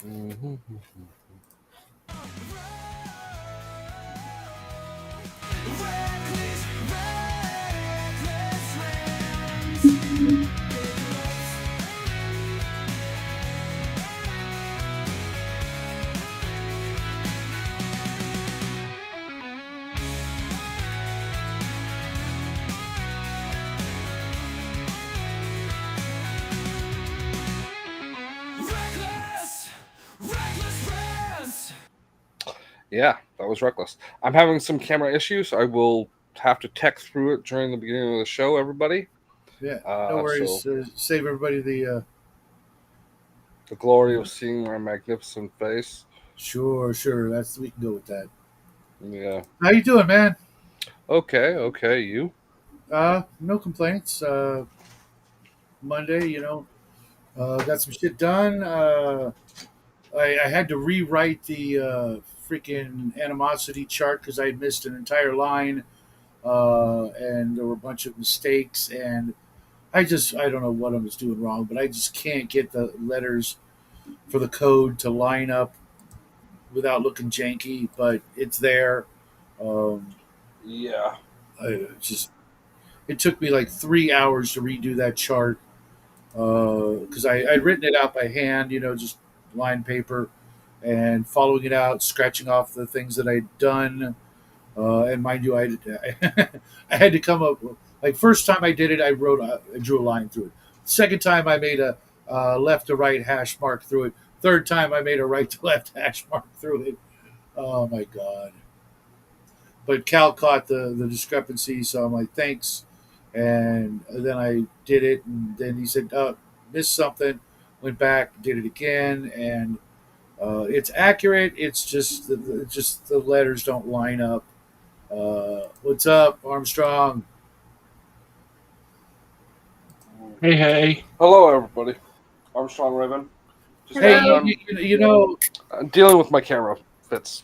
Mm-hmm. Yeah, that was reckless. I'm having some camera issues. I will have to tech through it during the beginning of the show, everybody. Yeah, no So worries. Save everybody the. the glory of seeing my magnificent face. Sure. That's we can go with that. Yeah. How you doing, man? Okay. You? No complaints. Monday, got some shit done. I had to rewrite the freaking animosity chart because I had missed an entire line, and there were a bunch of mistakes, and I don't know what I was doing wrong, but I just can't get the letters for the code to line up without looking janky. But it's there. Um, Yeah. I just it took me like 3 hours to redo that chart because I'd written it out by hand, just line paper, and following it out, scratching off the things that I'd done. And mind you, I had to come up like first time I did it, I drew a line through it. Second time I made a left to right hash mark through it. Third time I made a right to left hash mark through it. Oh my god! But Cal caught the discrepancy, so I'm like, thanks. And then I did it, and then he said, oh, missed something. Went back, did it again, and it's accurate. It's just the letters don't line up. What's up, Armstrong? Hey, hey. Hello, everybody. Armstrong Raven. Just Hey, dealing with my camera fits.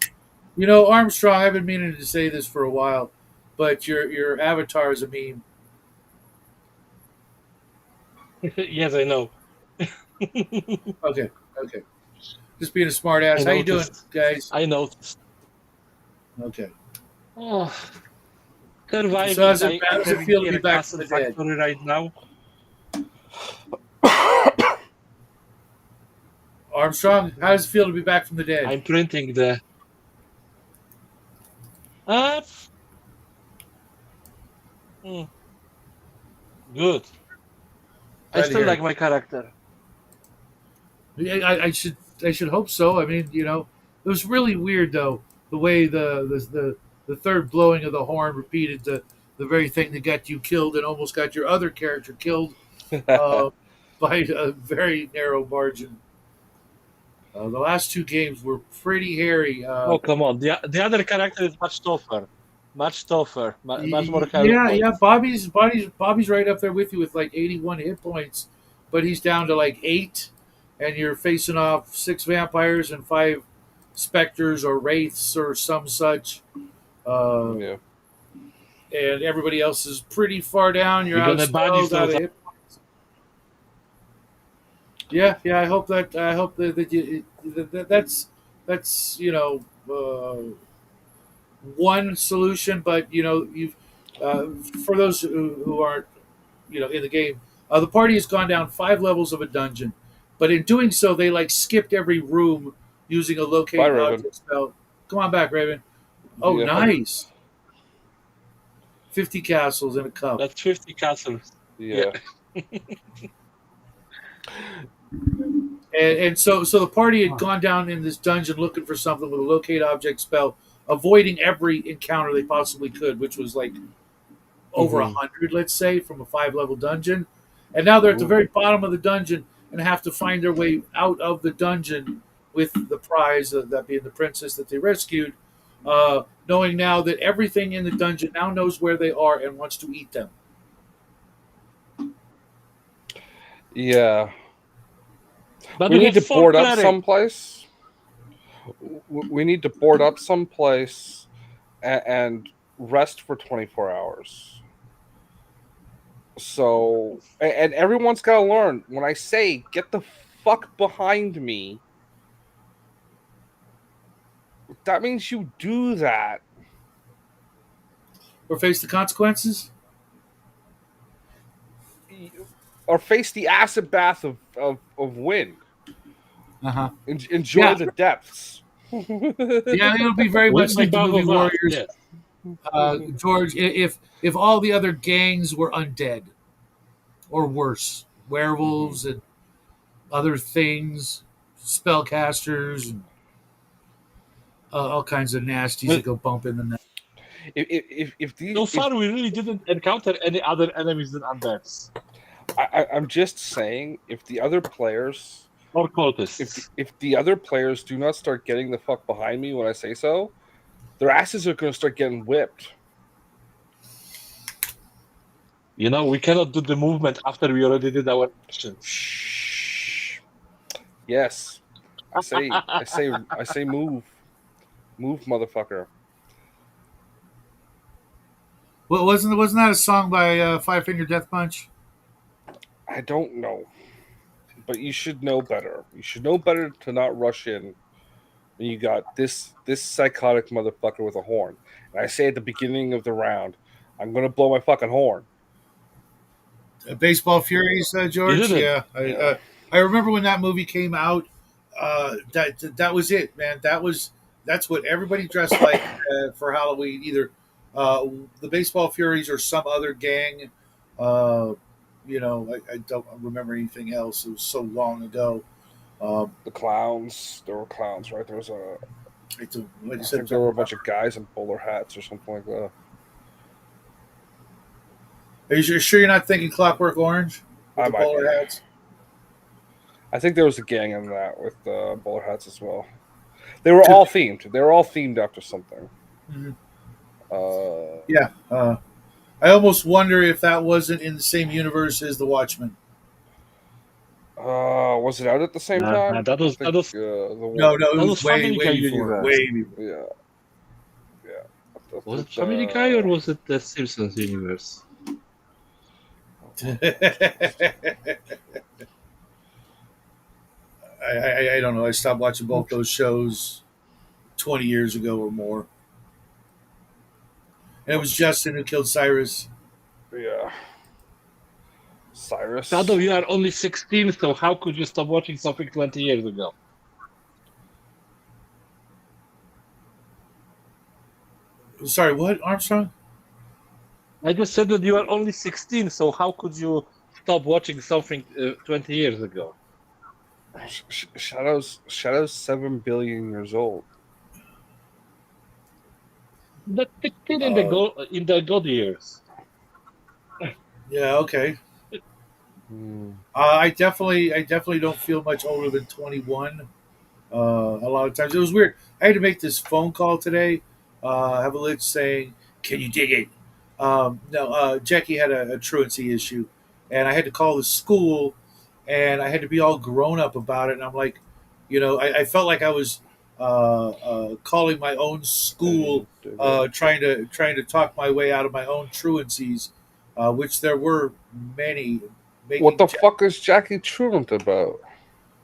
Armstrong. I've been meaning to say this for a while, but your avatar is a meme. Yes, I know. Okay, okay. Just being a smart ass. I How you doing, noticed. guys? I noticed. Okay. Oh, So surviving. I'm how does it having feel to here be a back from castle the dead? factory right now. Armstrong, how does it feel to be back from the dead? I'm printing the. Uh, hmm, good. I Glad to still hear like it. my character. Yeah, I should hope so. I mean, it was really weird though the way the third blowing of the horn repeated the very thing that got you killed and almost got your other character killed uh, by a very narrow margin. The last two games were pretty hairy. Oh, come on. The other character is much tougher. Much tougher. Much more health Yeah. points. Bobby's right up there with you with like 81 hit points, but he's down to like 8, and you're facing off 6 vampires and 5 specters or wraiths or some such. Uh, Yeah. and everybody else is pretty far down. You're We're out gonna banish spells, out those. of hit. Yeah. That's one solution, but you've uh, for those who aren't in the game, the party has gone down 5 levels of a dungeon, but in doing so, they like skipped every room using a Bye, locate Raven. object spell. Come on back, Raven. Oh, Yeah. nice. 50 castles in a cup. That's 50 castles. Yeah. Yeah. And so the party had gone down in this dungeon looking for something with a locate object spell, avoiding every encounter they possibly could, which was like over a Mm-hmm. hundred, let's say, from a 5 level dungeon. And now they're at the Ooh. very bottom of the dungeon and have to find their way out of the dungeon with the prize, that being the princess that they rescued, knowing now that everything in the dungeon now knows where they are and wants to eat them. But We we need have to 4 board up clerics. someplace. We need to board up someplace and rest for 24 hours. So, and everyone's got to learn when I say get the fuck behind me, That means you do that. Or face the consequences? Or face the acid bath of wind. Uh-huh. Enjoy Yeah. the depths. Yeah, it'll be very Will much be like the above movie of us. Warriors. Yes. George, if all the other gangs were undead or worse, werewolves and other things, spellcasters, and all kinds of nasties Well, that go bump in the night. If these so far, we really didn't encounter any other enemies than undeads I'm just saying, if the other players, or cultists. if the other players do not start getting the fuck behind me when I say so, their asses are going to start getting whipped. We cannot do the movement after we already did our actions. Shh. Yes, I say, move, motherfucker. Well, wasn't that a song by Five Finger Death Punch? I don't know, but you should know better. You should know better to not rush in when you got this psychotic motherfucker with a horn. And I say at the beginning of the round, I'm going to blow my fucking horn. Baseball Furies, You George. didn't. Yeah, Yeah. I remember when that movie came out. That was it, man. That's what everybody dressed like for Halloween. Either the Baseball Furies or some other gang. Uh, I don't remember anything else. It was so long ago. Um, The clowns, there were clowns, right? There was a, like I I said, think there were a bunch of guys in bowler hats or something like that. are you sure you're not thinking Clockwork Orange with I the might be. bowler hats? I think there was a gang in that with bowler hats as well. They were all themed. They were all themed after something. Mhm. Uh, Yeah. I almost wonder if that wasn't in the same universe as The Watchmen. was it out at the same Nah, time? that I was think that was the one. No, it that was was Family way Guy before. universe. Way before. Yeah, yeah. I Was think it Family Guy or was it the Simpsons universe? I don't know. I stopped watching both those shows 20 years ago or more. And it was Justin who killed Cyrus. yeah. Cyrus. Shadow, you are only 16, so how could you stop watching something 20 years ago? Sorry, what, Armstrong? I just said that you are only 16, so how could you stop watching something 20 years ago? Shadow's 7 billion years old. The kid Uh, in the God years. yeah, okay. Hmm. I definitely don't feel much older than 21. A lot of times it was weird. I had to make this phone call today. Have a list saying, "Can you dig it?" No, Jackie had a truancy issue, and I had to call the school, and I had to be all grown up about it. And I'm like, I felt like I was calling my own school, trying to talk my way out of my own truancies, which there were many. What Making the fuck is Jackie truant about?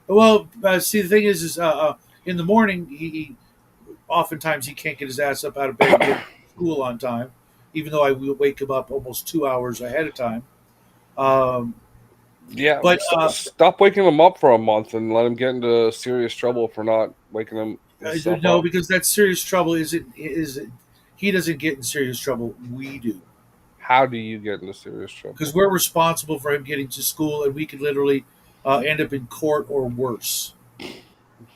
well, see, the thing is in the morning, he oftentimes he can't get his ass up out of bed and get to school on time, even though I will wake him up almost 2 hours ahead of time. Um, Yeah, but stop waking him up for a month and let him get into serious trouble for not waking himself no, up. because that serious trouble is he doesn't get in serious trouble. We do How do you get into serious because trouble? we're responsible for him getting to school, and we could literally end up in court or worse.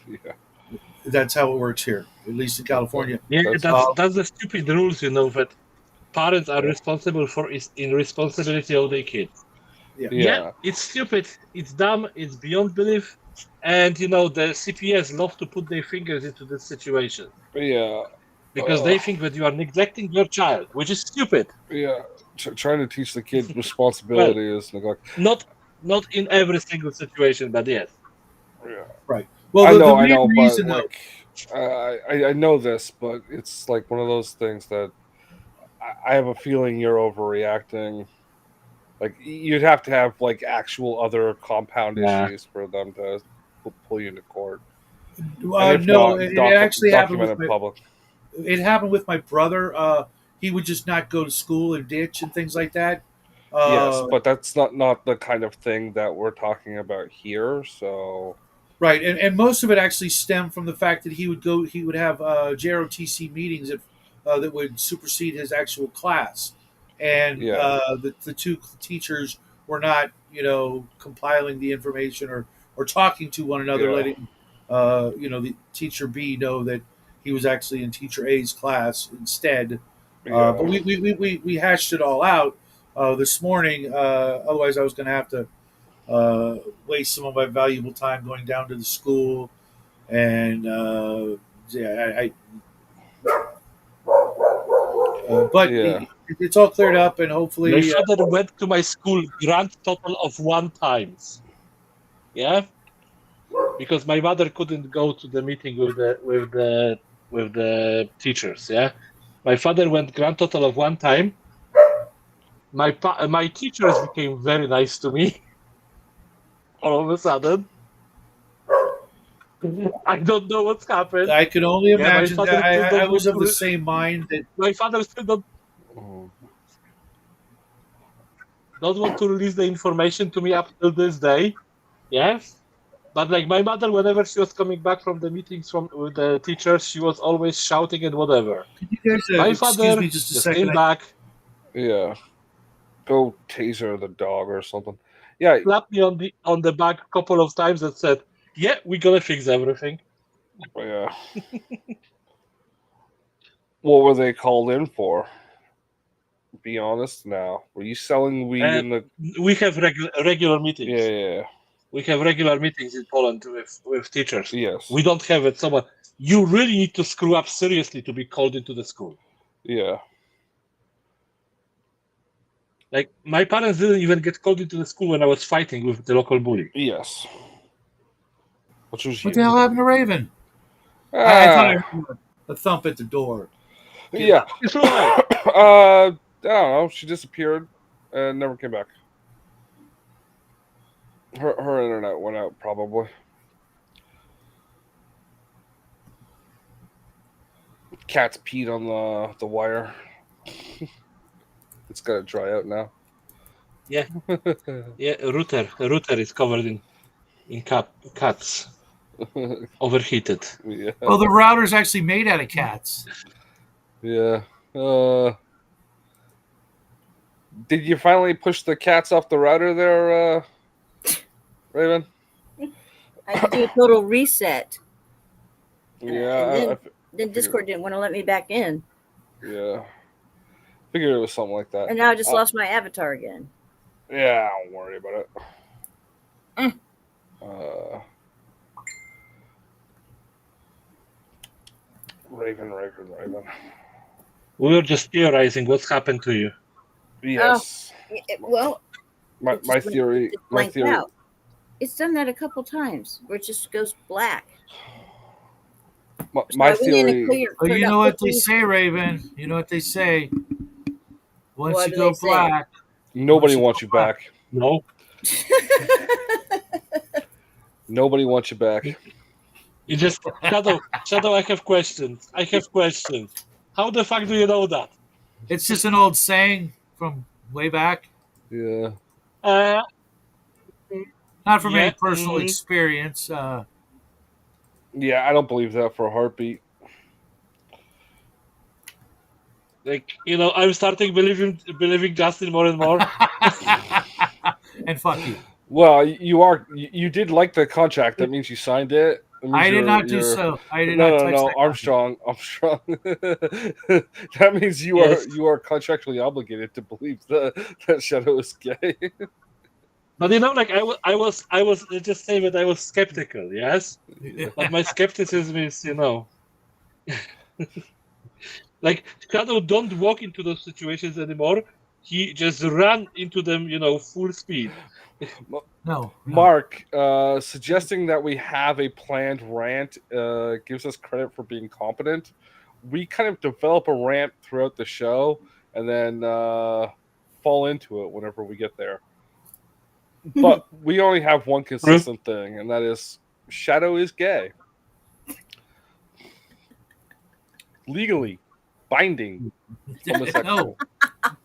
Yeah, That's how it works here, at least in California. Yeah, that's Uh, that's the stupid rules, that parents are yeah. responsible for in responsibility of their kids. yeah. Yeah, Yeah. it's stupid, it's dumb, it's beyond belief, and the CPS love to put their fingers into this situation Yeah. because they think that you are neglecting your child, which is stupid. Yeah. Trying to teach the kid Well, responsibility is neglect. not not in every single situation, but yes. Yeah. Right. Well, the I main know, but reason, though, like, I know this, but it's like one of those things that I have a feeling you're overreacting. Like, you'd have to have like actual other compound Yeah. issues for them to pull you into court. And if No, not, it actually happened document with in my. public. It happened with my brother. He would just not go to school and ditch and things like that. Yes, Uh, but that's not the kind of thing that we're talking about here. So Right, and most of it actually stemmed from the fact that he would have JROTC meetings that would supersede his actual class, and yeah, the two teachers were not, compiling the information or talking to one another, yeah, letting the teacher B know that he was actually in teacher A's class instead. yeah, But we hashed it all out this morning. Otherwise, I was going to have to waste some of my valuable time going down to the school, and yeah, but yeah, it's all cleared up, and My hopefully, father went to my school grand total of 1 times. Yeah, because my mother couldn't go to the meeting with the teachers. Yeah, my father went grand total of 1 time. My teachers became very nice to me all of a sudden. I don't know what's happened. I can only Yeah, my imagine father that still I don't was want of the to. same mind that My father still mm, don't want to release the information to me up till this day. Yes, but like my mother, whenever she was coming back from the meetings from with the teachers, she was always shouting and whatever. could you guys My excuse father me just a just came second. back, yeah. Go taser the dog or something. Yeah, slapped me on the back a couple of times, and said, "Yeah, we're gonna fix everything." yeah. What were they called in for? Be honest now. Were you selling weed Uh, in the? we have regular Yeah, meetings. yeah, We have regular meetings in Poland with teachers. yes, We don't have it. Someone you really need to screw up seriously to be called into the school. yeah, Like my parents didn't even get called into the school when I was fighting with the local bully. yes. Which was What the you? hell happened to Raven? I thought I Ah, heard a thump at the door. Get yeah. out. It's right. I don't know. She disappeared and never came back. Her internet went out probably. Cat's peed on the wire. It's gotta dry out now. Yeah, yeah. A router is covered in cats overheated. Yeah, Well, the router's actually made out of cats. yeah. Did you finally push the cats off the router there, Raven? I had to do a total reset, Yeah, and then I then figured. Discord didn't want to let me back in, Yeah, figured it was something like that. and now I just lost my avatar again. Yeah, don't worry about it. Mm. Uh, Raven. We were just theorizing what's happened to you. Yes, Well, it my just went, it theory. just My blanked theory. out. It's done that a couple times where it just goes black. So My I went in and theory. Well, cleared you out know what they 15. say, Raven. You know what they say. Once What you do go they say? black, Nobody once you wants go you black. back. No, Nobody wants you back. you just Shadow. I have questions. How the fuck do you know that? It's just an old saying from way back. Yeah. Uh, Not from any yeah. personal experience. Yeah, I don't believe that for a heartbeat. Like I'm starting believing Justin more and more. And fuck you. Well, you did like the contract. That means you signed it. That means I did not do you're so. I did no not no touch no that contract. Armstrong. That means Yes, you are contractually obligated to believe that Shadow is gay. but like I was let's just say that I was skeptical. Yes, Yeah. but my skepticism is like Shadow don't walk into those situations anymore. He just ran into them, full speed. No. Mark, suggesting that we have a planned rant gives us credit for being competent. We kind of develop a rant throughout the show and then fall into it whenever we get there. But we only have one True. consistent thing, and that is Shadow is gay. legally binding homosexual. No,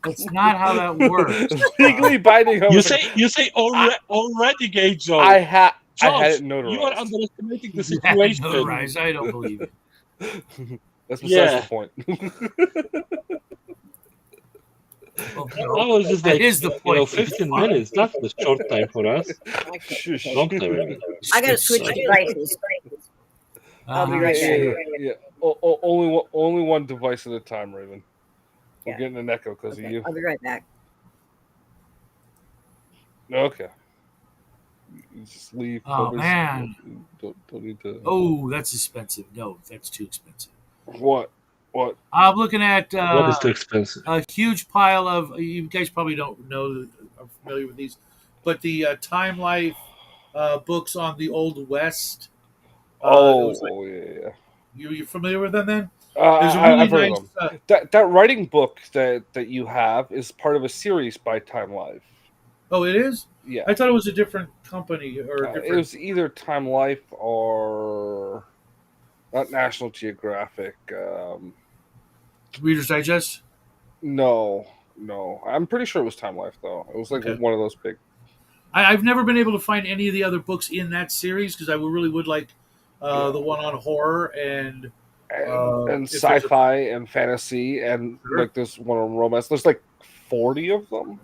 that's not how that works. Legally binding You homosexual. say already gay, Joe. I had it Josh, notarized. you are underestimating the You have it situation. notarized. I don't believe it. That's besides Yeah. the point. Well, That no, was just that like, is the point. 15 minutes. That's a short time for us. Shush. Long time. I gotta switch devices. I'll be right back. Yeah. Only one device at a time, Raven. We're Yeah. getting an echo because of Okay, you. I'll be right back. Okay. You just leave. Oh, Nobody's- man. Don't need to. Oh, that's expensive. No, that's too expensive. What? I'm looking at What is too expensive? a huge pile of. You guys probably don't know, are familiar with these, but the Time Life books on the Old West. It was like- Yeah. you familiar with them then? There's a really I've heard nice. of them. That writing book that you have is part of a series by Time Life. Oh, it is. Yeah. I thought it was a different company or a It different. was either Time Life or not National Geographic. Reader's Digest. No. I'm pretty sure it was Time Life though. It was like Okay. one of those big. I've never been able to find any of the other books in that series because I really would like the one on horror and And if there's sci-fi and fantasy and Sure. like this one on romance. There's like 40 of them.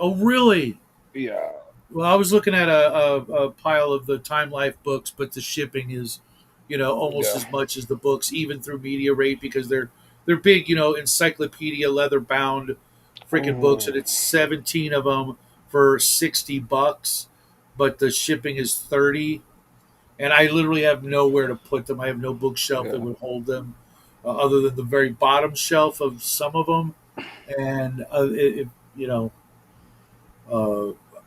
Oh, really? Yeah. Well, I was looking at a pile of the Time Life books, but the shipping is, almost Yeah. as much as the books, even through Media Rate, because they're big, encyclopedia leather bound freaking books, and it's 17 of them for $60, but the shipping is 30, and I literally have nowhere to put them. I have no bookshelf that Yeah. would hold them, other than the very bottom shelf of some of them, and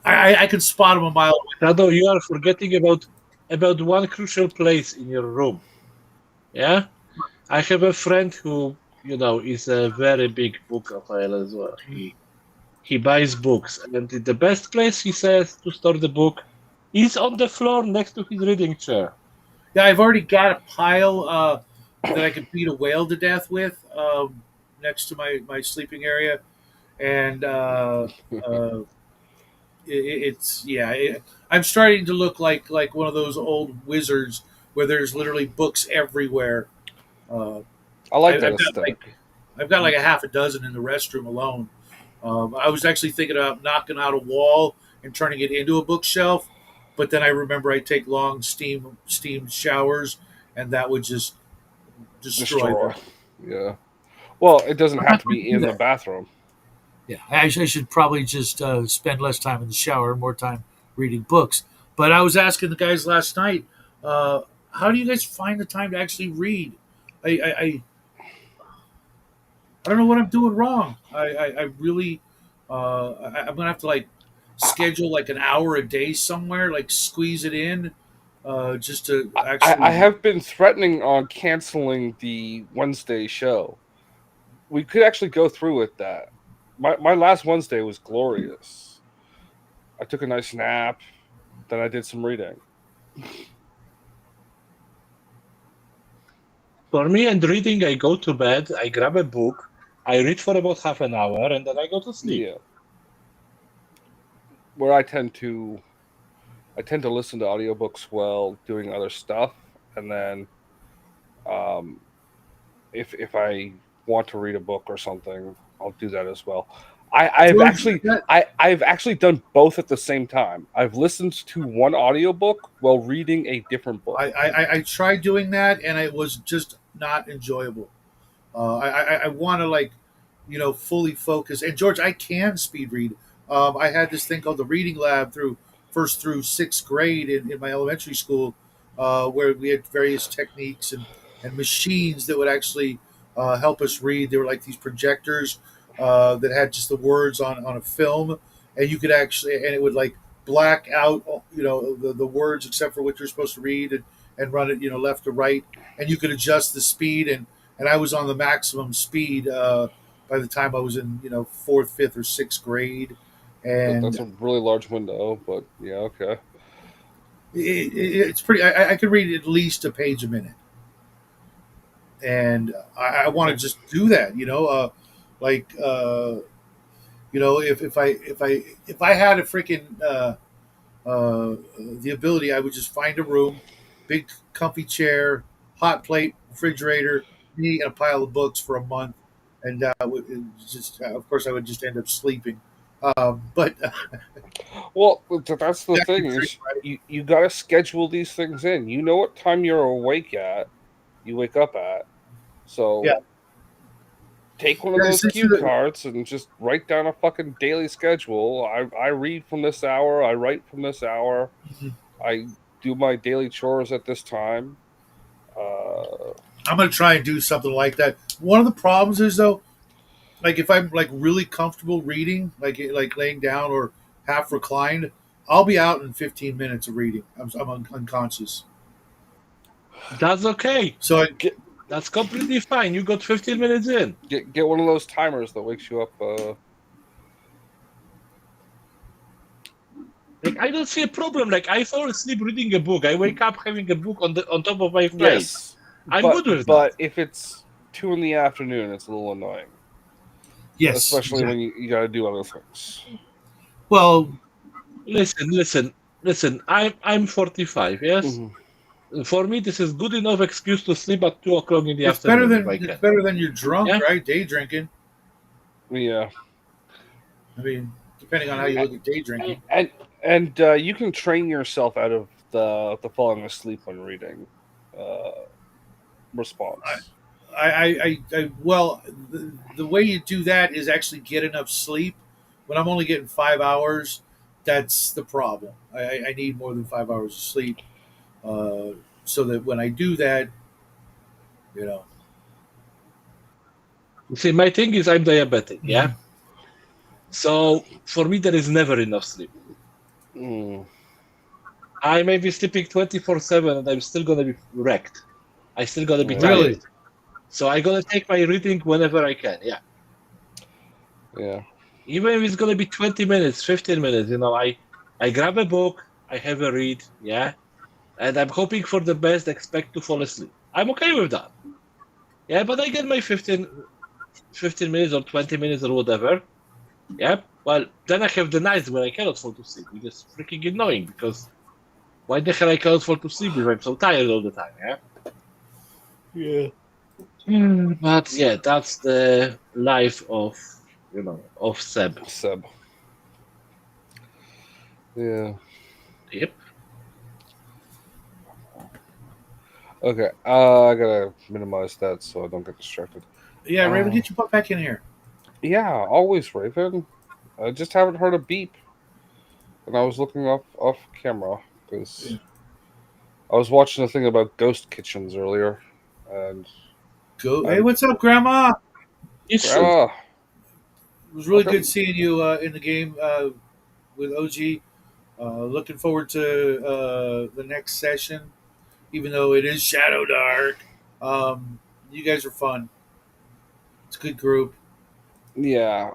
I can spot them a mile away. Rado, you are forgetting about one crucial place in your room. Yeah? I have a friend who, is a very big bookophiles as well. He buys books, and the best place, he says, to store the book is on the floor next to his reading chair. Yeah, I've already got a pile that I could beat a whale to death with next to my sleeping area, and I'm starting to look like one of those old wizards where there's literally books everywhere. I like I've that got aesthetic. I've got like a half a dozen in the restroom alone. I was actually thinking about knocking out a wall and turning it into a bookshelf, but then I remember I take long steam showers, and that would just destroy them. Yeah. Well, it doesn't I'm have not to going be to do in the that. bathroom. Yeah, I should probably just spend less time in the shower and more time reading books. But I was asking the guys last night, how do you guys find the time to actually read? I don't know what I'm doing wrong. I really, I'm gonna have to like schedule like an hour a day somewhere, like squeeze it in, just to actually. I have been threatening on canceling the Wednesday show. We could actually go through with that. My last Wednesday was glorious. I took a nice nap, then I did some reading. For me and reading, I go to bed, I grab a book, I read for about half an hour, and then I go to sleep. Yeah. Where I tend to listen to audiobooks while doing other stuff, and then if I want to read a book or something, I'll do that as well. I've actually done both at the same time. I've listened to one audiobook while reading a different book. I tried doing that, and it was just not enjoyable. I want to fully focus. And George, I can speed read. I had this thing called the reading lab through first through sixth grade in my elementary school, where we had various techniques and machines that would actually help us read. They were like these projectors that had just the words on a film, and you could actually, and it would like black out, the words except for what you're supposed to read, and run it, left to right, and you could adjust the speed, and I was on the maximum speed by the time I was in fourth, fifth, or sixth grade, and That's a really large window, but yeah, okay. it's pretty. I could read at least a page a minute, and I want to just do that. Like if I had a freaking the ability, I would just find a room, big comfy chair, hot plate, refrigerator, me and a pile of books for a month, and of course I would just end up sleeping. But Well, that's the that's the thing trick, is right? you got to schedule these things in. You know what time you're awake at, you wake up at. Yeah, So take one of yeah. those cue cards and just write down a fucking daily schedule. I read from this hour. I write from this hour. I do my daily chores at this time. I'm gonna try and do something like that. One of the problems is though, like if I'm like really comfortable reading, like laying down or half reclined, I'll be out in 15 minutes of reading. I'm unconscious. That's okay. So get That's completely fine. You got 15 minutes in. get one of those timers that wakes you up. Like I don't see a problem. Like I fall asleep reading a book. I wake up having a book on top of my plate. Yes, I'm good with but that. if it's 2 in the afternoon, it's a little annoying, yes, especially when exactly. you got to do other things. Well, Listen. I'm 45. Yes. Hmm. For me, this is good enough excuse to sleep at 2 o'clock in the it's better afternoon if than I can. you're drunk, Yeah. right? Day drinking. Yeah, I mean, depending on how you look at day drinking. and you can train yourself out of the falling asleep when reading uh, I, response. well, the way you do that is actually get enough sleep. When I'm only getting 5 hours, that's the problem. I need more than 5 hours of sleep, uh, so that when I do that, you know, You see, my thing is I'm diabetic. Yeah. Mhm. So for me, there is never enough sleep. Mm, I may be sleeping 24/7 and I'm still gonna be wrecked. I still gonna be yeah, tired. Really, So I gotta take my reading whenever I can. Yeah. yeah, Even if it's gonna be 20 minutes, 15 minutes, I grab a book, I have a read, yeah, and I'm hoping for the best, expect to fall asleep. I'm okay with that. Yeah, but I get my 15 minutes or 20 minutes or whatever. Yeah. Well, then I have the nights when I cannot fall to sleep, which is freaking annoying because why the hell I cannot fall to sleep if I'm so tired all the time, yeah? yeah. But yeah, that's the life of Seb. Seb. Yeah. Yep. Okay. I gotta minimize that so I don't get distracted. yeah, Raven, Uh, get your butt back in here. yeah, always Raven. I just haven't heard a beep, and I was looking off camera because Yeah. I was watching a thing about ghost kitchens earlier, and Go. Hey, I'm what's up, Grandma? It's Grandma. It was really good Welcome. seeing you in the game with OG. Looking forward to the next session, even though it is Shadow Dark. You guys are fun. It's a good group. Yeah,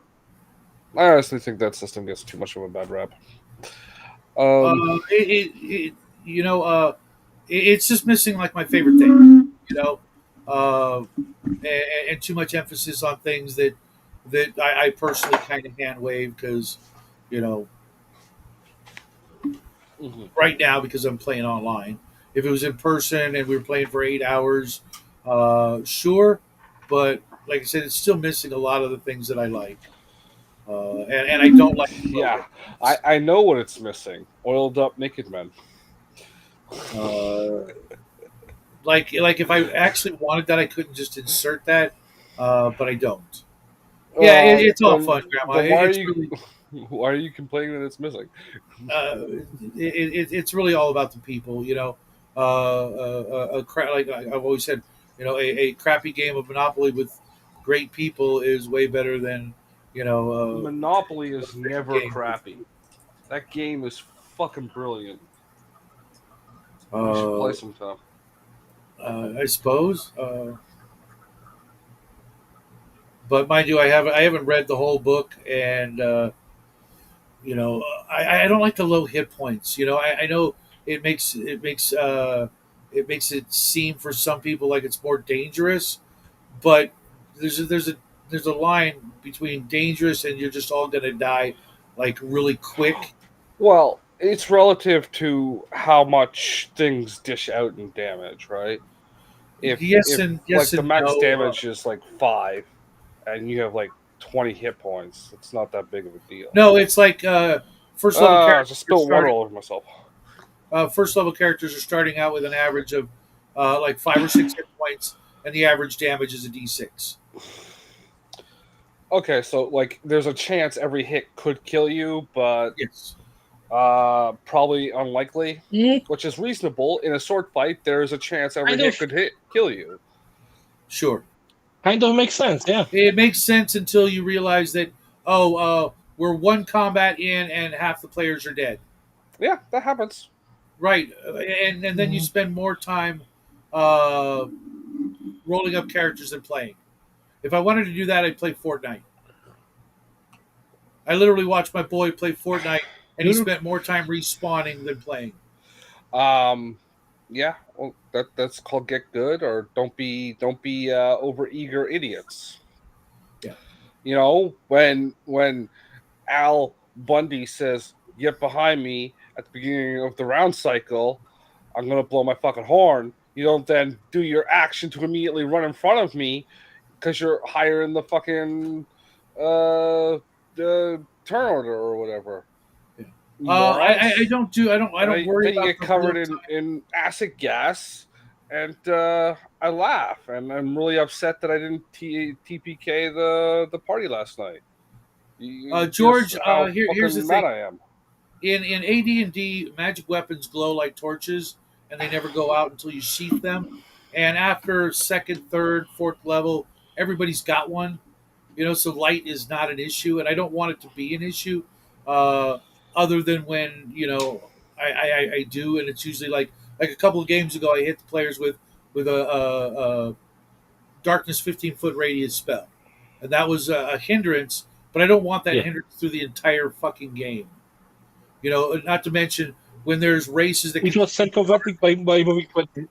I honestly think that system gets too much of a bad rap. Uh, Um, you know, it's just missing like my favorite thing. And too much emphasis on things that I personally kind of hand wave because, you know, mhm. right now because I'm playing online. If it was in person and we were playing for 8 hours, sure, but like I said, it's still missing a lot of the things that I like, and I don't like slow Yeah, hit points. I know what it's missing. Oiled up naked men. Uh, like if I actually wanted that, I couldn't just insert that, but I don't. Yeah, it's all fun, Grandma. Then why are It's you really why are you complaining that it's missing? uh, it's really all about the people. Like I've always said, a crappy game of Monopoly with great people is way better than Monopoly a is great never game with. crappy. That game is fucking brilliant. We should Uh, play sometime. I suppose, but mind you, I haven't read the whole book, and I don't like the low hit points. I know it makes it makes it seem for some people like it's more dangerous. But there's a line between dangerous and you're just all gonna die like really quick. Well, it's relative to how much things dish out in damage, right? If like Yes the and max no. damage is like 5 and you have like 20 hit points, it's not that big of a deal. No, it's like first level Ah, characters just are spilled water starting. all over myself. First level characters are starting out with an average of like 5 or 6 hit points, and the average damage is a d6. Okay, so like there's a chance every hit could kill you, but Yes, probably unlikely, Mm, which is reasonable. In a sword fight, there's a chance every kind hit of, could hit kill you. sure. kind of makes sense. Yeah. It makes sense until you realize that we're one combat in and half the players are dead. Yeah, that happens. Right, and then you Mhm. spend more time uh, rolling up characters than playing. If I wanted to do that, I'd play Fortnite. I literally watched my boy play Fortnite, and he You're spent more time respawning than playing. Um, yeah, well, that's called get good, or don't be over eager idiots. Yeah. You know, when Al Bundy says, "Get behind me" at the beginning of the round cycle, I'm gonna blow my fucking horn. You don't then do your action to immediately run in front of me because you're higher in the fucking the turn order or whatever. Yeah. You I morons. don't do I And don't worry then you about get the covered real in acid gas, and I laugh, and I'm really upset that I didn't TPK the party last night. Just George, how here's the fucking thing. mad I am. In AD&D, magic weapons glow like torches, and they never go out until you sheath them. And after second, third, fourth level, everybody's got one. So light is not an issue, and I don't want it to be an issue. Uh, Other than when I do, and it's usually like a couple of games ago, I hit the players with a darkness 15-foot radius spell, and that was a hindrance. But I don't want that yeah. hindrance through the entire fucking game. Not to mention when there's races that It can was self-converting by moving 20.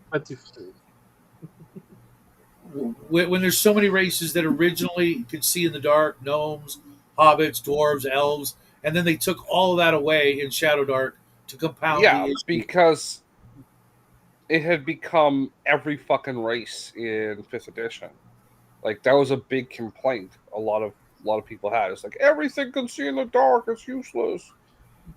when there's so many races that originally could see in the dark, gnomes, hobbits, dwarves, elves, and then they took all of that away in Shadow Dark to compound Yeah, the issue. because it had become every fucking race in fifth edition. Like that was a big complaint. A lot of people had. It's like everything can see in the dark. It's useless.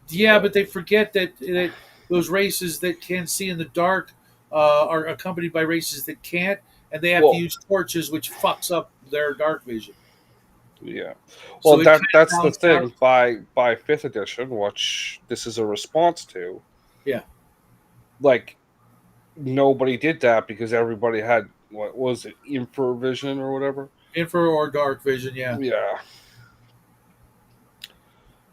Yeah, But but they forget that those races that can see in the dark are accompanied by races that can't, and they have to well, use torches, which fucks up their dark vision. yeah. Well, So it that kind of that's the balanced out. thing. By fifth edition, which this is a response to, Yeah, like nobody did that because everybody had what was it, infravision or whatever. infra or dark vision. Yeah. Yeah,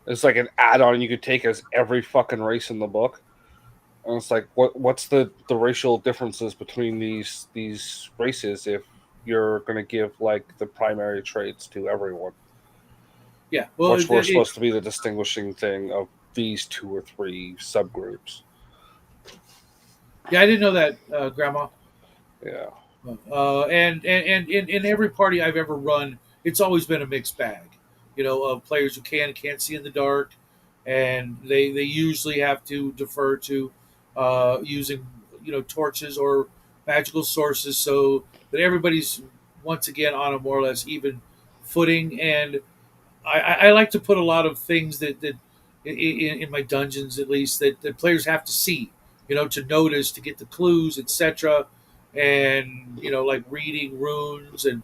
it's like an add-on you could take as every fucking race in the book. And it's like, what's the racial differences between these races if you're gonna give like the primary traits to everyone, Yeah. Well, which were supposed to be the distinguishing thing of these two or three subgroups. yeah, I didn't know that, Grandma. Yeah, And in every party I've ever run, it's always been a mixed bag. Of players who can and can't see in the dark, and they usually have to defer to using torches or magical sources so that everybody's once again on a more or less even footing. And I like to put a lot of things that in my dungeons at least that players have to see, to notice, to get the clues, etc. And like reading runes and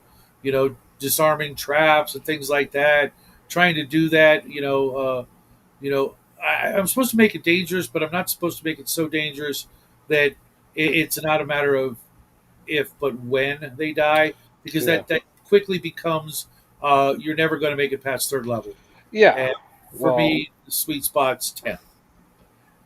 disarming traps and things like that. Trying to do that, I'm supposed to make it dangerous, but I'm not supposed to make it so dangerous that it's not a matter of if but when they die, because yeah, that quickly becomes you're never going to make it past third level. yeah. And for Well, me, the sweet spot's 10th.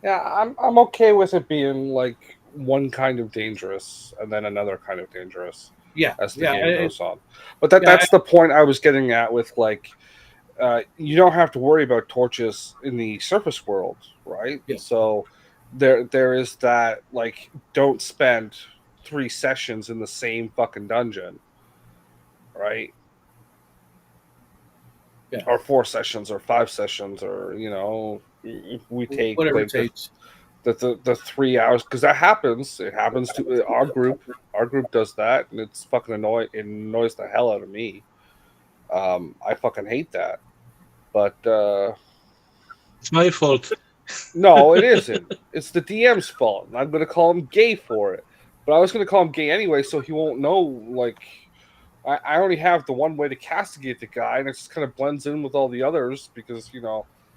yeah. I'm okay with it being like one kind of dangerous and then another kind of dangerous Yeah, as the yeah, game goes on. But that yeah, that's the point I was getting at with like you don't have to worry about torches in the surface world, right? yeah. So there is that, like, don't spend 3 sessions in the same fucking dungeon, right? Yeah. Or 4 sessions or 5 sessions, or we take Whatever it like takes. the 3 hours, because that happens. It happens to our group. Our group does that, and it's fucking annoying. It annoys the hell out of me. I fucking hate that. But It's my fault. no, it isn't. It's the DM's fault, and I'm gonna call him gay for it. But I was gonna call him gay anyway, so he won't know. Like, I only have the one way to castigate the guy, and it just kind of blends in with all the others because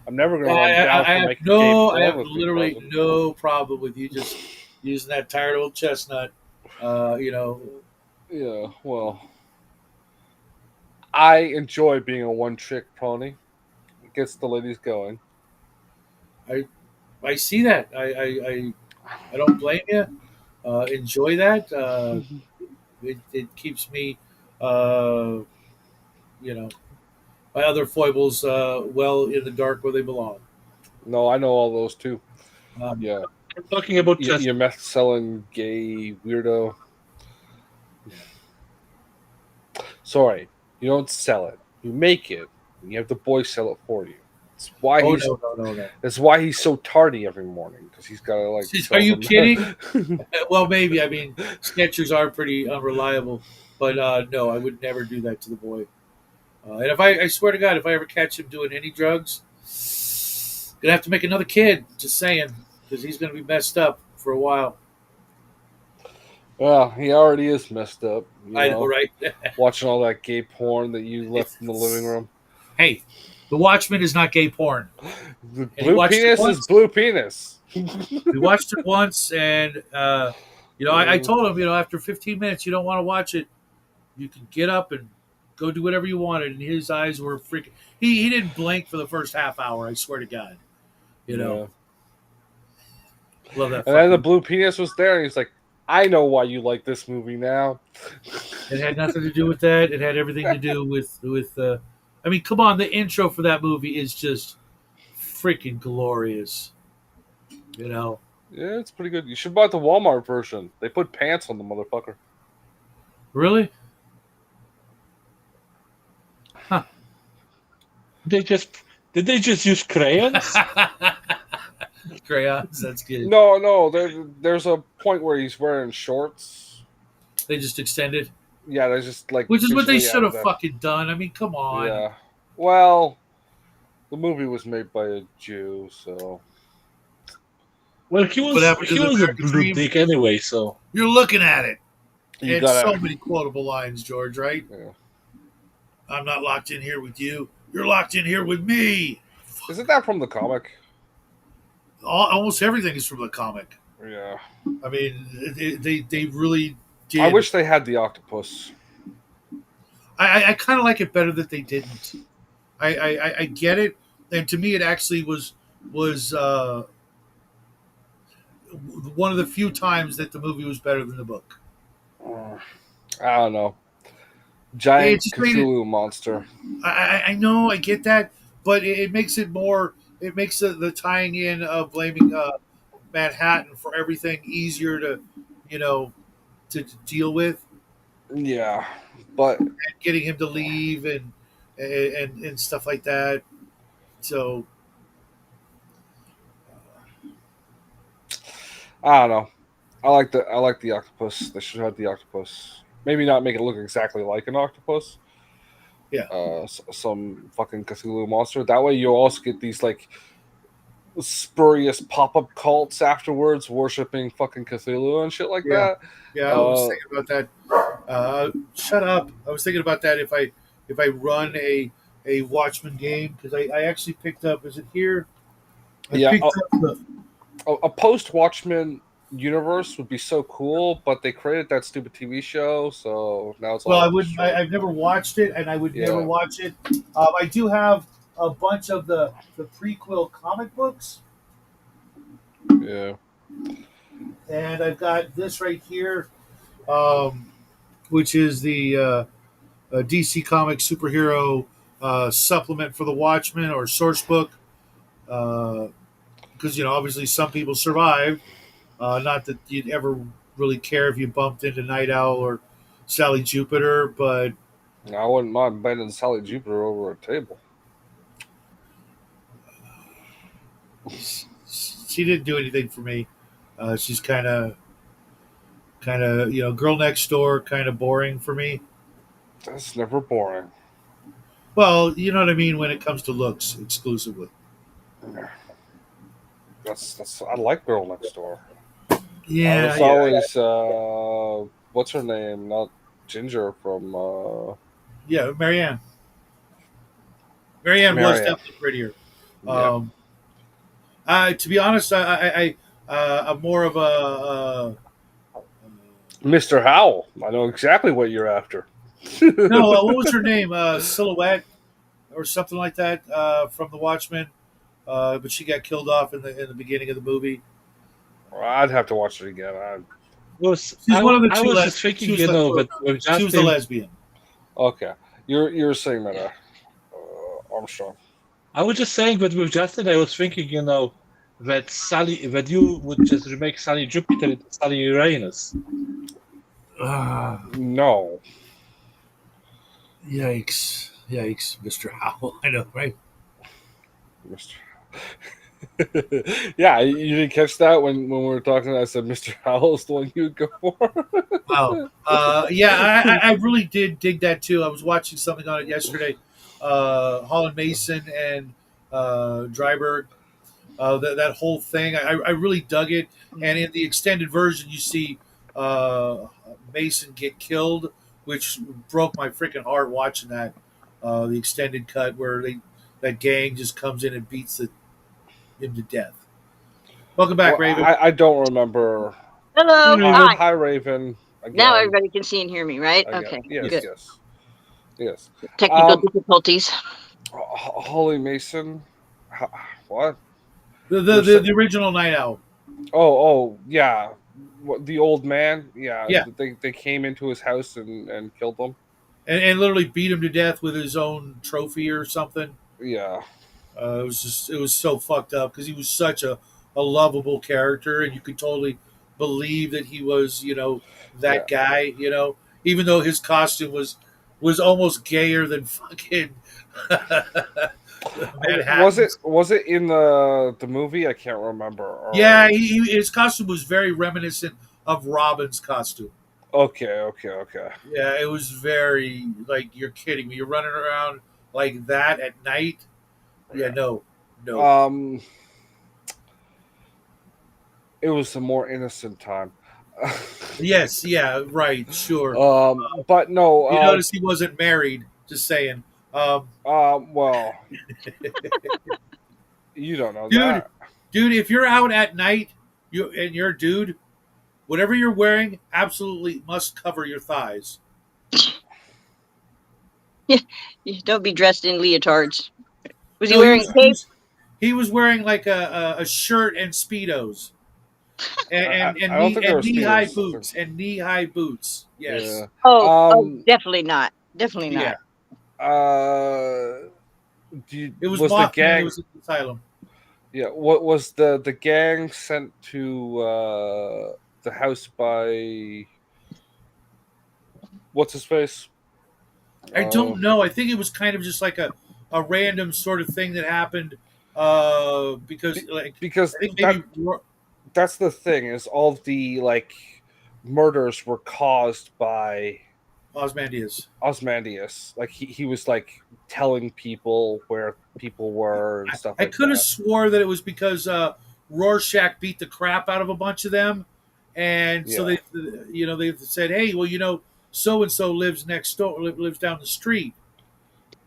I'm never gonna run down for making gay I porn have with me, literally brother. no problem with you just using that tired old chestnut. You know, Yeah, well, I enjoy being a one-trick pony. It gets the ladies going. I see that. I don't blame you. Enjoy that. It keeps me, uh, you know, my other foibles well in the dark where they belong. No, I know all those too. Um, Yeah, I'm talking about chest. you meth selling gay weirdo. yeah. Sorry, you don't sell it. You make it, and you have the boy sell it for you. That's why Oh he's. no, no, no, no. That's why he's so tardy every morning, because he's got to like Are sell you kidding? them. Well, maybe. I mean, Skechers are pretty unreliable, but no, I would never do that to the boy. And if I swear to God, if I ever catch him doing any drugs, gonna have to make another kid. Just saying, because he's gonna be messed up for a while. Well, he already is messed up. I know, right? Watching all that gay porn that you left in the living room. Hey, The Watchmen is not gay porn, The and he blue watched it penis is once. blue penis. We watched it once, and I Mm, told him, after 15 minutes, you don't want to watch it. You can get up and go do whatever you wanted. And his eyes were freaking. He didn't blink for the first half hour. I swear to God. You know, yeah. love that And then the fucking. blue penis was there, and he's like, "I know why you like this movie now." It had nothing to do with that. It had everything to do with. I mean, come on, the intro for that movie is just freaking glorious. You know, Yeah, it's pretty good. You should buy the Walmart version. They put pants on the motherfucker. really? Huh. They just did they just use crayons? Crayons. That's good. No. There's a point where he's wearing shorts. They just extended, Yeah, they just like which is what they visually should added have that. fucking done. I mean, come on. Yeah. Well, the movie was made by a Jew, so Well, he What was happened to he the was a American blue dream? dick anyway, so You're looking at it. you It's so gotta. many quotable lines, George, right? Yeah. I'm not locked in here with you. You're locked in here with me. Isn't that from the comic? Almost everything is from the comic. Yeah. I mean, they really did. I wish they had the octopus. I kind of like it better that they didn't. I get it, and to me, it actually was one of the few times that the movie was better than the book. I don't know. It Giant just made it. Cthulhu monster. I know, I get that, but it makes it more. It makes the tying in of blaming Manhattan for everything easier to, you know, to deal with, Yeah, but and getting him to leave and stuff like that. So I don't know. I like the octopus. They should have the octopus. Maybe not make it look exactly like an octopus. yeah, Some fucking Cthulhu monster. That way, you also get these like spurious pop up cults afterwards, worshiping fucking Cthulhu and shit like yeah, that. yeah. I was thinking about that. Shut up! I was thinking about that if I run a Watchmen game because I actually picked up. Is it here? I Yeah, picked up the. a post Watchmen universe would be so cool, but they created that stupid TV show, so now it's Well, all I wouldn't. destroyed. I've never watched it, and I would never Yeah, watch it. I do have a bunch of the prequel comic books, yeah. and I've got this right here, um, which is the DC Comics superhero supplement for the Watchmen or source book. Because because obviously some people survived. Not that you'd ever really care if you bumped into Night Owl or Sally Jupiter, but I wouldn't mind bending Sally Jupiter over a table. she didn't do anything for me. She's kind of girl next door, kind of boring for me. That's never boring. Well, you know what I mean when it comes to looks exclusively. That's I like Girl Next Door. I Yeah, was yeah, always what's her name? Not Ginger from yeah. Marianne. Marianne was Marianne. definitely prettier. Yeah, Um, to be honest, I'm more of a Mr. Howell. I know exactly what you're after. no. What was her name? Silhouette or something like that from The Watchmen. But she got killed off in the beginning of the movie. I'd have to watch it again. She's one of the I two. was just thinking, that with She was the Justin, lesbian. Okay, you're saying that Armstrong. I was just saying that with Justin, I was thinking, that you would just remake Sally Jupiter into Sally Uranus. No, Yikes! Yikes, Mr. Howell. I know, right? Mr. Yeah, you didn't catch that when we were talking. I said Mr. Howell's the one you would go for. Wow. Yeah, I really did dig that too. I was watching something on it yesterday. Holland Mason and Dryberg. That whole thing, I really dug it. And in the extended version, you see Mason get killed, which broke my freaking heart watching that. The extended cut where that gang just comes in and beats him to death. Welcome back, Well, Raven. I don't remember. Hello. Hi. Hi, Raven. Now Again, everybody can see and hear me, right? again. Okay. Yes, Good. yes. Technical Um, difficulties. Holly Mason. What? The original Night Owl. Oh, yeah. What, the old man? Yeah, Yeah. They came into his house and killed him. And literally beat him to death with his own trophy or something. Yeah. It was so fucked up because he was such a lovable character, and you could totally believe that he was, that guy, even though his costume was almost gayer than fucking Manhattan. Was it in the movie? I can't remember. Or... Yeah, his costume was very reminiscent of Robin's costume. Okay. Yeah, it was very like, you're kidding me. You're running around like that at night. Yeah, no. It was a more innocent time. Yes, yeah, right, sure. But no. You notice he wasn't married. Just saying. Well, you don't know that, dude. If you're out at night, you're a dude, whatever you're wearing, absolutely must cover your thighs. You don't be dressed in leotards. Was he wearing a cape? He was wearing like a shirt and speedos, and knee-high boots and knee-high boots. Yes. Yeah. Oh, definitely not. Definitely not. Yeah. It was the gang. It was at the asylum. Yeah. What was the gang sent to the house by what's his face? I don't know. I think it was kind of just like a random sort of thing that happened because I think maybe that's the thing is all the murders were caused by Ozymandias. Like he was like telling people where people were and stuff. I could have swore that it was because Rorschach beat the crap out of a bunch of them, and so they said, hey, well, so and so lives next door, lives down the street,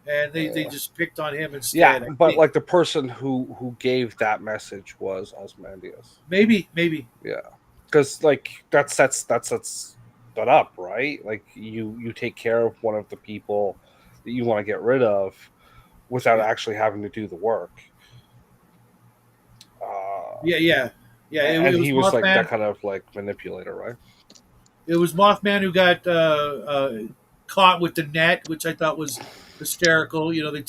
and they just picked on him instead. Yeah, but like the person who gave that message was Ozymandias. Maybe. Yeah, because like that sets that up, right? Like you take care of one of the people that you want to get rid of without actually having to do the work. Yeah. And he was Mothman. like that kind of like manipulator, right? It was Mothman who got caught with the net, which I thought was hysterical. They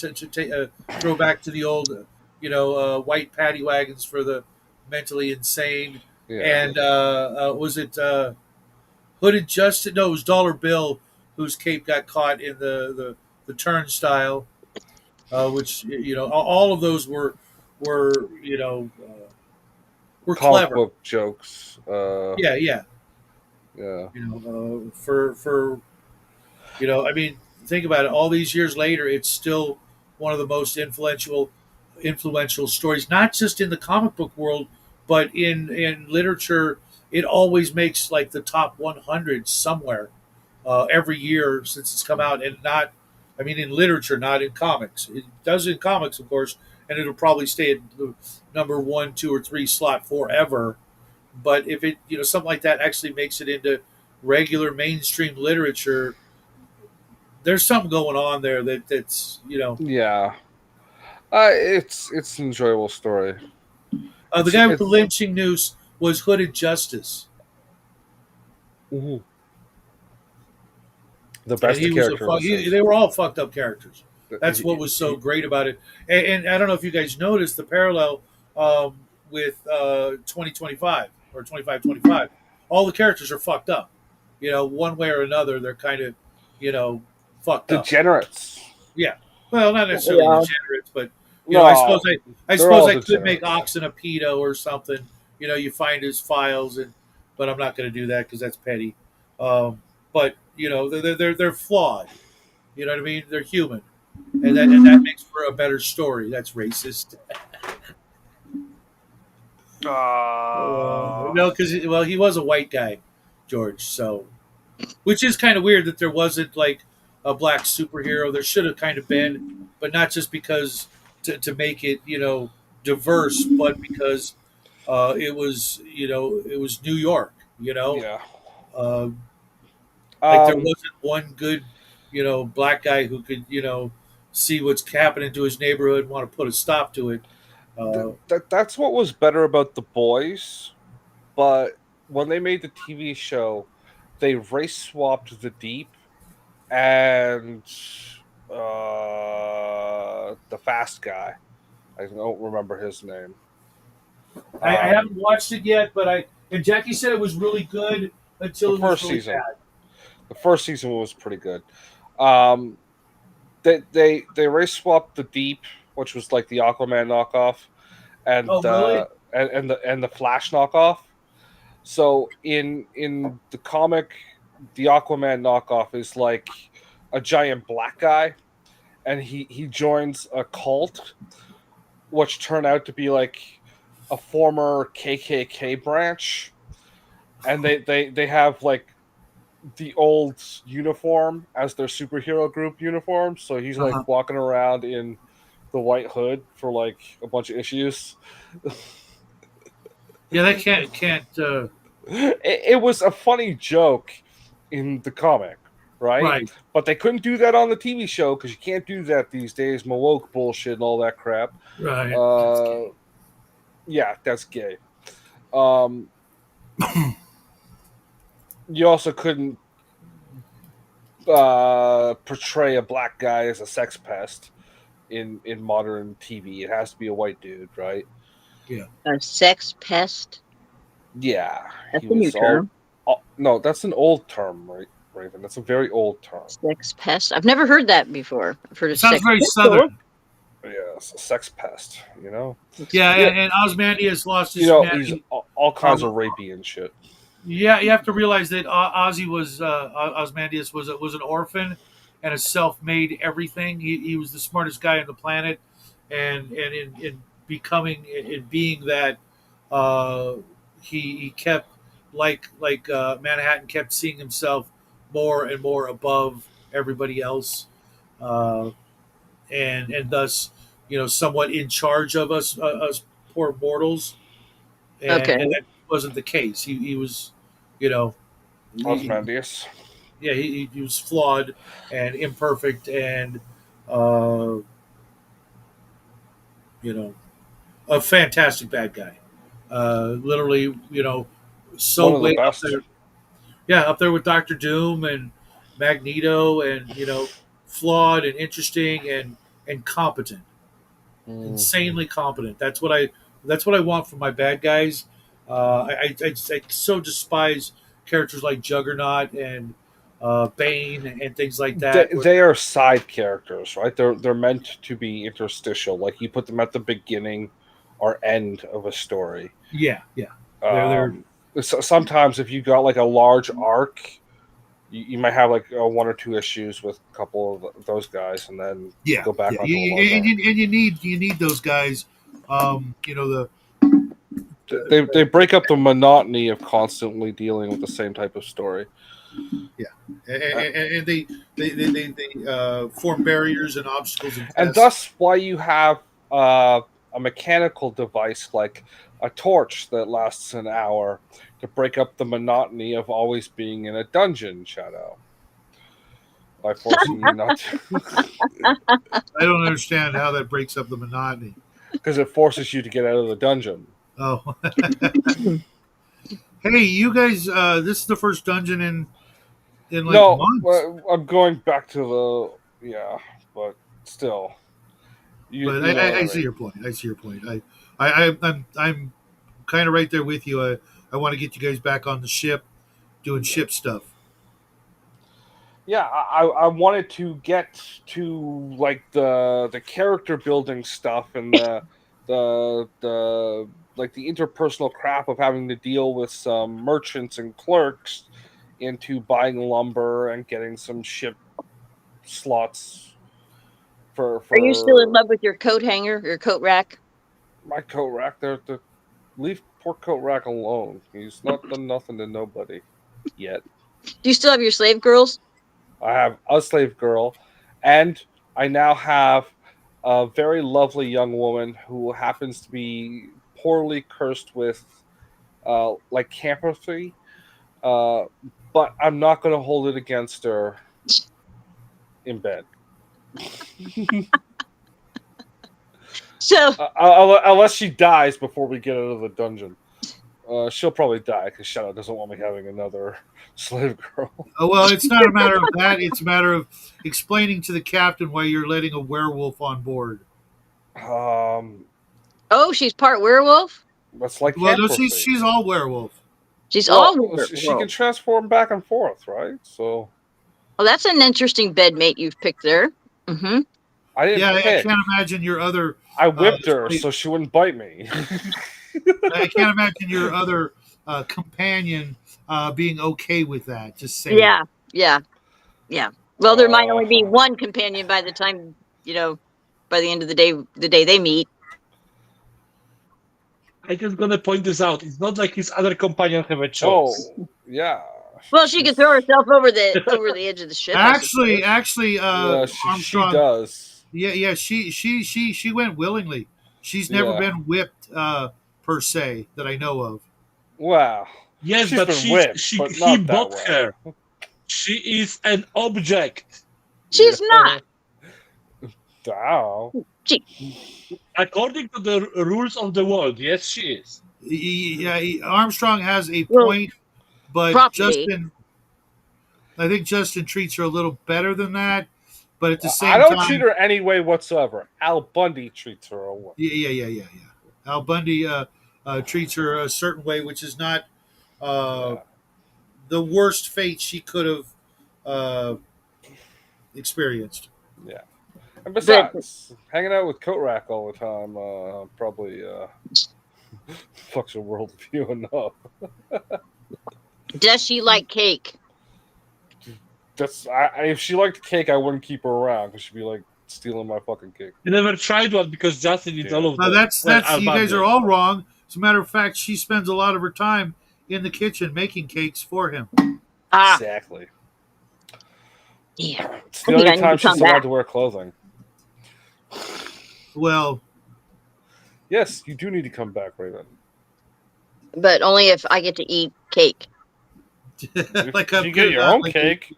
throw back to the old, white paddy wagons for the mentally insane. Yeah. And was it Hooded Justice? No, it was Dollar Bill, whose cape got caught in the turnstile. Which all of those were were Comic clever. book jokes. Yeah, yeah. Yeah. For I mean, think about it. All these years later, it's still one of the most influential stories, not just in the comic book world, but in literature. It always makes like the top 100 somewhere every year since it's come out, and not, I mean, in literature, not in comics. It does in comics, of course, and it'll probably stay at the number 1, 2, or 3 slot forever. But if it, something like that actually makes it into regular mainstream literature, there's something going on there that's. Yeah. It's an enjoyable story. The guy with the lynching noose was Hooded Justice, Mhm. The and best he was a character. they were all fucked up characters. That's what was so great about it. And I don't know if you guys noticed the parallel with 2025 or 2525. All the characters are fucked up. One way or another, they're kind of, fucked up. Degenerates. Yeah. Well, not necessarily Yeah. degenerates, but No, I suppose I they're suppose all I could make degenerates. Oxen a pedo or something. You find his files, but I'm not going to do that because that's petty. But they're flawed. You know what I mean? They're human, and that makes for a better story. That's racist. No, because he was a white guy, George. So, which is kind of weird that there wasn't like a black superhero. There should have kind of been, but not just because to make it diverse, but because it was New York. Yeah. Uh, like there Um, wasn't one good black guy who could see what's happening to his neighborhood and want to put a stop to it. that's what was better about The Boys, but when they made the TV show, they race swapped the Deep and the fast guy. I don't remember his name. I haven't watched it yet, but and Jackie said it was really good The until it was first really season. bad. The first season was pretty good. Um, they race swapped the Deep, which was like the Aquaman knockoff, and Oh, really? the Flash knockoff. So in the comic, the Aquaman knockoff is like a giant black guy, and he joins a cult, which turned out to be like a former KKK branch, and they have like the old uniform as their superhero group uniform. So he's like Uh-huh. walking around in the white hood for like a bunch of issues. Yeah, that can't. It was a funny joke in the comic, right? Right. But they couldn't do that on the TV show because you can't do that these days. Woke bullshit and all that crap. Right. Yeah, that's gay. Um, you also couldn't portray a black guy as a sex pest in modern TV. It has to be a white dude, right? A sex pest. Yeah, That's he a new was term. no, that's an old term, right, Raven? That's a very old term. Sex pest. I've never heard that before. I've heard It of sounds sex very pest. southern. Yes, a sex pest. You know, Yeah, Yeah. and Ozymandias lost his he's humanity. all kinds of rapey and shit. Yeah, you have to realize that Ozymandias was an orphan and a self-made everything. He was the smartest guy on the planet, and in being that, uh, he kept Manhattan kept seeing himself more and more above everybody else, uh, and thus somewhat in charge of us poor mortals, Okay. and that wasn't the case. He was, you know, he, Ozymandias. yeah, he was flawed and imperfect and, uh, you know, a fantastic bad guy. Literally, so One of the way up best. there. Yeah, up there with Doctor Doom and Magneto, and flawed and interesting and competent, Mm. insanely competent. That's what I That's what I want from my bad guys. I so despise characters like Juggernaut and Bane and things like They, that. they are side characters, right? They're meant to be interstitial. Like you put them at the beginning or end of a story. Yeah, yeah. They're Um, Sometimes if you got like a large arc, you might have like one or two issues with a couple of those guys, and then yeah, go back yeah. onto a large arc. And you need those guys. You know They break up the monotony of constantly dealing with the same type of story. yeah, and they form barriers and obstacles and And tests. thus why you have a mechanical device like a torch that lasts an hour to break up the monotony of always being in a dungeon, Shadow, by forcing you not to, I don't understand how that breaks up the monotony. because it forces you to get out of the dungeon. Oh, hey, you guys! This is the first dungeon in like No, months. I'm going back to but still, But you know what I I see mean. your point. I see your point. I'm kind of right there with you. I want to get you guys back on the ship, doing ship stuff. Yeah, I wanted to get to like the character building stuff and the like the interpersonal crap of having to deal with some merchants and clerks into buying lumber and getting some ship slots Are you still in for love with your coat hanger, your coat rack? my coat rack. There, leave poor coat rack alone. He's not done nothing to nobody yet. Do you still have your slave girls? I have a slave girl, and I now have a very lovely young woman who happens to be poorly cursed with lycanthropy. Uh, but I'm not going to hold it against her in bed. So, Unless she dies before we get out of the dungeon. She'll probably die because Shadow doesn't want me having another slave girl. Oh well, it's not a matter of that. It's a matter of explaining to the captain why you're letting a werewolf on board. Um, oh, she's part werewolf. that's Well, no, lycanthropy. she's all werewolf. She's all Well, she can werewolf. transform back and forth, right? So Well, that's an interesting bedmate you've picked there. Mm-hmm. I didn't Yeah, I pick. can't imagine your other. I whipped her slave- so she wouldn't bite me. I can't imagine your other companion being okay with that. Just saying. Yeah, yeah, yeah. Well, there might only be Uh, one companion by the time by the end of the day they meet. I just gonna point this out. It's not like his other companion have a oh, choice. yeah. Well, she could throw herself over the edge of the ship. I suppose. Actually, Yeah, she Armstrong. does. Yeah. She went willingly. She's never Yeah. been whipped per se that I know of. Wow. Yes, She's but been whipped, but he not that bought way. her. She is an object. She's not. Wow. According to the rules of the world, yes, she is. Armstrong has a Well, point, but property. I think Justin treats her a little better than that. But at the I same don't treat time, her any way whatsoever. Al Bundy treats her away. yeah. Al Bundy treats her a certain way, which is not Yeah. the worst fate she could have experienced. Yeah. And besides, hanging out with Coat Rack all the time probably fucks her worldview enough. Does she like cake? If she liked cake, I wouldn't keep her around because she'd be like stealing my fucking cake. You never tried one because Justin eats all of Now them. that's Well, you guys Albano. are all wrong. As a matter of fact, she spends a lot of her time in the kitchen making cakes for him. Ah, Exactly. yeah. It's the I think I only need time to come she's allowed back. to wear clothing. Well, Yes, you do need to come back, Raven. But only if I get to eat cake. like You get your own cake.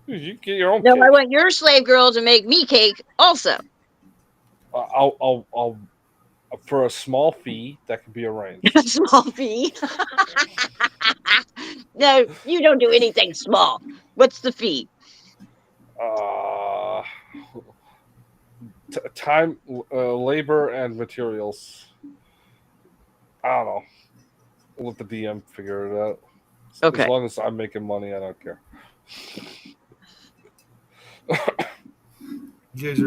You get your own No, cake. I want your slave girl to make me cake also. I'll for a small fee that can be arranged. Small fee. No, you don't do anything small. What's the fee? Time, labor, and materials. I don't know. We'll let the DM figure it out. Okay. As long as I'm making money, I don't care. You guys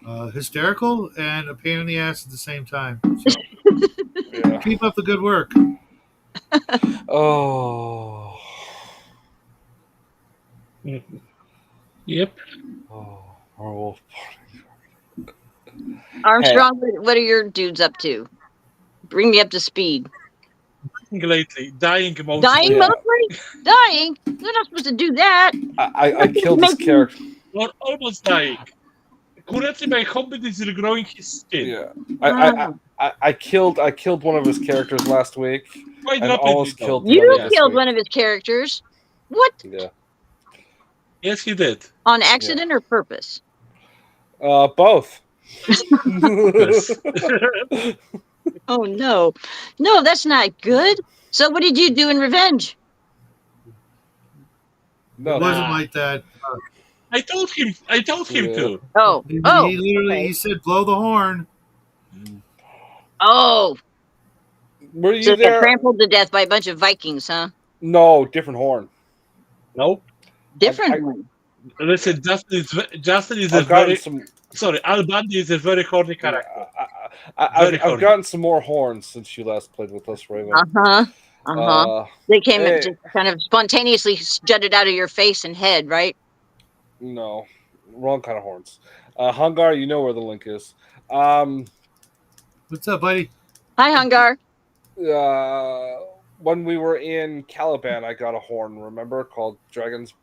are hysterical and a pain in the ass at the same time. So Yeah. keep up the good work. Oh. Yep. Oh. Werewolf. Armstrong, what are your dudes up to? Bring me up to speed. Lately, dying mostly. Dying Yeah. mostly? Dying? You're not supposed to do that. I killed this character. Or almost dying. Currently, my hobbit is regrowing his skin. Yeah. I killed one of his characters last week Quite and rapidly, almost though. killed the You other this killed week. one of his characters. What? Yeah. Yes, he did. On accident or purpose? Both. Yes. Oh no. No, that's not good. So what did you do in revenge? No. It wasn't like that. I told him Yeah. to. Oh. He Oh. literally okay. he said, "Blow the horn." Oh. Were you So they got there? trampled to death by a bunch of Vikings, huh? No, different horn. Nope. Different I- one. Listen, Justin is a I've gotten very some. sorry. Al Bundy is a very horny Yeah, character. I've horny. gotten some more horns since you last played with us, Raven. Uh-huh. Uh-huh. They came hey. and just kind of spontaneously jutted out of your face and head, right? No, wrong kind of horns. Hungar, you know where the link is. What's up, buddy? Hi, Hungar. When we were in Caliban, I got a horn. Remember, called Dragon's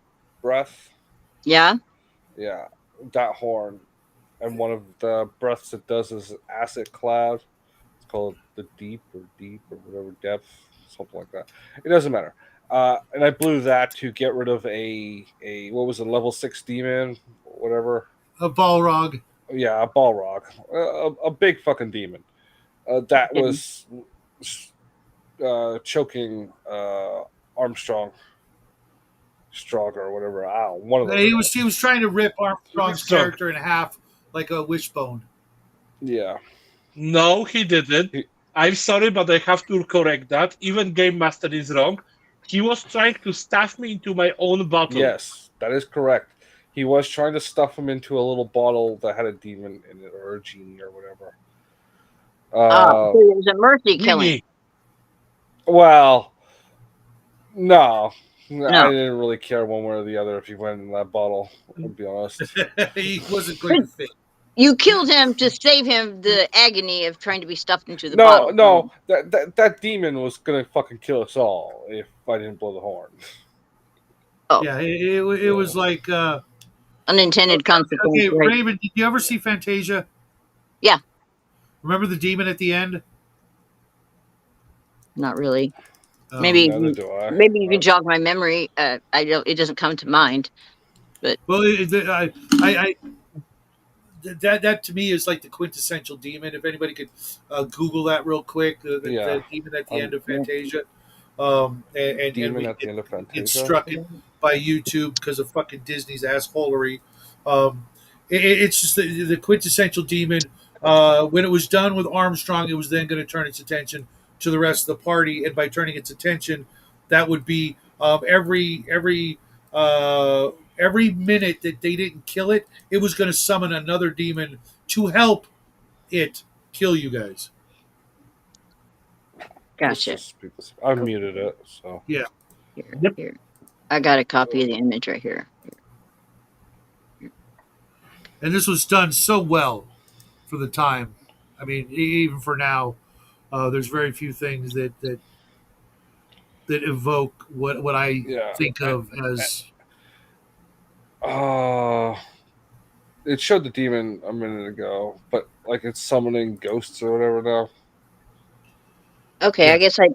Breath. Yeah. Yeah, that horn, and one of the breaths it does is acid cloud. It's called the deep or whatever depth, something like that. It doesn't matter. And I blew that to get rid of a what was a level 6 demon, whatever. A Balrog. Yeah, a Balrog, a big fucking demon. That was choking Armstrong, Stronger, or whatever. Ow, one of those. He was trying to rip Armstrong's Strong. character in half like a wishbone. Yeah. No, he didn't. I'm sorry, but I have to correct that. Even Game Master is wrong. He was trying to stuff me into my own bottle. Yes, that is correct. He was trying to stuff him into a little bottle that had a demon in it, or a genie, or whatever. So it was a mercy killing. Really? Well, no. I didn't really care one way or the other if he went in that bottle, I'll be honest. He wasn't going to fit. You killed him to save him the agony of trying to be stuffed into the bottle. No, that demon was gonna fucking kill us all if I didn't blow the horn. Oh. Yeah, it was like Unintended consequence. okay, Right? Raven, did you ever see Fantasia? Yeah. Remember the demon at the end? Not really. Oh, Maybe Neither do I. maybe you can jog my memory. I don't. It doesn't come to mind. Well, that to me is like the quintessential demon. If anybody could Google that real quick, the demon at the end of Fantasia, Demon at the end of Fantasia. It struck it by YouTube because of fucking Disney's assholery. It's just the quintessential demon. When it was done with Armstrong, it was then going to turn its attention to the rest of the party, and by turning its attention, that would be every minute that they didn't kill it, it was going to summon another demon to help it kill you guys. Gotcha. I muted it, so yeah. Here. I got a copy of the image right here. And this was done so well for the time. I mean, even for now, there's very few things that evoke what I think of as. It showed the demon a minute ago, but like it's summoning ghosts or whatever now. Okay, yeah. I guess I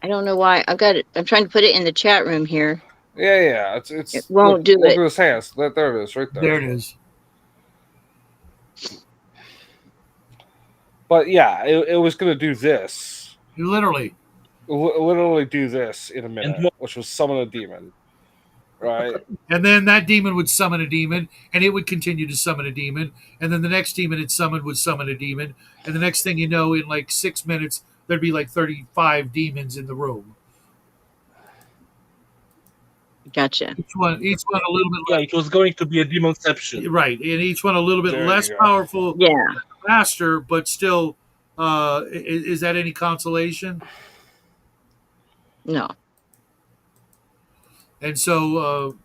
don't know why I've got it. I'm trying to put it in the chat room here. Yeah. It won't do look it. Look at his hands. There it is, right there. There it is. But yeah, it was going to do this. Literally do this in a minute, which was summon a demon. Right. And then that demon would summon a demon, and it would continue to summon a demon. And then the next demon it summoned would summon a demon. And the next thing you know, in like 6 minutes, there'd be like 35 demons in the room. Gotcha. Each one a little bit Yeah, it was going to be a demonception. right, and each one a little bit There less you go. powerful, Yeah. faster, but still. Is that any consolation? No. And so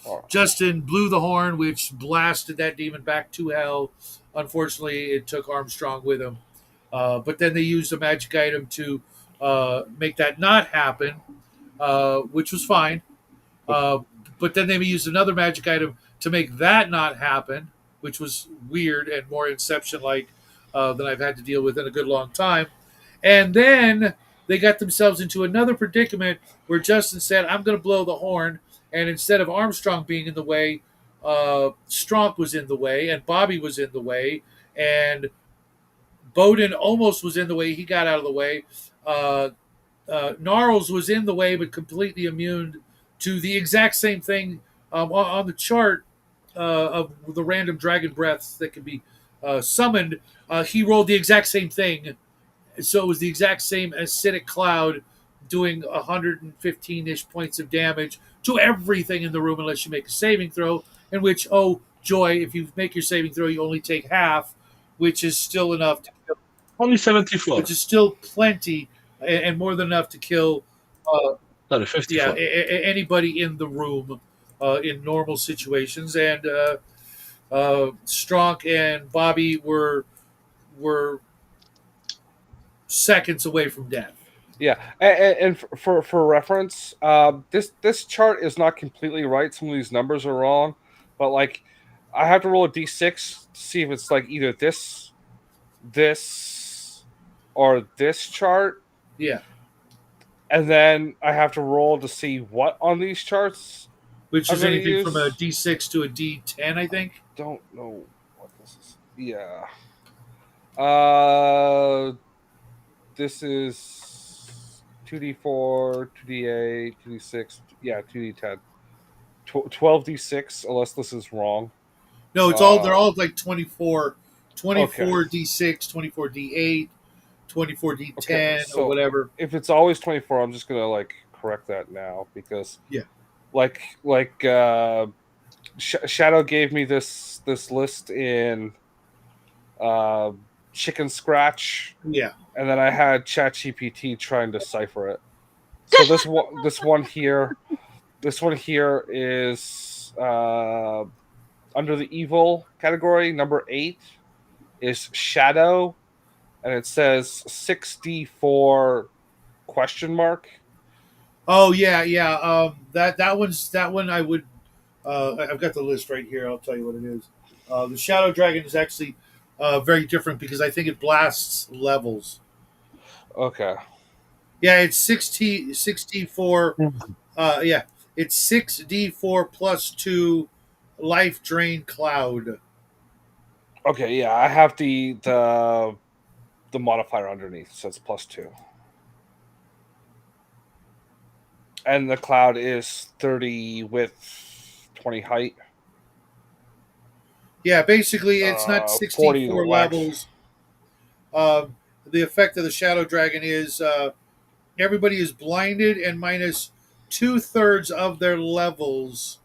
Oh, Justin blew the horn, which blasted that demon back to hell. Unfortunately, it took Armstrong with him. But then they used a magic item to make that not happen, which was fine. But then they used another magic item to make that not happen, which was weird and more Inception like than I've had to deal with in a good long time. And then they got themselves into another predicament where Justin said, I'm going to blow the horn. And instead of Armstrong being in the way, Stronk was in the way, and Bobby was in the way, and Bowden almost was in the way. He got out of the way. Gnarls was in the way, but completely immune to the exact same thing on the chart of the random dragon breaths that can be summoned. He rolled the exact same thing. So it was the exact same acidic cloud doing 115-ish points of damage to everything in the room unless you make a saving throw, in which, oh, joy, if you make your saving throw, you only take half, which is still enough to kill, Only 74. which is still plenty and more than enough to kill Sorry, 54. anybody in the room in normal situations. And Stronk and Bobby were seconds away from death. yeah, and for reference, this chart is not completely right. Some of these numbers are wrong, but like I have to roll a d6 to see if it's like either this, or this chart, Yeah, and then I have to roll to see what on these charts. which I'm is gonna anything from a use- D6 to a D10, I think. Don't know what this is. Yeah. This is 2d4, 2d8, 2d6. Yeah, 2d10. 12d6, unless this is wrong. No, it's all they're all like 24 Okay. D6, 24 D8, 24 D10 Okay, so- or whatever. If it's always 24, I'm just gonna like correct that now because Yeah. like Shadow gave me this list in Chicken Scratch, Yeah. and then I had ChatGPT try and decipher it. So this one here is under the evil category. Number 8 is Shadow, and it says 6d4 question mark. Oh yeah, yeah. That one I would. I've got the list right here. I'll tell you what it is. The Shadow Dragon is actually very different because I think it blasts levels. Okay. Yeah, it's 6d4. Yeah, it's 6d4 plus 2 life drain cloud. Okay, yeah, I have the modifier underneath, so it's +2. And the cloud is 30 width, 20 height. Yeah, basically it's not 40 64 length. levels. The effect of the Shadow Dragon is everybody is blinded and minus 2/3 of their levels.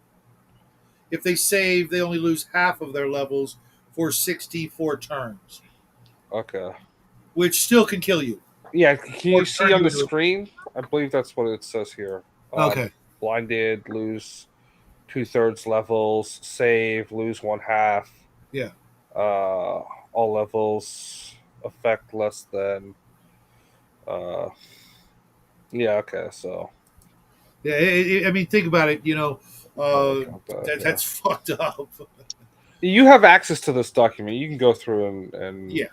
If they save, they only lose half of their levels for 64 turns, Okay. which still can kill you. Yeah, can Or you see turn on you the into- screen? I believe that's what it says here. Okay. Blinded, lose 2/3 levels. Save, lose 1/2. Yeah. All levels affect less than. Yeah. Okay. So. Yeah, I mean, think about it. You know, count that, yeah. that's fucked up. You have access to this document. You can go through and Yeah.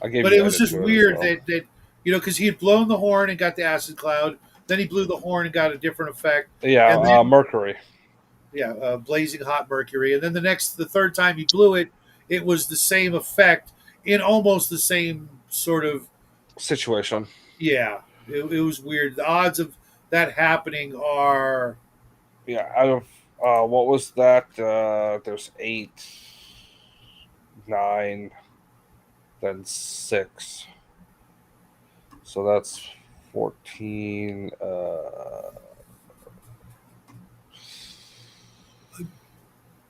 I gave But you it was edit just to as weird well. that you know, because he had blown the horn and got the acid cloud, then he blew the horn and got a different effect. Yeah, and then- Mercury. Yeah, blazing hot mercury, and then the third time he blew it, it was the same effect in almost the same sort of Situation. yeah. It was weird. The odds of that happening are Yeah, out of what was that? There's 8, 9, then 6. So that's 14.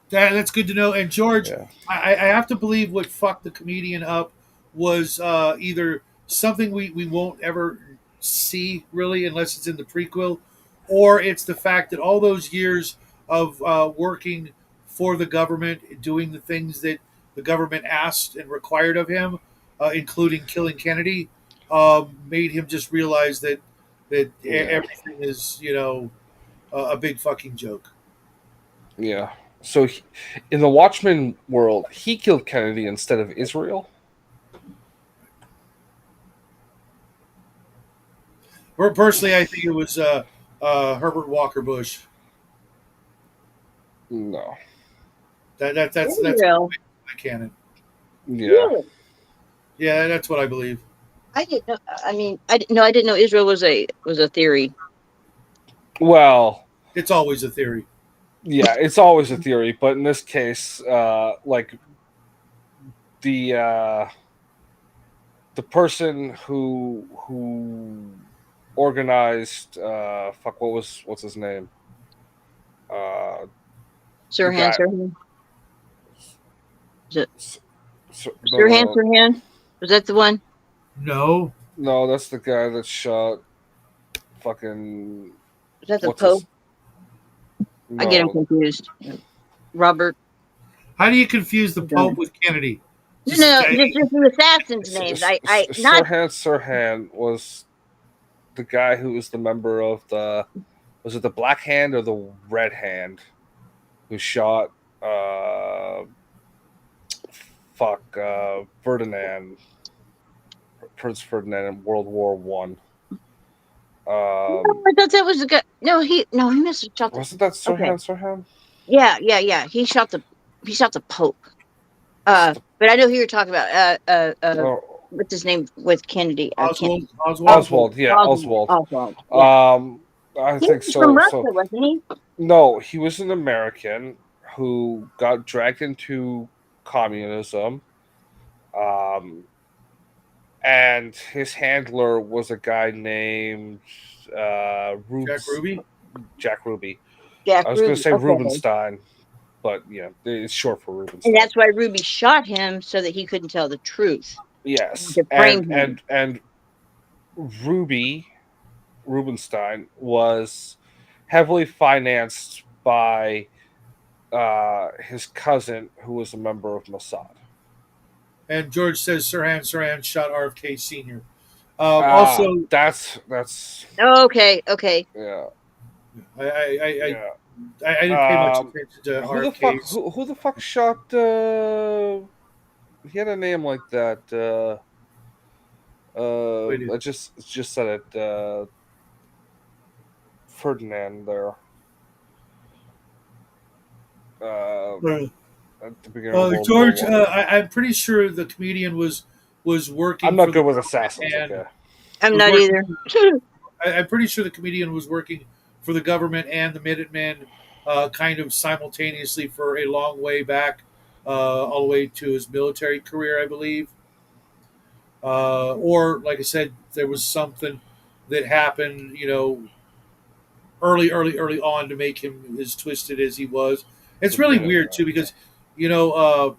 that's good to know. And George, Yeah. I have to believe what fucked the comedian up was either something we won't ever see really unless it's in the prequel, or it's the fact that all those years of working for the government, doing the things that the government asked and required of him, including killing Kennedy, made him just realize that Yeah. everything is a big fucking joke. Yeah. So in the Watchmen world, he killed Kennedy instead of Israel. Personally, I think it was Herbert Walker Bush. No. That's Israel. my canon. Yeah. Really? Yeah, that's what I believe. I didn't know. I mean, I didn't know Israel was a theory. Well, It's always a theory. yeah, it's always a theory, but in this case, like the uh, the person who organized fuck what's his name, the Sirhan, guy. Sirhan. Is it No, Sirhan, no, Sirhan? Was that the one? No, no, that's the guy that shot fucking Was that the what's his Pope? I get him no. confused. Robert. how do you confuse the No, Pope with Kennedy? no, just the assassins' names. I not. Sirhan was the guy who was the member of the, was it the Black Hand or the Red Hand, who shot uh Ferdinand, Prince Ferdinand in World War One. No, I thought that was the guy. No, he must have shot the. Wasn't that Okay, Sirhan? yeah. He shot the Pope. But I know who you're talking about. Oh, What's his name with Kennedy? Ken Oswald. Oswald, yeah, Oswald. Oswald. Yeah, I he think was from so. Russia, So wasn't he? no, he was an American who got dragged into communism. And his handler was a guy named Jack Rubes, Ruby. Jack Ruby. Jack I was going to Ruby. say Okay, Rubenstein, but yeah, it's short for and Rubenstein. that's why Ruby shot him so that he couldn't tell the truth Yes, to frame him. and Rubenstein was heavily financed by his cousin, who was a member of Mossad. And George says Sirhan shot RFK Sr. Ah, Also, that's Okay. yeah, I I, I yeah. I didn't pay much attention to Who the fuck? RFK's. Who the fuck shot? He had a name like that. I just said it. Ferdinand there. At the beginning of World War George, One. I'm pretty sure the comedian was I'm working not for the good with government assassins. and Okay. I'm was not working. either. I'm pretty sure the comedian was working for the government and the Minutemen, kind of simultaneously for a long way back, all the way to his military career, I believe. Or, like I said, there was something that happened, early on to make him as twisted as he was. It's really weird too because, you know,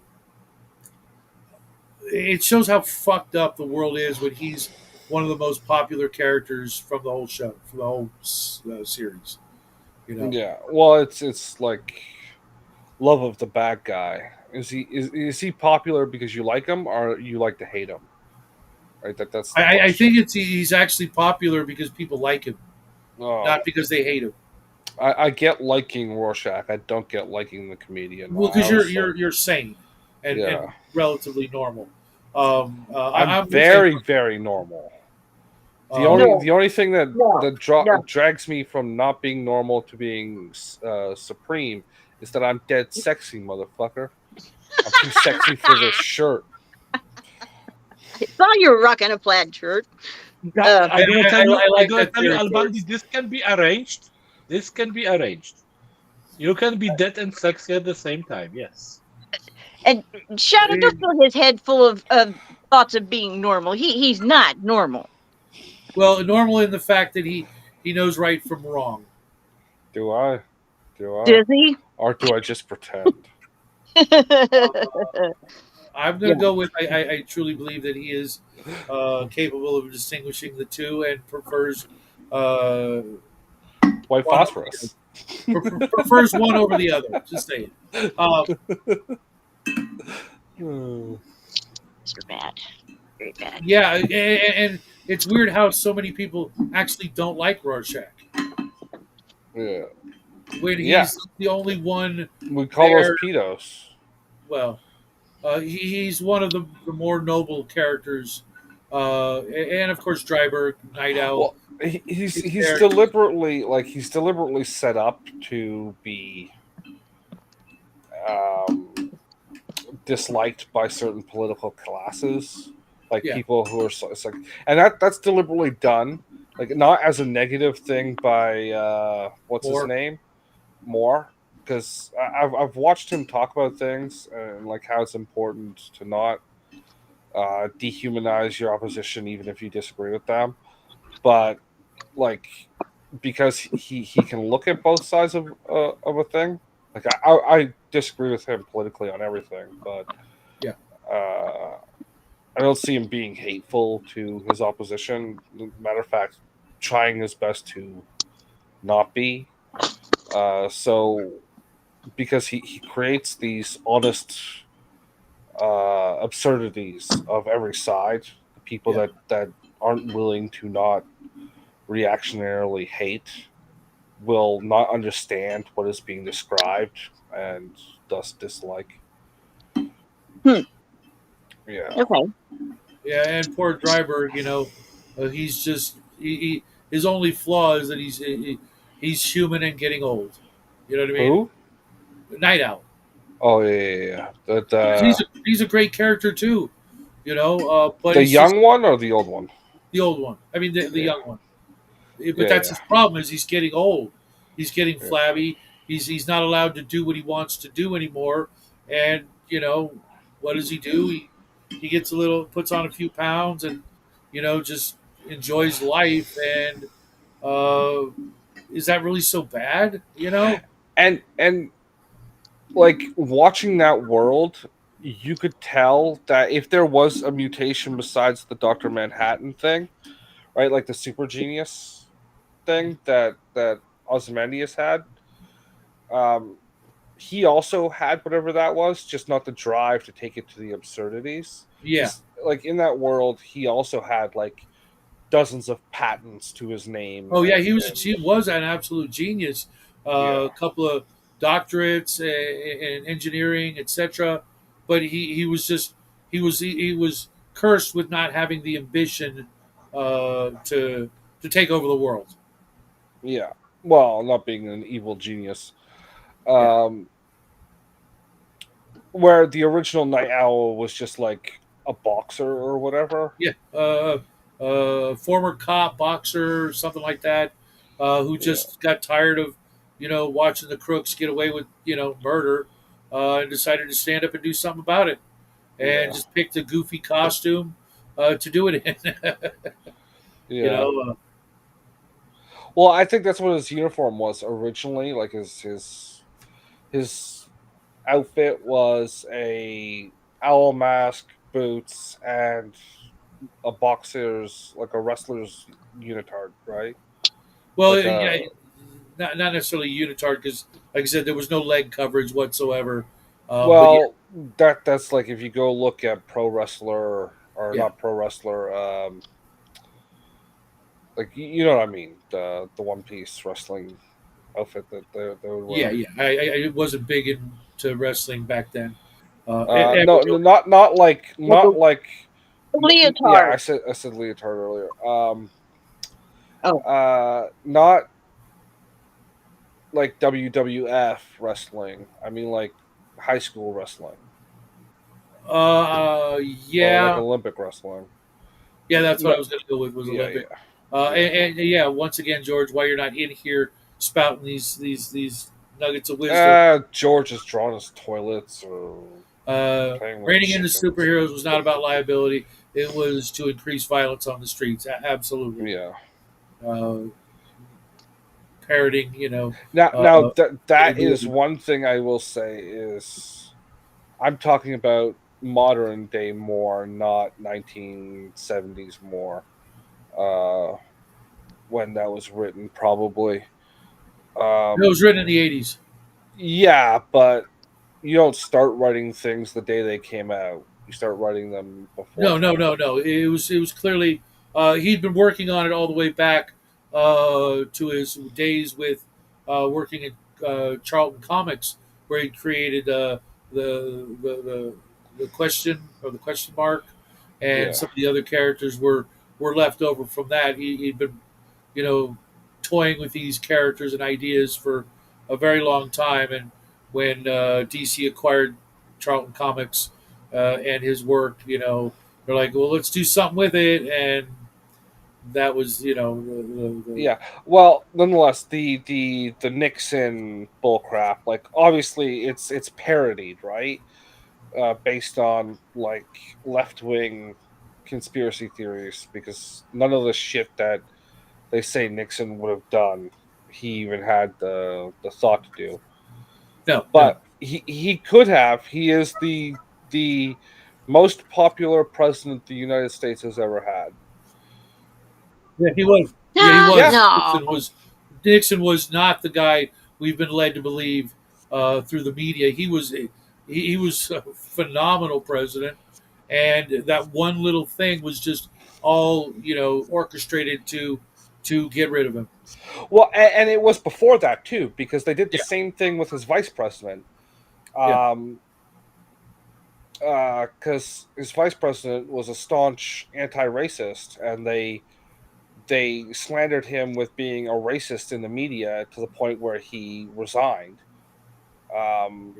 it shows how fucked up the world is when he's one of the most popular characters from the whole show, from the whole series. You know, Yeah. Well, it's like love of the bad guy. Is he popular because you like him or you like to hate him? Right. That's the I question. think he's actually popular because people like him, Oh, not because they hate him. I get liking Rorschach. I don't get liking the comedian. Well, I because also, you're sane and yeah. relatively normal. I'm I'm with you. very normal. Um, No, The only thing no, no. drags me from not being normal to being supreme is that I'm dead sexy, motherfucker. I'm too sexy for this shirt. I saw you were rocking a plaid shirt. I'm gonna tell you. I I'm like gonna that tell you, territory. Albandi. This can be arranged. This can be arranged. You can be dead and sexy at the same time. Yes. And Shadow, don't fill his head full of thoughts of being normal. He's not normal. Well, normal in the fact that he knows right from wrong. Do I? Do I? Does he? Or do I just pretend? I'm going Yeah. to go with I truly believe that he is capable of distinguishing the two and prefers uh, White one over the other. phosphorus. Prefers one over the other. Just saying. Um, Hmm. You're bad. Very bad. yeah, and it's weird how so many people actually don't like Rorschach Yeah. when Yeah. he's the only one We call those there. pedos. Well, he's one of the more noble characters, and of course Dryberg, Night Owl. Well, he's His he's character. deliberately set up to be um, disliked by certain political classes, like Yeah, people who are it's like, and that's deliberately done, like not as a negative thing by what's his more. name, Moore, because I've watched him talk about things and like how it's important to not dehumanize your opposition even if you disagree with them, but like because he can look at both sides of a thing. Like I disagree with him politically on everything, but Yeah. uh, I don't see him being hateful to his opposition. Matter of fact, trying his best to not be. So because he creates these honest absurdities of every side, the people Yeah. that aren't willing to not reactionarily hate will not understand what is being described and thus dislike. Hmm. Yeah. Okay. Yeah, and poor Dryberg, he's just his only flaw is that he's human and getting old. You know what I mean? Who? Night Owl. Oh yeah. That He's a great character too. But the it's just young one or the old one? the old one. I mean, the Yeah. young one. But Yeah. that's Yeah. his problem is he's getting old. He's getting Yeah. flabby. He's not allowed to do what he wants to do anymore. And what does he do? He gets a little, puts on a few pounds, and just enjoys life. And uh, is that really so bad? And like watching that world, you could tell that if there was a mutation besides the Doctor Manhattan thing, right? Like the super genius thing that Ozymandias had. Um, he also had whatever that was, just not the drive to take it to the absurdities. Yeah. Because like in that world, he also had like dozens of patents to his name, Oh yeah, and he was an absolute genius. yeah, A couple of doctorates in engineering, etc. But he was just he was cursed with not having the ambition to take over the world. yeah. Well, not being an evil genius. Yeah, Um, where the original Night Owl was just like a boxer or whatever. yeah. Former cop, boxer, something like that, who Yeah, just got tired of watching the crooks get away with murder, and decided to stand up and do something about it. And yeah, just picked a goofy costume to do it in. you yeah. know, uh, Well, I think that's what his uniform was originally. Like his outfit was a owl mask, boots, and a boxer's like a wrestler's unitard, right? well, Like yeah, not necessarily unitard because, like I said, there was no leg coverage whatsoever. But yeah, well, that's like if you go look at pro wrestler or yeah, not pro wrestler, like you know what I mean, the one piece wrestling outfit that they would yeah, wear. yeah. I wasn't big into wrestling back then. No, no, not like yeah. Leotard. I said leotard earlier. Oh, Not like WWF wrestling. I mean like high school wrestling or like yeah, Olympic wrestling. Yeah, that's what No. I was going to go with was Yeah, Olympic. yeah. And yeah, once again, George, why you're not in here spouting these nuggets of wisdom. George is drawing his toilets or playing with Reining in the chickens. superheroes was not about liability; it was to increase violence on the streets. Absolutely, Yeah. uh, parroting, Now that is capability. one thing I will say is I'm talking about modern day more, not 1970s more. Uh, when that was written, probably. It was Um, written in the '80s. yeah, but you don't start writing things the day they came out. You start writing them No, no, beforehand. no, no. It was clearly he'd been working on it all the way back to his days with working at Charlton Comics, where he created the question or the question mark, and Yeah. some of the other characters were left over from that. He'd been you know toying with these characters and ideas for a very long time, and when DC acquired Charlton Comics and his work, they're like, well, let's do something with it, and that was, the Yeah. Well, nonetheless, the Nixon bullcrap, like obviously it's parodied, right? Based on like left wing conspiracy theories, because none of the shit that they say Nixon would have done, he even had the thought to do. no, no. But he could have. He is the most popular president the United States has ever had. Yeah, he was. Yeah, he No, Yeah. was. no. Nixon was not the guy we've been led to believe through the media. He was a phenomenal president, and that one little thing was just all orchestrated to get rid of him. Well, and it was before that too, because they did the Yeah, same thing with his vice president. yeah. Um, because his vice president was a staunch anti-racist, and they slandered him with being a racist in the media to the point where he resigned. Um,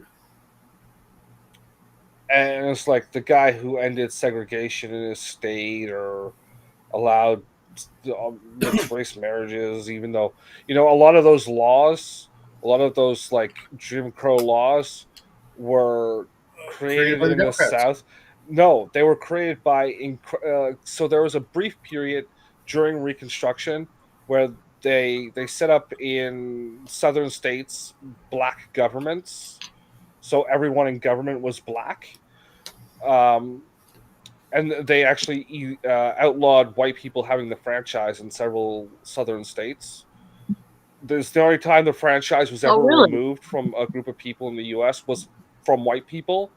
and it's like the guy who ended segregation in his state or allowed mixed race marriages, even though a lot of those laws, a lot of those like Jim Crow laws, were Created created by the in the Democrats. South. No, they were created by. So there was a brief period during Reconstruction where they set up in southern states black governments, so everyone in government was black. Um, and they actually outlawed white people having the franchise in several southern states. This the only time the franchise was Oh, ever really? removed from a group of people in the U.S. was from white people,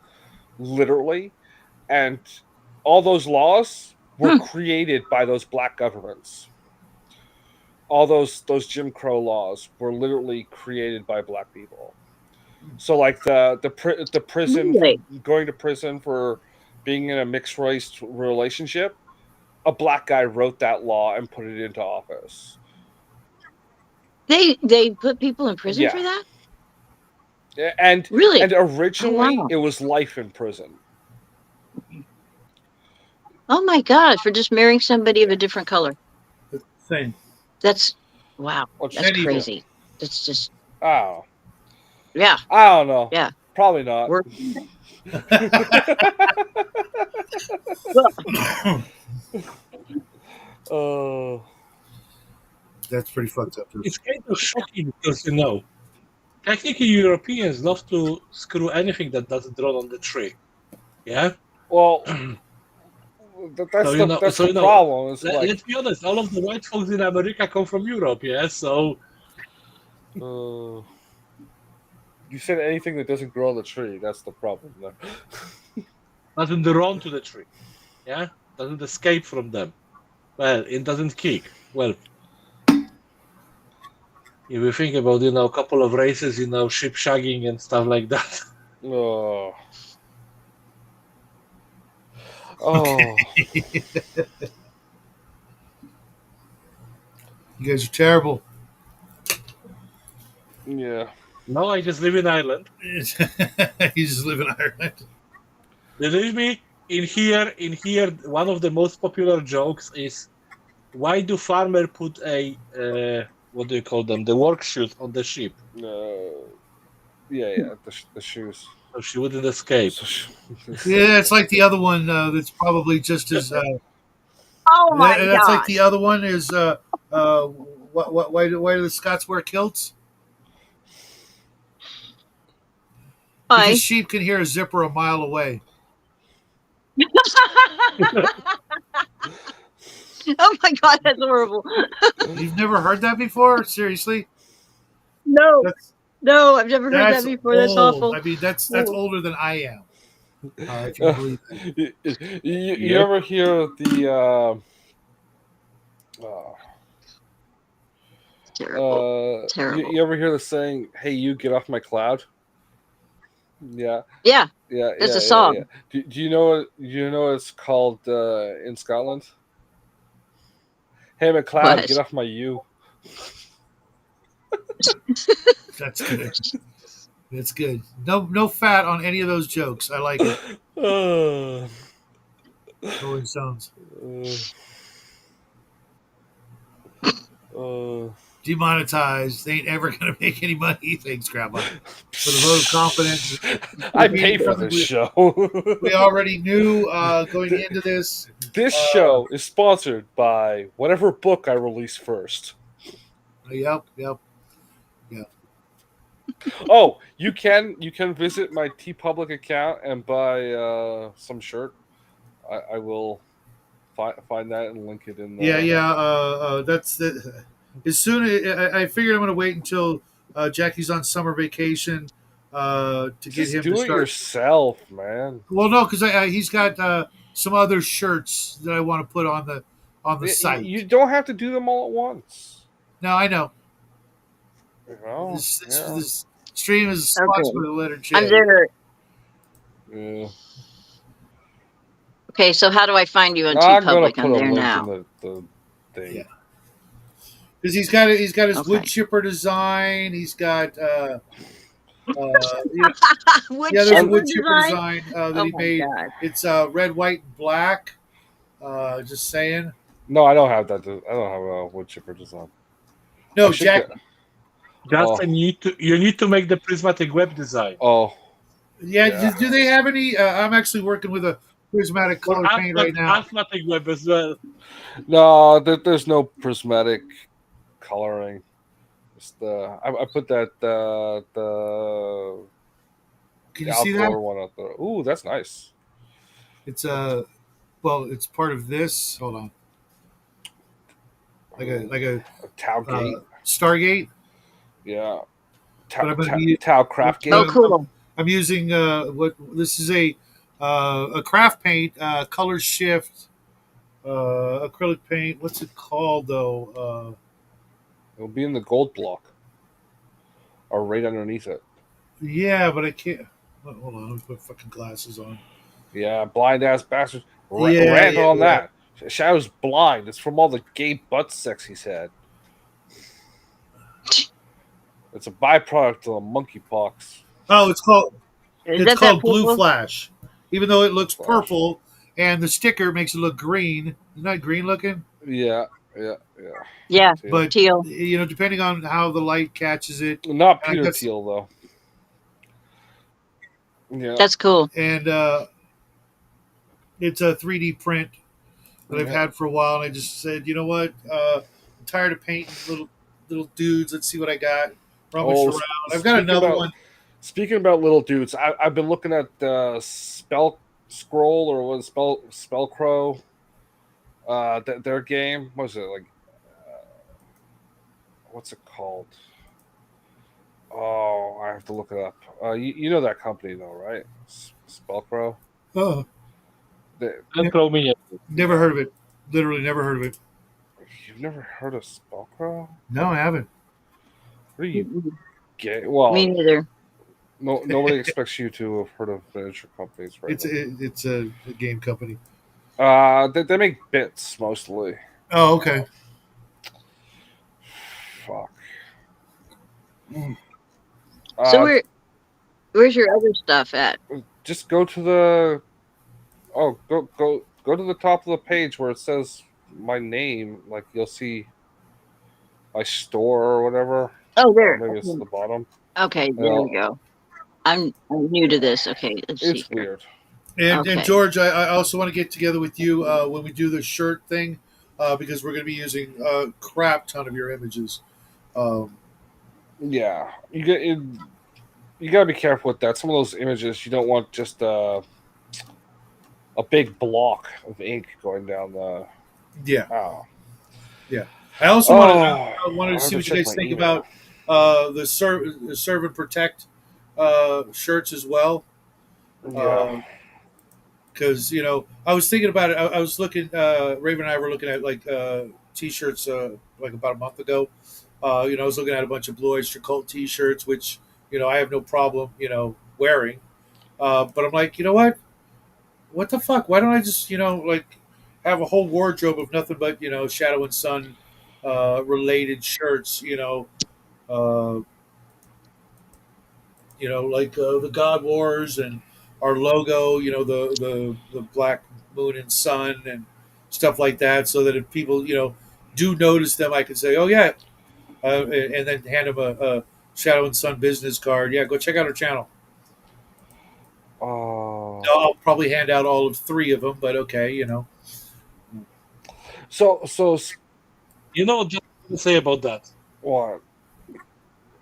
literally, and all those laws were Hmm. created by those black governments. All those Jim Crow laws were literally created by black people. So like the prison for Really? going to prison for being in a mixed race relationship, a black guy wrote that law and put it into office. They put people in prison Yeah. for that? And Really? Oh, originally wow. it was life in prison. Oh my God, for just marrying somebody of Yeah. a different color. It's insane. That's wow. That's Which And evil. crazy. That's just oh, yeah, I don't know. yeah. Probably not. We're well, Oh, That's pretty fucked up. It's kind of shocking because technically Europeans love to screw anything that doesn't run on the tree. Yeah. well, So that's the problem. It's let's be honest. All of the white folks in America come from Europe. Yeah. So uh, you said anything that doesn't grow on the tree. That's the problem. doesn't run to the tree. Yeah. Doesn't escape from them. Well, it doesn't kick. Well, if you think about a couple of races, ship shagging and stuff like that. Oh, Okay. oh, You guys are terrible. yeah. No, I just live in Ireland. You just live in Ireland. Believe me, in here, one of the most popular jokes is, why do farmer put a what do you call them? The work shoes on the ship Yeah, the shoes. so she wouldn't escape. So Yeah, it's like the other one that's probably just as. Oh my That's like gosh. the other one is. Why do the Scots wear kilts? Why? Because sheep can hear a zipper a mile away. Oh my god, that's horrible. You've never heard that before? Seriously? No, That's no, I've never heard that that's before. That's old. awful. I mean, that's Ooh, older than I am. If you can believe that. you Yep. ever hear the terrible. Terrible. you ever hear the saying, "Hey, you get off my cloud"? Yeah, Yeah, yeah, it's yeah, a yeah, yeah. song. Do you know what it's called in Scotland? Hey, McLeod, get What? off my you. That's good. That's good. No fat on any of those jokes. I like it. Uh, Rolling Stones. uh, Demonetized. They ain't ever gonna make any money. Thanks, Grandma. For the vote of confidence. I Repeating pay for something this show. we already knew going into this. This show is sponsored by whatever book I release first. Yep. Oh, you can visit my TeePublic account and buy some shirt. I will find that and link it in the. Yeah. That's the. As soon as I figured I'm going to wait until Jackie's on summer vacation to get Just him to do it start. yourself, man. Well, no, because he's got some other shirts that I want to put on the site. You don't have to do them all at once. No, I know. You know? This stream is sponsored Okay. by the letter J. I'm there. Yeah. Okay, so how do I find you on I'm gonna TeePublic? put I'm a there link now. in the thing. Yeah. Because he's got his Okay. wood chipper design. He's got Wood there's a chipper wood chipper design. design that Oh he my made. god. It's red, white, and black. Just saying. No, I don't have that. I don't have a wood chipper design. No, I should Jack. get- Justin, you need to make the prismatic web design. Oh, Yeah. Yeah. Do they have any? I'm actually working with a prismatic Or color paint right now. prismatic web as well. no, there's no prismatic coloring. Just I put that the Can you see that? outdoor one out there. Ooh, that's nice. It's well, it's part of this. Hold on. Like a Tau gate. Stargate. Yeah. But I'm gonna be- Tau craft gate. Oh, cool. I'm using what this is a craft paint color shift acrylic paint. What's it called though? It'll be in the gold block, or right underneath it. Yeah, but I can't. Hold on, let me put fucking glasses on. Yeah, blind ass bastard. Yeah, Rant yeah, on yeah. that. Shadow's blind. It's from all the gay butt sex he's had. It's a byproduct of the monkeypox. Oh, Is it's that called Blue purple? Flash. Even though it looks Flash. purple, and the sticker makes it look green. Isn't that green looking? Yeah. Yeah, Teal. But teal. depending on how the light catches it, Not I Peter guess- Thiel though. Yeah. That's cool. and it's a 3D print that I've had for a while. And I just said, you know what? I'm tired of painting little dudes. Let's see what I got. Rummaged around. I've got another one. Speaking about little dudes, I've been looking at Spell Scroll or what Spellcrow. Their game. What was it like? What's it called? Oh, I have to look it up. You know that company though, right? Spellcrow. Oh, And throw me. never heard of it. Literally never heard of it. You've never heard of Spellcrow? No, I haven't. What are you gay? Well, Me neither. nobody expects you to have heard of miniature companies, right? It's a game company. They make bits mostly. Oh, okay. Fuck. So where's your other stuff at? Just go to the Oh, go to the top of the page where it says my name. Like you'll see my store or whatever, Oh, or there. maybe it's the bottom. Okay, You there we know, go. I'm new to this. Okay, let's see it's here. weird. And Okay. George, I also want to get together with you when we do the shirt thing, because we're going to be using a crap ton of your images. Um, Yeah, you gotta be careful with that. Some of those images you don't want just a big block of ink going down the. yeah, Oh, yeah. I also oh, wanted to I have see to what you check guys my think email. about the serve and protect shirts as well. Yeah, Because I was thinking about it. I was looking. Raven and I were looking at like t-shirts like about a month ago. I was looking at a bunch of Blue Oyster Cult t-shirts, which I have no problem wearing. But I'm like, you know what? What the fuck? Why don't I just like have a whole wardrobe of nothing but Shadow and Sun related shirts? Uh, like the God Wars and our logo, the Black Moon and Sun and stuff like that, so that if people do notice them, I can say, oh yeah, and then hand them a Shadow and Sun business card. Yeah, go check out our channel. uh, I'll probably hand out all of three of them, but okay. so You know what Justin gonna say about that? what?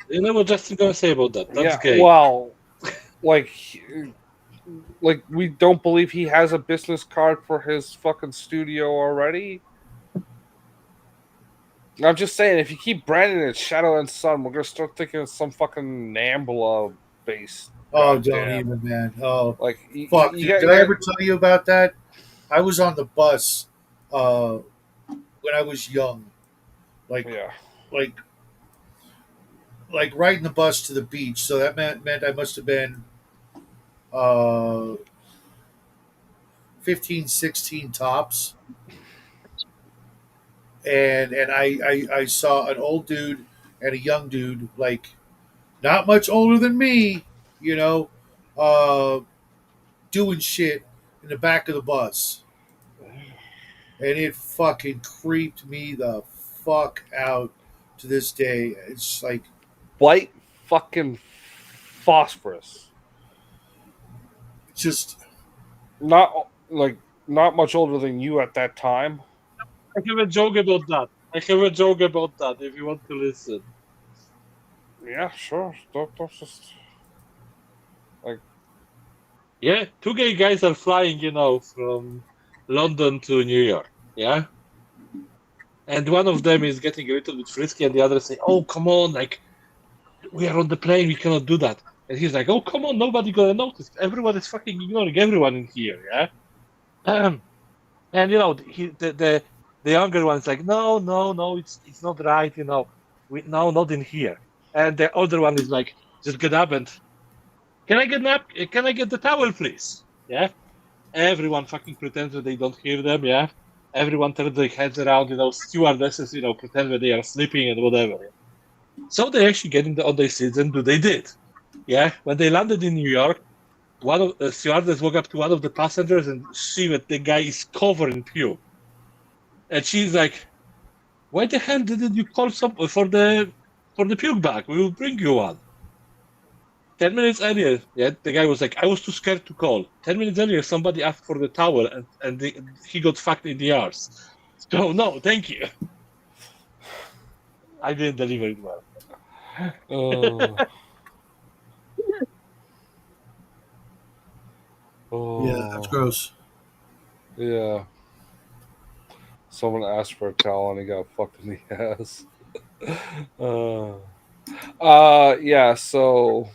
You know what Justin gonna say about that? That's Yeah, gay. well, like, we don't believe he has a business card for his fucking studio already. I'm just saying, if you keep branding it Shadow and Sun, we're gonna start thinking of some fucking Nambla base. Oh, don't Goddamn! even, man. Oh, Like fuck, dude. Did you I got ever tell you about that? I was on the bus uh, when I was young, like yeah. like riding the bus to the beach. So that meant I must have been uh, 15, 16 tops. And I saw an old dude and a young dude, like not much older than me, you know, uh, doing shit in the back of the bus. And it fucking creeped me the fuck out to this day. It's like, White fucking phosphorus. just Not like not much older than you at that time. I have a joke about that. I have a joke about that if you want to listen. Yeah, sure. Don't just like. Yeah, two gay guys are flying, from London to New York. Yeah, and one of them is getting a little bit frisky, and the other say, "Oh, come on, like we are on the plane, we cannot do that." And he's like, "Oh, come on, nobody gonna notice. Everyone is fucking ignoring everyone in here." Yeah, and the younger one is like, "No, no, no, it's not right. We no, not in here." And the older one is like, "Just get up and can I get nap? Can I get the towel, please?" Yeah. Everyone fucking pretends that they don't hear them, yeah. Everyone turns their heads around, stewardesses, pretend that they are sleeping and whatever. Yeah? So they actually get on their seats and do they did. Yeah. When they landed in New York, one of the stewardess walked up to one of the passengers and see that the guy is covered in puke. And she's like, why the hell didn't you call some for the puke bag? We will bring you one. 10 minutes earlier, yeah, the guy was like, I was too scared to call. 10 minutes earlier, somebody asked for the towel and he got fucked in the arse. So, no, thank you. I didn't deliver it well. Oh, yeah, that's oh, gross. yeah. Someone asked for a towel and he got fucked in the ass. uh, yeah. So,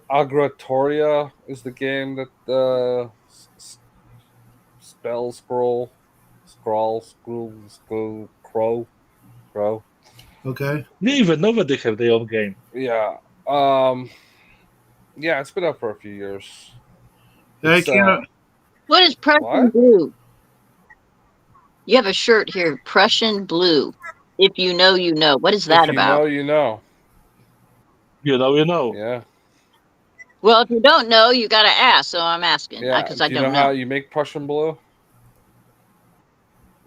Agratoria is the game that spell crow. Okay. They even know that they have their own game. Yeah. Um. Yeah, it's been up for a few years. Yeah, I It's can't. What is Prussian what? blue? You have a shirt here, Prussian blue. If you know, you know. What is If that you about? know, you know. You know. Yeah. Well, if you don't know, you got to ask. So I'm asking Yeah. because I Do you know don't how know. you make Prussian blue?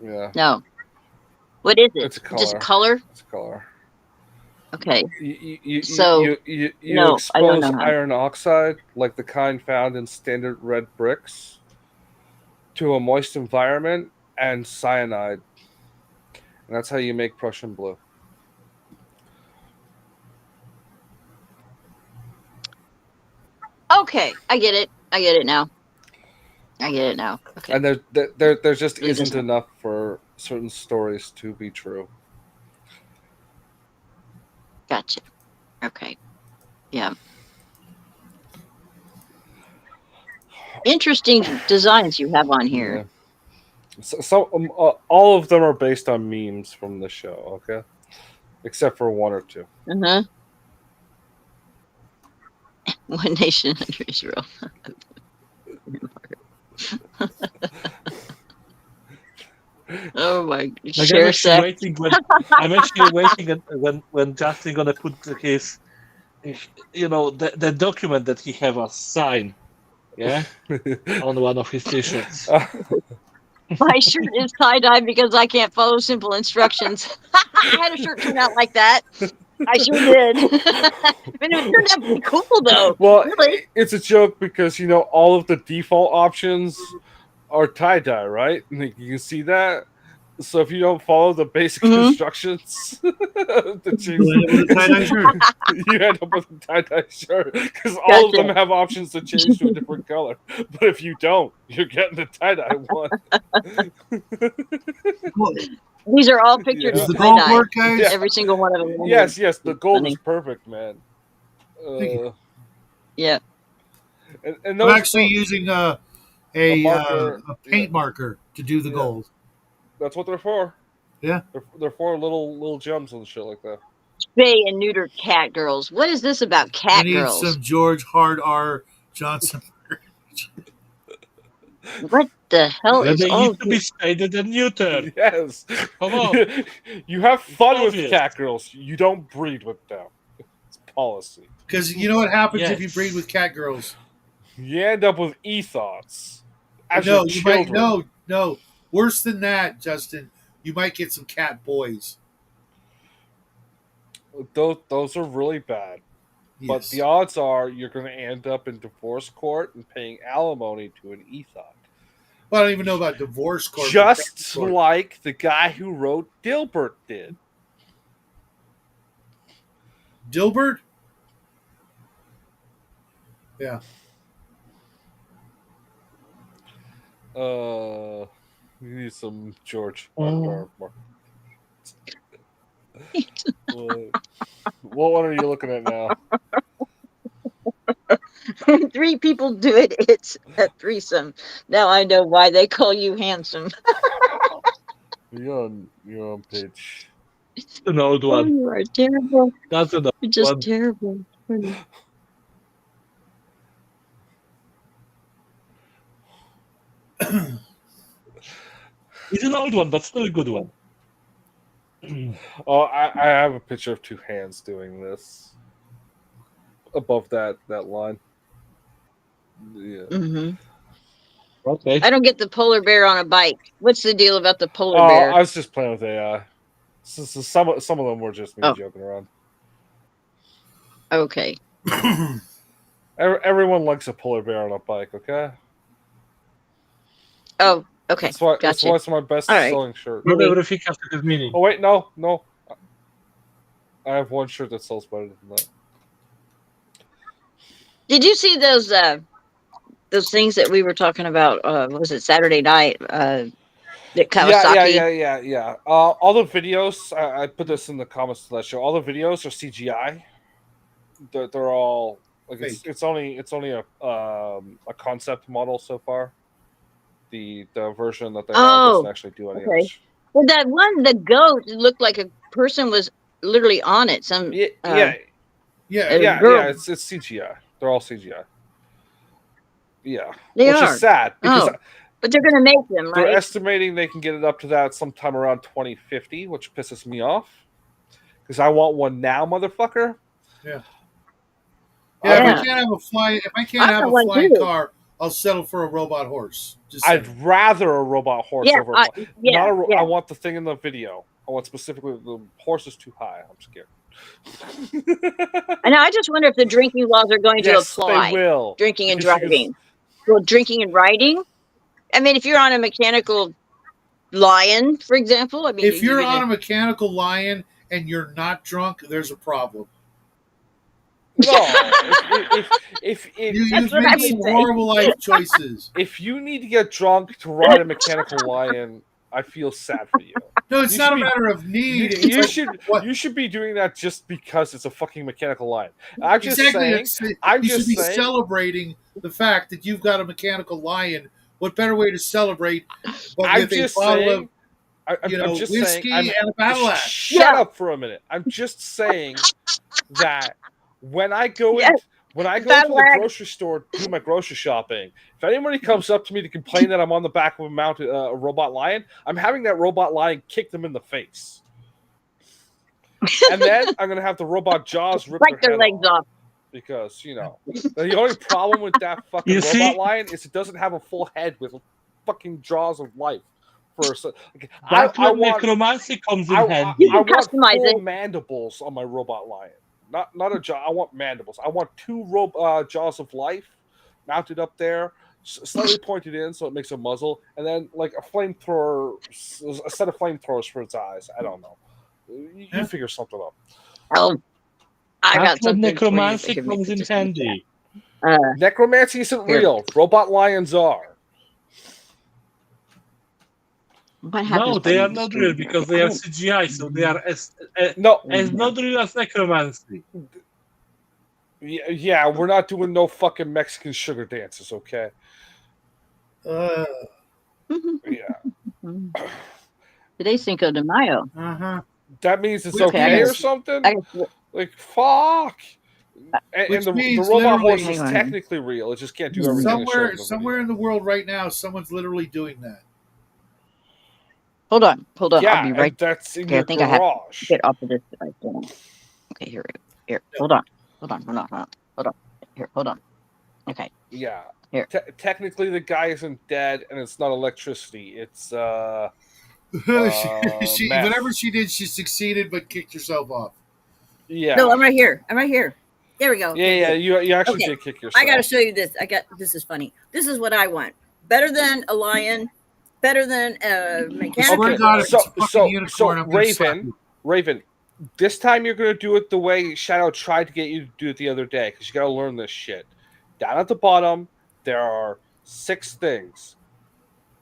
Yeah. No. What is it? It's a Just a color. color? It's a color. Okay. You So no, I don't expose know how. iron oxide, like the kind found in standard red bricks, to a moist environment and cyanide, and that's how you make Prussian blue. Okay, I get it. I get it now. I get it now. Okay. And there just Blue isn't doesn't. enough for certain stories to be true. Gotcha. Okay. Yeah. Interesting designs you have on here. Yeah. So all of them are based on memes from the show. Okay, except for one or two. Uh-huh. One nation under Israel. Oh my! Like Share I'm actually sec. waiting when Justin gonna put his, the document that he have us sign, yeah, on one of his t-shirts. My shirt is tie dye because I can't follow simple instructions. I had a shirt turn out like that. I sure did. And it turned out pretty cool though. Well, Really. it's a joke because all of the default options are tie dye, right? Like, you can see that. So if you don't follow the basic Mm-hmm. instructions to change, You end up with a tie-dye shirt. you end up with a tie dye shirt because all Gotcha. of them have options to change to a different color. But if you don't, you're getting the tie dye one. These are all pictures Yeah. Is of the tie gold dye. work, guys? Yeah. Every single one of them. Yes, the gold Funny. is perfect, man. Thank you. Yeah. And I'm those actually using a marker, paint marker to do the Yeah. gold. that's what they're for. Yeah. They're for little gems and shit like that. Spay and neuter cat girls. What is this about I cat need girls? some George Hard R. Johnson. What the hell Then is they all need to be spayed and neutered. Yes. Come on. You have fun with Obvious. cat girls. You don't breed with them. It's policy. Because you know what happens if you Yes. breed with cat girls? You end up with ethos as No, your you might children. no. Worse than that, Justin. You might get some cat boys. Those are really bad. But Yes. the odds are you're going to end up in divorce court and paying alimony to an ethos. Well, I don't even know about divorce court. but Just family court. like the guy who wrote Dilbert did. Dilbert? Yeah. You need some George. Oh. What one are you looking at now? When 3 people do it, it's a threesome. Now I know why they call you handsome. You're on page. An old Oh, one. you are terrible. That's an old You're just one. terrible. It's an old one, but still a good one. Oh, I have a picture of 2 hands doing this above that line. Yeah. Mm-hmm. Okay. I don't get the polar bear on a bike. What's the deal about the polar Oh, bear? I was just playing with AI. So some of them were just me joking around. Okay. Everyone likes a polar bear on a bike, okay? Oh, okay. That's why Gotcha. it's my best All right. selling shirt. Not everything has to have meaning. Oh wait, no. I have one shirt that sells better than that. Did you see those things that we were talking about? What was it Saturday night? That Kawasaki. Yeah. All the videos, I put this in the comments to that show. All the videos are CGI. They're all like it's only a concept model so far. The version that they have doesn't actually do any of this. Well, that one, the goat, it looked like a person was literally on it. Some Yeah. girl. It's CGI. They're all CGI. Yeah, They which are. is sad because but they're gonna make them, they're right? estimating they can get it up to that sometime around 2050, which pisses me off because I want one now, motherfucker. Yeah. Yeah, if I Yeah. can't have a flying, if I can't I'm have the a one flying too. car, I'll settle for a robot horse. Just I'd saying. rather a robot horse Yeah, over yeah, not a. yeah. I want the thing in the video. I want specifically the horse is too high. I'm scared. And I just wonder if the drinking laws are going to Yes, they apply. will. Drinking and Because you can driving. Well, drinking and riding. I mean, if you're on a mechanical lion, for example, I mean, If you're on gonna. a mechanical lion and you're not drunk, there's a problem. No, if You've what I made would some say. horrible life choices. if you need to get drunk to ride a mechanical lion, I feel sad for you. No, it's You not should a be- matter of need. It's You like should what you should be doing that just because it's a fucking mechanical lion. I'm just exactly. saying. I'm You should just be saying. celebrating the fact that you've got a mechanical lion. What better way to celebrate but I'm with a just bottle saying. of I'm just saying. whiskey and a battle axe? Shut Yeah. up for a minute. I'm just saying that when I go Yes, in, when I go battle into the axe. grocery store to do my grocery shopping, if anybody comes up to me to complain that I'm on the back of a robot lion, I'm having that robot lion kick them in the face, and then I'm gonna have the robot jaws rip Like their their head legs off. because the only problem with that fucking You robot see? lion is it doesn't have a full head with fucking jaws of life. That's I where want necromancy comes in I handy. You can want customize full it. mandibles on my robot lion. Not a jaw. I want mandibles. I want two jaws of life mounted up there, slightly pointed in so it makes a muzzle, and then like a flamethrower, a set of flamethrowers for its eyes. I don't know. You Yeah. figure something up. Oh, I got That's where something for you. necromancy Here, comes in just in the handy. chat. Necromancy isn't Here. real. Robot lions are. What happens? No, if I they are move the not screen real here? because I they are don't- CGI, so they are as No, not real as necromancy. yeah, we're not doing no fucking Mexican sugar dances, okay? Uh Yeah, Today's Cinco de Mayo. huh. that means it's Okay, okay, I or gotta- something. I guess- Like fuck. Which And the means robot literally- horse is Hang on. technically real. It just can't do everything. it shows in the Somewhere video. in the world right now, someone's literally doing that. Hold on. Yeah, I'll be right. and that's in Okay, I your think I have garage. Get off of this device. Hold on. Okay, here. Hold on. Here, hold on. Okay. Yeah. Here. Technically, the guy isn't dead, and it's not electricity. It's She meth. whatever she did, she succeeded, but kicked herself off. yeah. No, I'm right here. There we go. Yeah, Okay, yeah. good. You actually Okay. did kick yourself. I got to show you this. This is funny. This is what I want. Better than a lion. Better than a I mechanical. swear to God, if so- it's a fucking so- unicorn, so I'm gonna slap Raven- you. Raven, this time you're gonna do it the way Shadow tried to get you to do it the other day, because you gotta learn this shit. Down at the bottom, there are 6 things.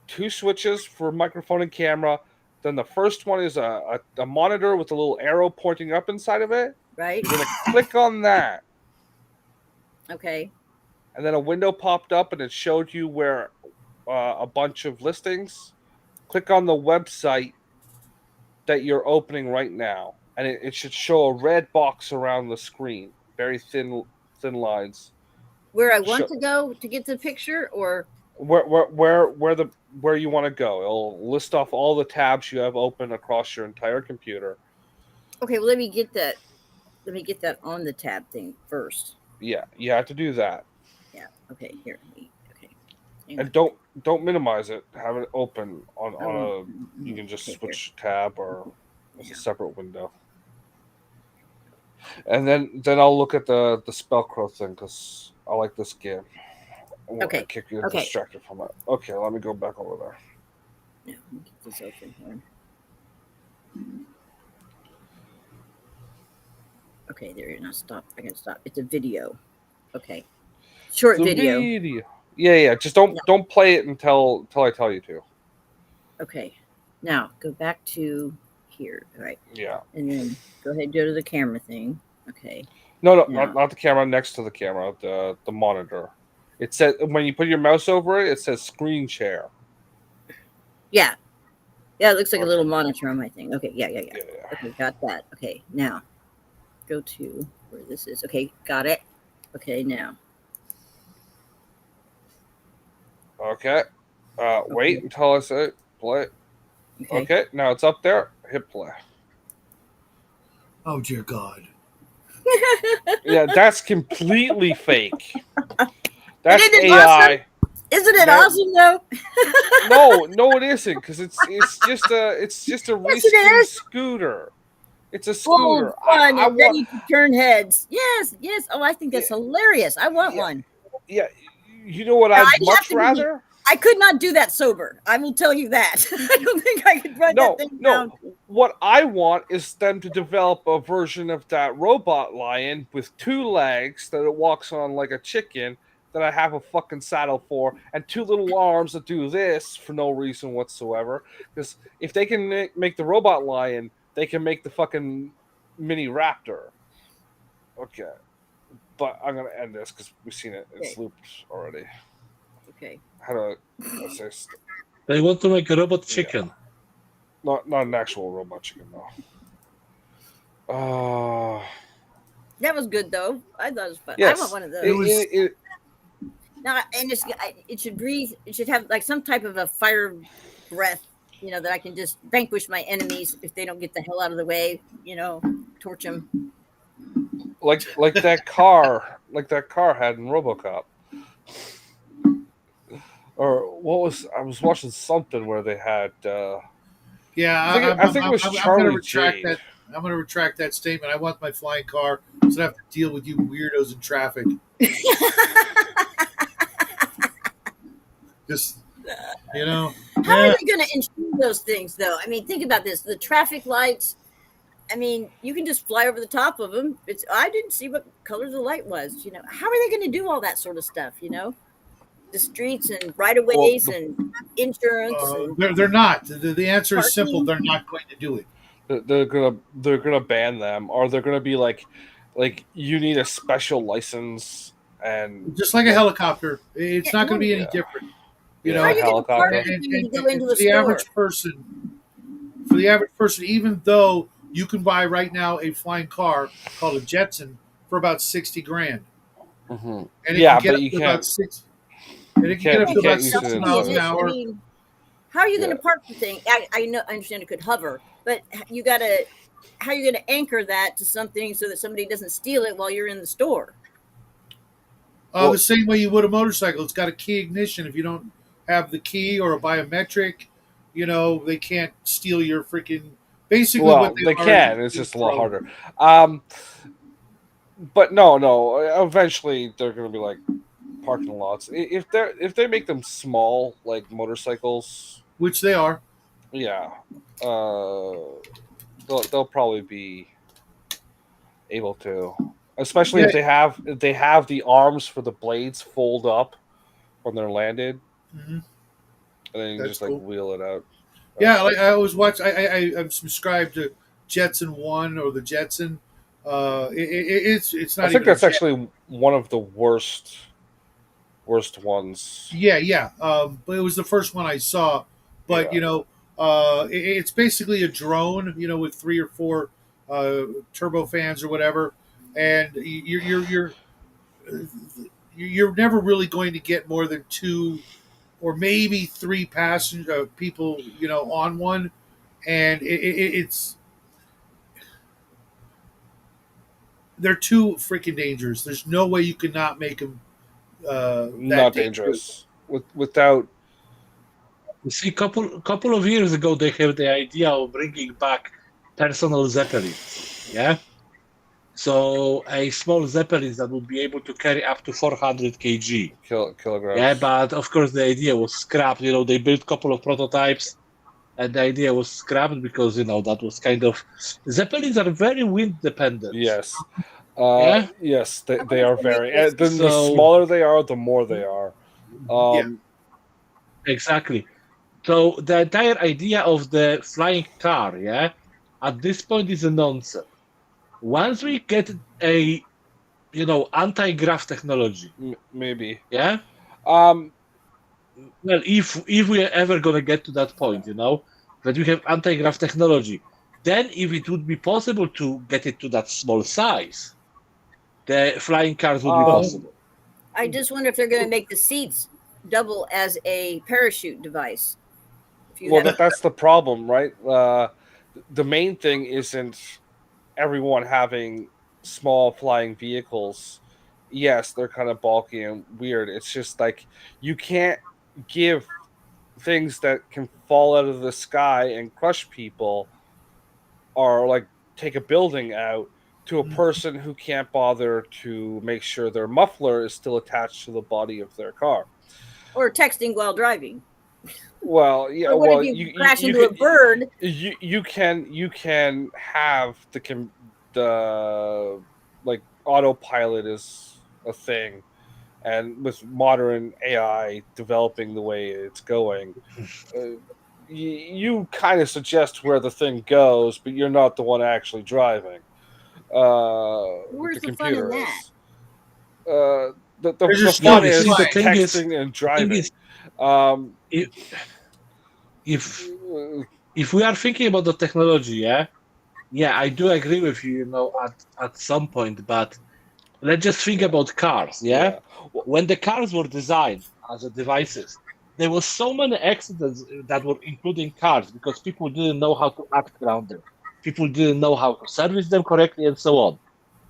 2 switches for microphone and camera. Then the first one is a monitor with a little arrow pointing up inside of it. Right. You're gonna click on that, Okay. and then a window popped up and it showed you where a bunch of listings. Click on the website that you're opening right now, and it should show a red box around the screen, very thin lines. Where I want Sure. to go to get the picture, or Where you want to go. It'll list off all the tabs you have open across your entire computer. okay. Well, let me get that. Let me get that on the tab thing first. Yeah, you have to do that, Yeah. Okay. Here. Okay. and don't minimize it. Have it open on Oh, a. You can just okay, switch tab, or it's Yeah. a separate window. And then I'll look at the Spellcrow thing, because I like this game. I want Okay, to kick you okay. distracted from it. Okay, let me go back over there. Yeah, let me get this open here. Okay, there you're not stop. I can stop. It's a video. Okay. Short The video. Yeah. Just don't play it until I tell you to. Okay. Now go back to here. All right. Yeah. And then go ahead and go to the camera thing. Okay. No, Yeah. not the camera. Next to the camera, the monitor. It says when you put your mouse over it, it says screen share. Yeah. Yeah, it looks like a Okay. little monitor on my thing. Okay, yeah. Yeah. Okay, got that. Okay, now go to where this is. Okay, got it. Okay, now. Okay. Wait until I say play. Okay. Okay. Now it's up there. Hit play. Oh dear God. Yeah, that's completely fake. That's Isn't it AI. Isn't it That- awesome though? No, it isn't, because it's just a Yes, it reskin is. scooter. It's a Full scooter. fun I and want. ready to turn heads. Yes, yes. Oh, I think that's Yeah, hilarious. I want yeah, one. yeah. You know what Now, I'd I'd have much to be. rather? I could not do that sober. I will tell you that. I don't think I could run that No, thing no. down. What I want is them to develop a version of that robot lion with 2 legs that it walks on like a chicken that I have a fucking saddle for, and 2 little arms that do this for no reason whatsoever. Because if they can make the robot lion, they can make the fucking mini raptor. Okay, but I'm gonna end this because we've seen it. It's Okay. looped already. Okay. How do I assist? They want to make a robot chicken. Not an actual robot chicken though. That was good though. I thought it was fun. I Yes. want one of those. It was Now, and it should breathe. It should have like some type of a fire breath. You know that I can just vanquish my enemies if they don't get the hell out of the way. You know, torch them. like that car had in RoboCop. Or what was I was watching something where they had yeah. I think it was I'm going to Charlie retract Jade. that. I'm going to retract that statement. I want my flying car, so I don't have to deal with you weirdos in traffic. Just How are they going to ensure those things, though? I mean, think about this: the traffic lights. I mean, you can just fly over the top of them. I didn't see what color the light was. You know, how are they going to do all that sort of stuff? You know, the streets and right of ways and insurance. And they're not. The answer is simple. Parking. They're not going to do it. They're gonna ban them, or they're gonna be like you need a special license, and Just like a helicopter, it's not going to be any Yeah. different. Yeah, how are you going to park helicopter. anything when you go into for a the store? for the average person, even though you can buy right now a flying car called a Jetson for about $60,000, Mm-hmm. and it Yeah, can get but up you to can't. about six, and it can get up You to can't about use it 60 in miles an the- hour. I mean, how are you going Yeah. to park the thing? I understand it could hover, but you got to. How are you going to anchor that to something so that somebody doesn't steal it while you're in the store? Well- The same way you would a motorcycle. It's got a key ignition. If you don't have the key or a biometric, they can't steal your freaking. Basically, Well, what they are can. is It's just a lot throw. harder. But no. Eventually, they're gonna be like parking lots. If they make them small, like motorcycles, Which they are. yeah, they'll probably be able to, especially Yeah. if they have the arms for the blades fold up when they're landed, Mhm. and then you That's just like cool. wheel it out. Yeah, like I always watch. I'm subscribed to Jetson One or the Jetson. It's not I think even. that's actually one of the worst ones. Yeah. But it was the first one I saw. But Yeah. it's basically a drone. With 3 or 4 turbofans or whatever, and you're never really going to get more than 2 or maybe 3 passenger people on one, and it's they're too freaking dangerous. There's no way you could not make them that Not dangerous without. You see, couple of years ago, they have the idea of bringing back personal zeppelins. Yeah. So a small zeppelin that would be able to carry up to 400 kg. Kilograms. Yeah, but of course the idea was scrapped. They built a couple of prototypes, and the idea was scrapped because that was kind of zeppelins are very wind dependent. Yes. Yeah? Yes, they are very. The So- smaller they are, the more they are. Exactly. So the entire idea of the flying car, yeah, at this point is a nonsense. Once we get a anti-grav technology, Maybe. yeah. Um, Well, if we're ever gonna get to that point, that we have anti-grav technology, then if it would be possible to get it to that small size, the flying cars would be possible. I just wonder if they're going to make the seats double as a parachute device. If you well, have- that's the problem, right? The main thing isn't everyone having small flying vehicles, yes, they're kind of bulky and weird. It's just like you can't give things that can fall out of the sky and crush people, or like take a building out, to a person who can't bother to make sure their muffler is still attached to the body of their car. Or texting while driving. Well, yeah. Or what Well, if you crash into a bird? You can have the like autopilot is a thing, and with modern AI developing the way it's going, you kind of suggest where the thing goes, but you're not the one actually driving. Where's the fun in that? The fun is the the thing texting is- and driving. If we are thinking about the technology, yeah, I do agree with you, at some point, but let's just think about cars, yeah? When the cars were designed as devices, there were so many accidents that were including cars because people didn't know how to act around them. People didn't know how to service them correctly and so on.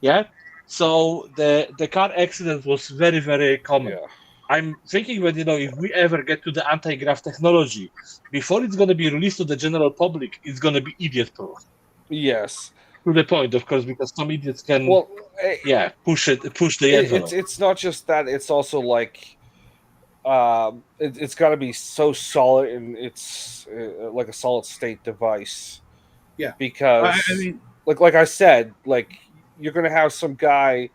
Yeah? So the car accident was very, very common. Yeah. I'm thinking that, if we ever get to the anti-grav technology, before it's going to be released to the general public, it's going to be idiot-proof. Yes. To the point, of course, because some idiots can, push the envelope. It's not just that. It's also like, it's got to be so solid, and it's like a solid state device. Yeah. Because I mean, like I said, like you're gonna have some guy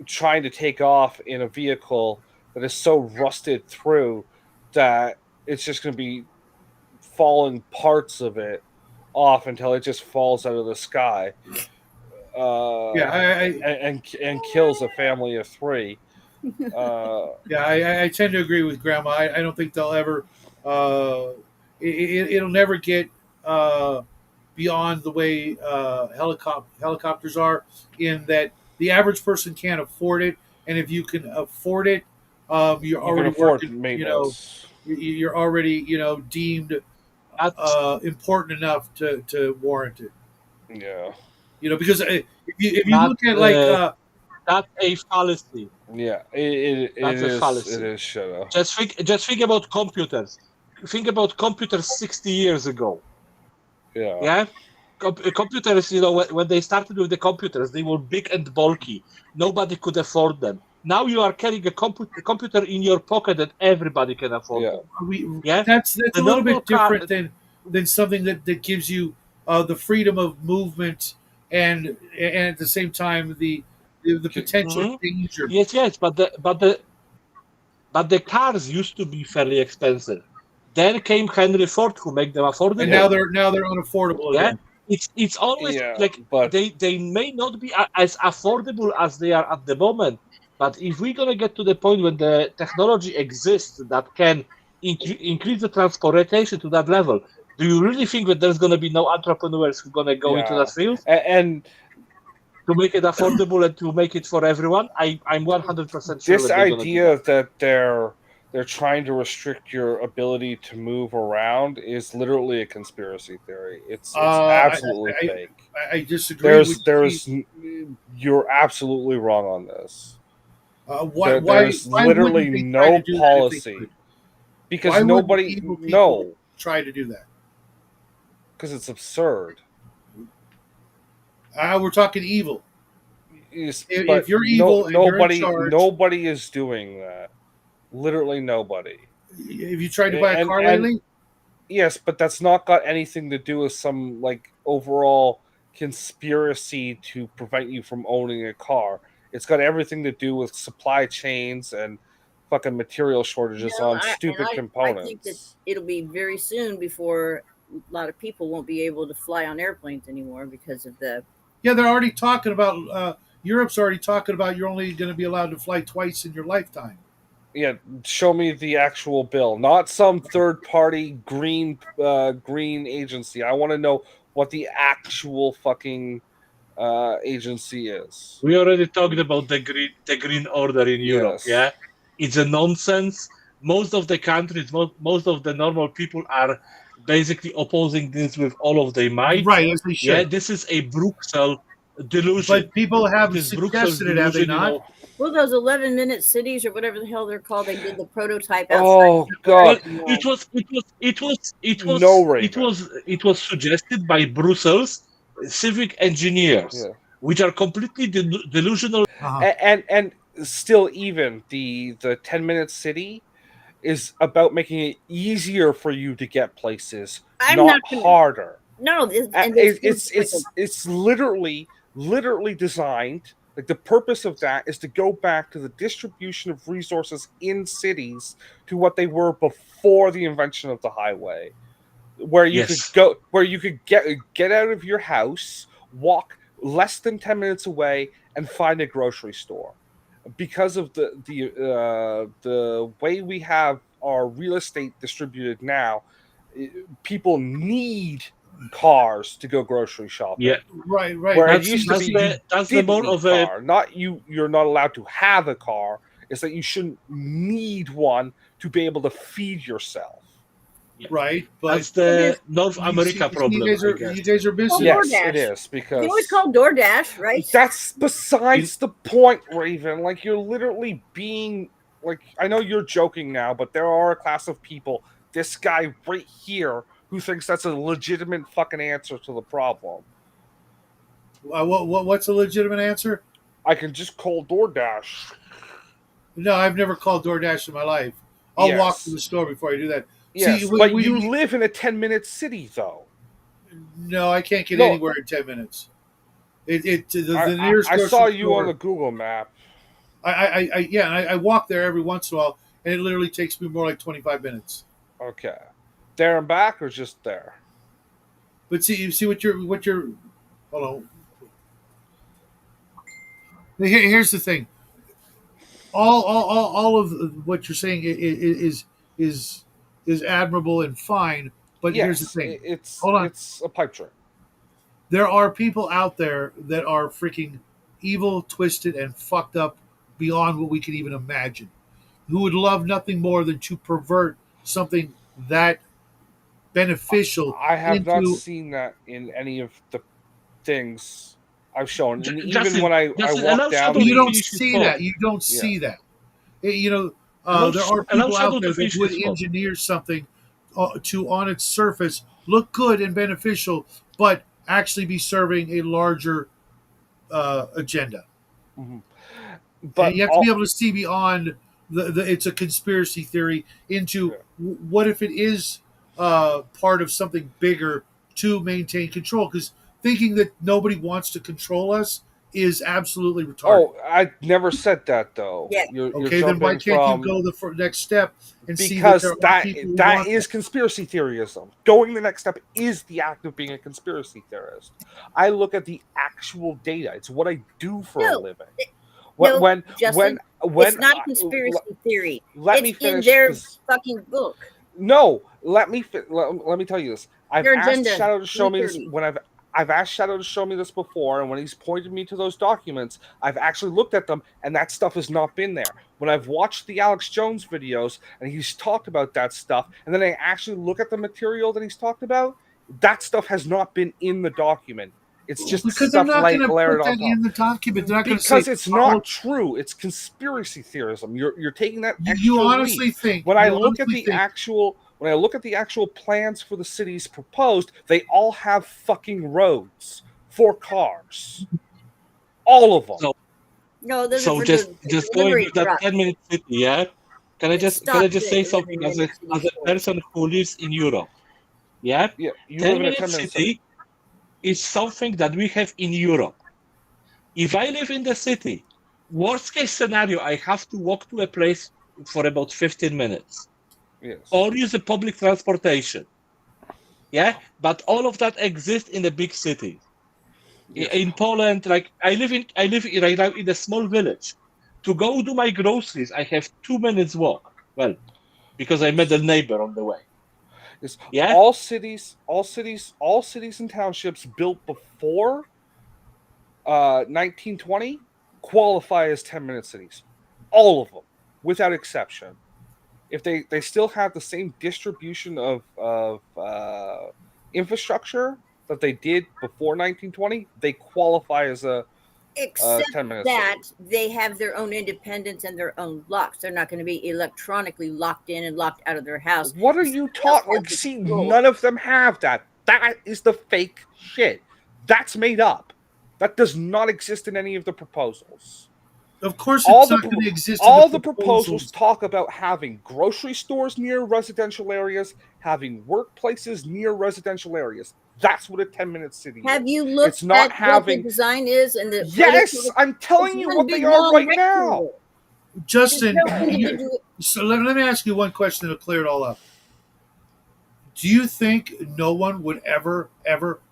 trying to take off in a vehicle that is so rusted through that it's just gonna be falling parts of it off until it just falls out of the sky. And kills a family of 3. I tend to agree with Grandma. I don't think they'll ever. It'll never get beyond the way helicopters are. In that the average person can't afford it, and if you can afford it, you're already working. You're already deemed important enough to warrant it. Yeah. Because if you look at that's a fallacy. Yeah, it is. Fallacy. It is. Shut up. Just think about computers. Think about computers 60 years ago. Yeah. Yeah. Computers, when they started with the computers, they were big and bulky. Nobody could afford them. Now you are carrying a computer in your pocket that everybody can afford. Yeah. That's a little bit different than something that gives you the freedom of movement and at the same time the potential danger. Yes, but the cars used to be fairly expensive. Then came Henry Ford, who made them affordable. And now they're unaffordable again. It's always but they may not be as affordable as they are at the moment. But if we're gonna get to the point when the technology exists that can increase the transportation to that level, do you really think that there's gonna be no entrepreneurs who are gonna go into that field? And to make it affordable and to make it for everyone, I'm 100% sure. This idea that they're trying to restrict your ability to move around is literally a conspiracy theory. It's absolutely fake. I disagree. You're absolutely wrong on this. There's literally no policy because nobody try to do that because it's absurd. We're talking evil. Yes, if you're evil, nobody is doing that. Literally nobody. Have you tried to buy a car lately? Yes, but that's not got anything to do with some like overall conspiracy to prevent you from owning a car. It's got everything to do with supply chains and fucking material shortages on stupid components. I think that it'll be very soon before a lot of people won't be able to fly on airplanes anymore because of the. Yeah, they're already talking about. Europe's already talking about you're only going to be allowed to fly twice in your lifetime. Yeah, show me the actual bill, not some third-party green agency. I want to know what the actual fucking agency is. We already talked about the green order in Europe. Yeah, it's a nonsense. Most of the countries, most of the normal people are basically opposing this with all of their might. Right, as they should. Yeah, this is a Bruxelles delusion. But people have It is Bruxelles suggested it, have they delusion, not? Well, those 11-minute cities or whatever the hell they're called, they did the prototype outside. Oh Well, God, no, Raven. it was suggested by Brussels civic engineers, Yeah. which are completely delusional. Uh-huh. And still, even the 10-minute city is about making it easier for you to get places, I'm not not gonna- harder. No, It's literally designed. Like, the purpose of that is to go back to the distribution of resources in cities to what they were before the invention of the highway, where you Yes. could get out of your house, walk less than 10 minutes away, and find a grocery store. Because of the way we have our real estate distributed now, people need cars to go grocery shopping. Yeah, Right, right. Where it that's used to be that's you the didn't more need of a a car. Not you're not allowed to have a car. It's that you shouldn't need one to be able to feed yourself. Right, that's but the North you America see, problem, you guys I are guess. you guys are missing. Well, Yes, it DoorDash. is, You because always call DoorDash, right? that's besides the point, Raven. Like, you're literally being like, I know you're joking now, but there are a class of people, this guy right here, who thinks that's a legitimate fucking answer to the problem. What's a legitimate answer? I can just call DoorDash. No, I've never called DoorDash in my life. I'll walk Yes. to the store before I do that. Yes, See, but you live in a 10-minute city, though. No, I can't get No. anywhere in 10 minutes. The nearest I grocery saw you store, on the Google map. I walk there every once in a while, and it literally takes me more like 25 minutes. Okay. There and back, or just there? But see, you see what you're hold on. Here's the thing. All of what you're saying is admirable and fine. But here's the Yes, thing. it's Hold on. it's a pipe dream. There are people out there that are freaking evil, twisted, and fucked up beyond what we can even imagine, who would love nothing more than to pervert something that beneficial I have not into. seen that in any of the things I've shown, and even Justin, when I Justin, allow walk down Shadow to You don't finish his see thought. that. You don't Yeah. see that. Allow There are allow people Shadow out there to that finish would his thought. engineer something to, on its surface, look good and beneficial, but actually be serving a larger agenda. Mhm. And But you have to be able to see beyond the it's a conspiracy theory into Yeah. what if it is part of something bigger to maintain control. Because thinking that nobody wants to control us is absolutely retarded. oh, I never said that, though. Yeah. You're Okay, then why jumping can't you from, go the next step and see that because there are that people who that want is conspiracy theorism. Going the next step is the act of being a conspiracy theorist. I look at the actual data. It's what I do for a No. living. No, When Justin, when it's not I- a conspiracy theory. let It's me in finish, their 'cause- fucking book. No, let me tell you this. I've Their asked agenda, Shadow to show me this 330. when I've asked Shadow to show me this before, and when he's pointed me to those documents, I've actually looked at them, and that stuff has not been there. When I've watched the Alex Jones videos and he's talked about that stuff, and then I actually look at the material that he's talked about, that stuff has not been in the document. It's just because they're stuff not going to layered put on that top. in the document. They're not going to Because say it's all not of- true. It's conspiracy theorism. You're taking that extra you leap. honestly think When I you look at honestly the think- actual plans for the cities proposed, they all have fucking roads for cars. All of them. So- No, those So are for just the going delivery with that truck. 10-minute city, yeah. Can I It just stopped say at something 11 as a minutes in the store. person who lives in Europe? Yeah, Yeah, you live in a 10-minute 10-minute city is something that we have in Europe. If I live in the city, worst case scenario, I have to walk to a place for about 15 minutes Yes. or use the public transportation. Yeah, but all of that exists in the big city. Yes. In Poland, like I live right now in a small village. To go do my groceries, I have 2 minutes walk. Well, because I met a neighbor on the way. Yes. Yeah? All cities and townships built before 1920 qualify as 10-minute cities. All of them, without exception. If they still have the same distribution of infrastructure that they did before 1920, they qualify as a Except 10-minute that city. they have their own independence and their own locks. They're not going to be electronically locked in and locked out of their house. What are you Else talking? has Like, the see, control. none of them have that. That is the fake shit. That's made up. That does not exist in any of the proposals. Of course, All it's the not going to exist in the all the proposals proposals. talk about having grocery stores near residential areas, having workplaces near residential areas. That's what a 10-minute city Have is. you looked It's not at what the having. design is and the Yes, I'm it's telling you one what big they are long right now. rectangle. There's Justin, no individual. so let me ask you one question to clear it all up. Do you think no one would ever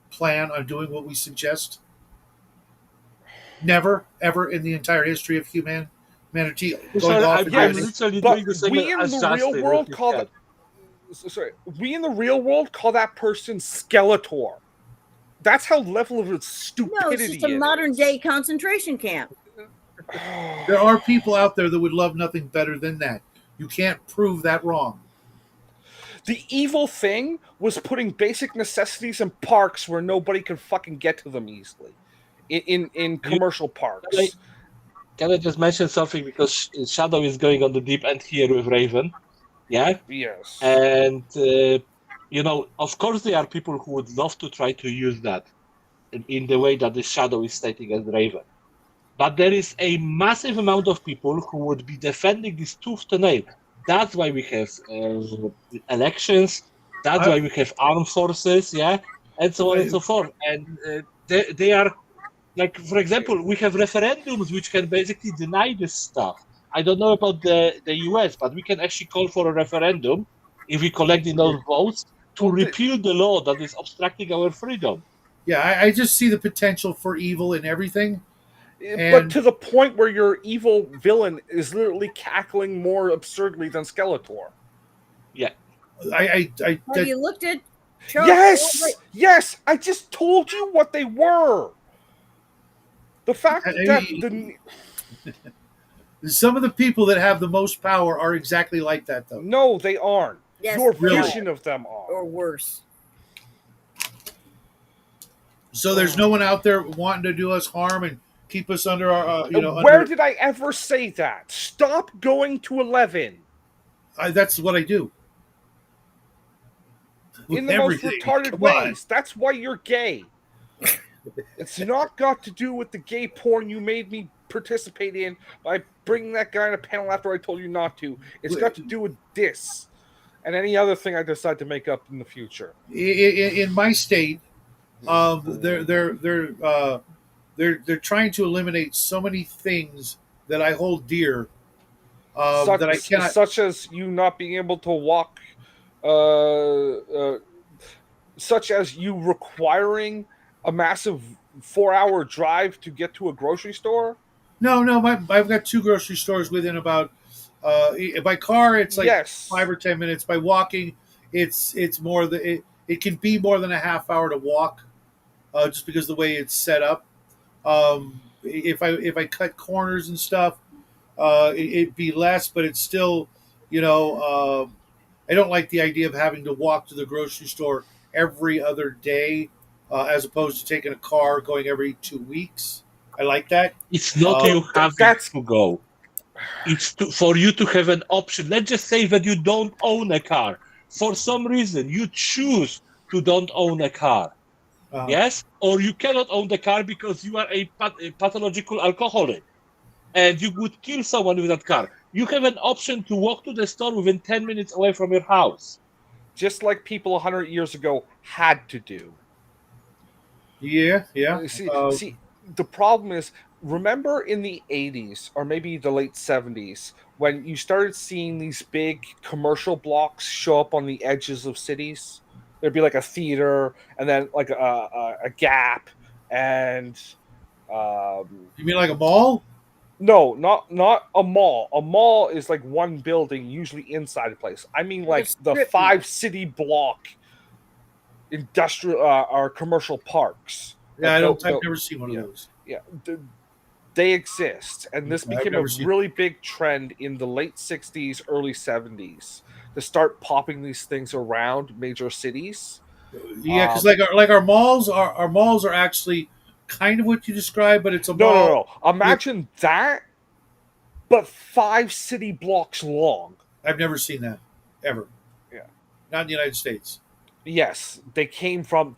plan on doing what we suggest? Never, ever in the entire history of humanity going Sorry, off I'm, and I'm doing. Yes, literally but doing the same we in as the real Justin with world his call cat. that. Sorry, we in the real world call that person Skeletor. That's how level of No, it's stupidity just a it modern is. day concentration camp. There are people out there that would love nothing better than that. You can't prove that wrong. The evil thing was putting basic necessities in parks where nobody could fucking get to them easily. In You, commercial can, I, parks. can I just mention something because Shadow is going on the deep end here with Raven, yeah, Yes. and of course there are people who would love to try to use that in the way that the Shadow is stating as Raven. But there is a massive amount of people who would be defending this tooth and nail. That's why we have elections. That's I, why we have armed forces, yeah, and so on and so forth. And they are like, for example, we have referendums which can basically deny this stuff. I don't know about the US, but we can actually call for a referendum if we collect enough votes to Well, repeal the law that is obstructing our freedom. yeah, I just see the potential for evil in everything, but and to the point where your evil villain is literally cackling more absurdly than Skeletor. Yeah. I Have that, you looked at Charles? Yes, I just told you what they were. The fact that the some of the people that have the most power are exactly like that, though. no, they aren't. Yes, Your Really? vision of them or are. worse. So there's no one out there wanting to do us harm and keep us under our, Where under. did I ever say that? Stop going to 11 That's what I do in with the most everything. retarded Come on. ways. That's why you're gay. It's not got to do with the gay porn you made me participate in by bringing that guy in a panel after I told you not to. It's got to do with this and any other thing I decide to make up in the future. In my state, they're trying to eliminate so many things that I hold dear, that I cannot. Such as you not being able to walk, uh, uh, such as you requiring a massive 4-hour drive to get to a grocery store. No, no, I've got two grocery stores within about. By car, it's like Yes. 5 or 10 minutes. By walking, it's more than it can be more than a half hour to walk, just because the way it's set up. If I cut corners and stuff, it'd be less, but it's still, I don't like the idea of having to walk to the grocery store every other day, as opposed to taking a car going every 2 weeks. I like that. It's not you having to go. It's for you to have an option. Let's just say that you don't own a car. For some reason, you choose to don't own a car. Yes? Or you cannot own the car because you are a pathological alcoholic and you would kill someone with that car. You have an option to walk to the store within 10 minutes away from your house. Just like people 100 years ago had to do. Yeah, yeah. See, the problem is, remember in the 80s or maybe the late 70s when you started seeing these big commercial blocks show up on the edges of cities? There'd be like a theater and then like a Gap and you mean like a mall? no, not a mall. A mall is like one building, usually inside a place. I mean like the 5-city block industrial or commercial parks. Yeah, Like I've never seen one of those. Yeah, they exist, and this became a really big trend in the late 60s, early 70s to start popping these things around major cities. Yeah, because like our malls are actually kind of what you described, but it's a No, no, mall. no. Imagine that, but 5 city blocks long. I've never seen that ever. Yeah. Not in the United States. Yes, they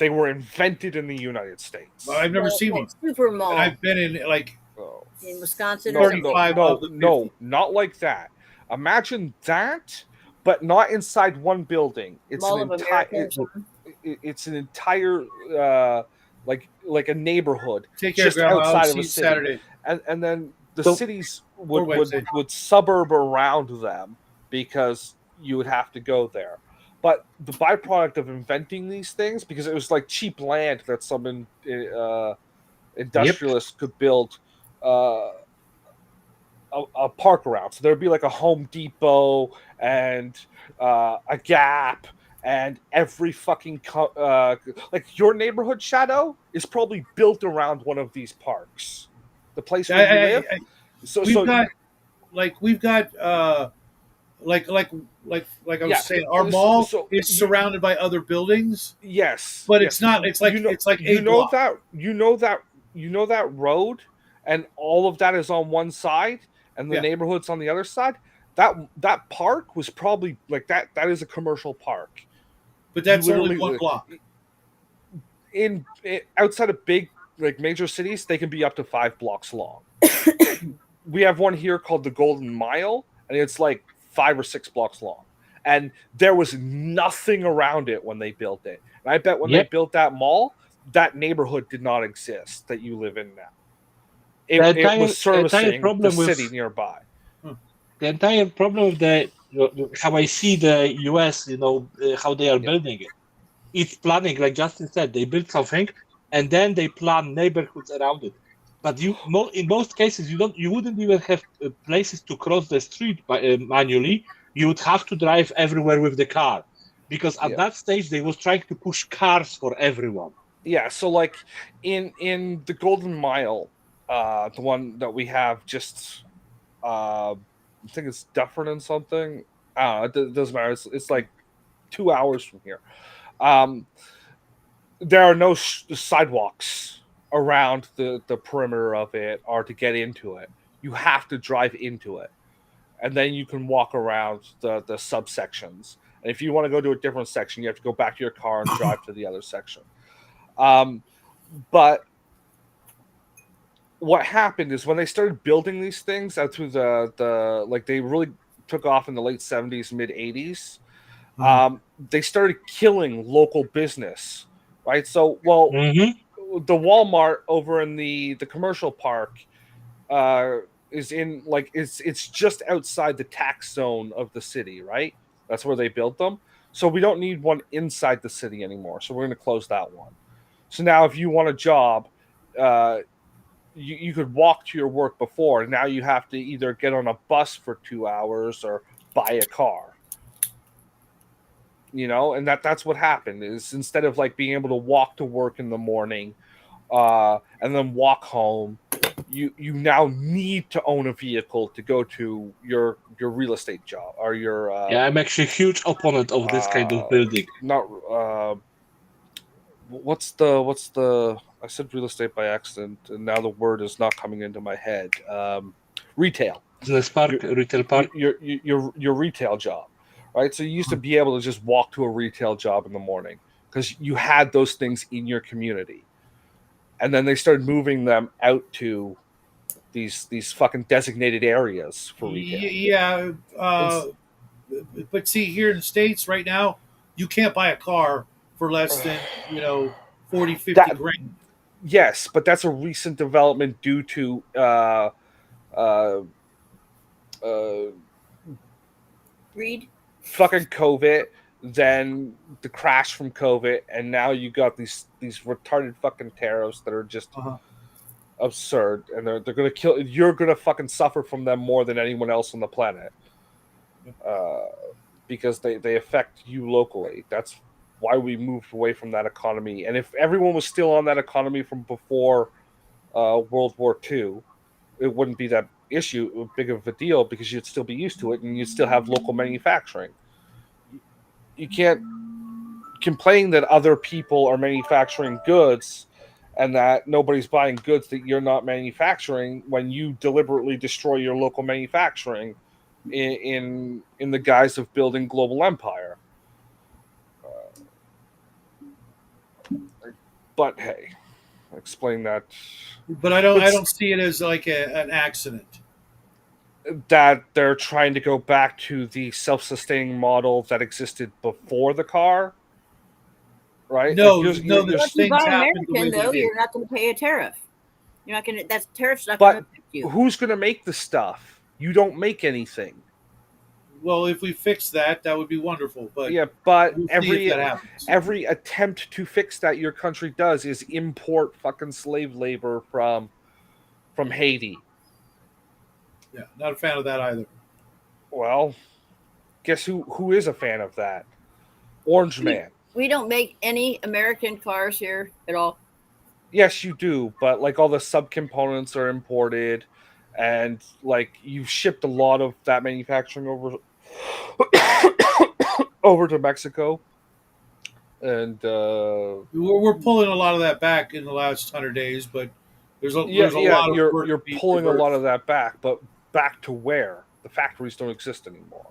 were invented in the United Well, States. I've never seen That one, super and mall I've been in like Oh. in Wisconsin or No, something. no, 35 of no, the 50. no, not like that. Imagine that, but not inside one building. It's an Mall of entire. America or something. It's an entire uh, like a neighborhood Take care, just Grandma. I'll outside of see a you city, Saturday and then the So cities or would would Wednesday. would suburb around them because you would have to go there. But the byproduct of inventing these things, because it was like cheap land that some yep. industrialists could build uh, a park around. So there'd be like a Home Depot and a Gap and every fucking like your neighborhood Shadow is probably built around one of these parks. The place where you live. So We've so got we've got like I was yeah. saying, our So, mall so is surrounded by other buildings, yes, but it's yes. not. It's like You a know block. that that road, and all of that is on one side, and the Yeah, neighborhood's on the other side. That park was probably like that. That is a commercial park. but You that's only literally one block. outside of big like major cities, they can be up to 5 blocks long. We have one here called the Golden Mile, and it's like 5 or 6 blocks long. And there was nothing around it when they built it. And I bet when they Yep. built that mall, that neighborhood did not exist that you live in now. It was The entire servicing the problem city with nearby. the entire problem with the how I see the US, how they are Yeah. building it. It's planning, like Justin said, they build something and then they plan neighborhoods around it. But in most cases, you wouldn't even have places to cross the street manually. You would have to drive everywhere with the car, because at Yeah. that stage they was trying to push cars for everyone. Yeah, so like in the Golden Mile, the one that we have just I think it's Dufferin and something. It doesn't matter. It's like 2 hours from here. Um, there are no sidewalks around the perimeter of it or to get into it. You have to drive into it, and then you can walk around the subsections. And if you want to go to a different section, you have to go back to your car and drive to the other section. Um, but what happened is when they started building these things out through the like they really took off in the late 70s, mid 80s. They started killing local business, right? So, well, Mm-hmm. the Walmart over in the commercial park uh, is in like it's just outside the tax zone of the city, right? That's where they built them. So we don't need one inside the city anymore. So we're going to close that one. So now, if you want a job, uh, you could walk to your work before. Now you have to either get on a bus for 2 hours or buy a car. And that's what happened is instead of like being able to walk to work in the morning and then walk home, you now need to own a vehicle to go to your real estate job or your Yeah, I'm actually a huge opponent of this kind of building. not what's the I said real estate by accident, and now the word is not coming into my head. Retail. Business park, retail park. Your retail job, right? So you used to be able to just walk to a retail job in the morning because you had those things in your community, and then they started moving them out to these fucking designated areas for retail. Yeah, but see, here in the States right now, you can't buy a car for less than 40, 50 That grand. yes, but that's a recent development due to uh, uh, Read. fucking COVID, then the crash from COVID, and now you got these retarded fucking tariffs that are just Uh-huh. absurd, and they're gonna kill. You're gonna fucking suffer from them more than anyone else on the planet, because they affect you locally. That's why we moved away from that economy. And if everyone was still on that economy from before World War II, it wouldn't be that big of a deal because you'd still be used to it and you'd still have local manufacturing. You can't complain that other people are manufacturing goods and that nobody's buying goods that you're not manufacturing when you deliberately destroy your local manufacturing in the guise of building global empire. But hey, explain that. But I don't see it as like an accident. That they're trying to go back to the self-sustaining model that existed before the car, right? No, like no, Well, there's if you things buy happen the way American, they though, did. you're not going to pay a tariff. You're not going to. That tariff's not going to but affect you. who's going to make the stuff? You don't make anything. Well, if we fix that, that would be wonderful. But Yeah, but we'll see if that happens. every attempt to fix that your country does is import fucking slave labor from Haiti. Yeah, not a fan of that either. Well, guess who is a fan of that? Orange Man. We don't make any American cars here at all. Yes, you do, but like all the subcomponents are imported, and like you've shipped a lot of that manufacturing over over to Mexico, and We're pulling a lot of that back in the last 100 days, but there's a yeah, lot of work you're to be pulling a lot reversed. of that back, but back to where? The factories don't exist anymore,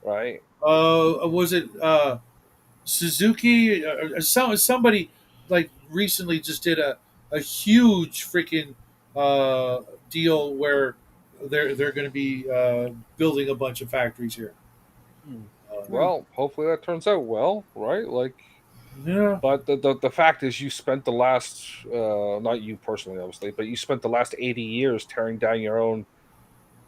right? Was it Suzuki? Somebody like recently just did a huge freaking deal where they're going to be building a bunch of factories here. Well, hopefully that turns out well, right? Like, Yeah, but the fact is, you spent the last, not you personally, obviously, but you spent the last 80 years tearing down your own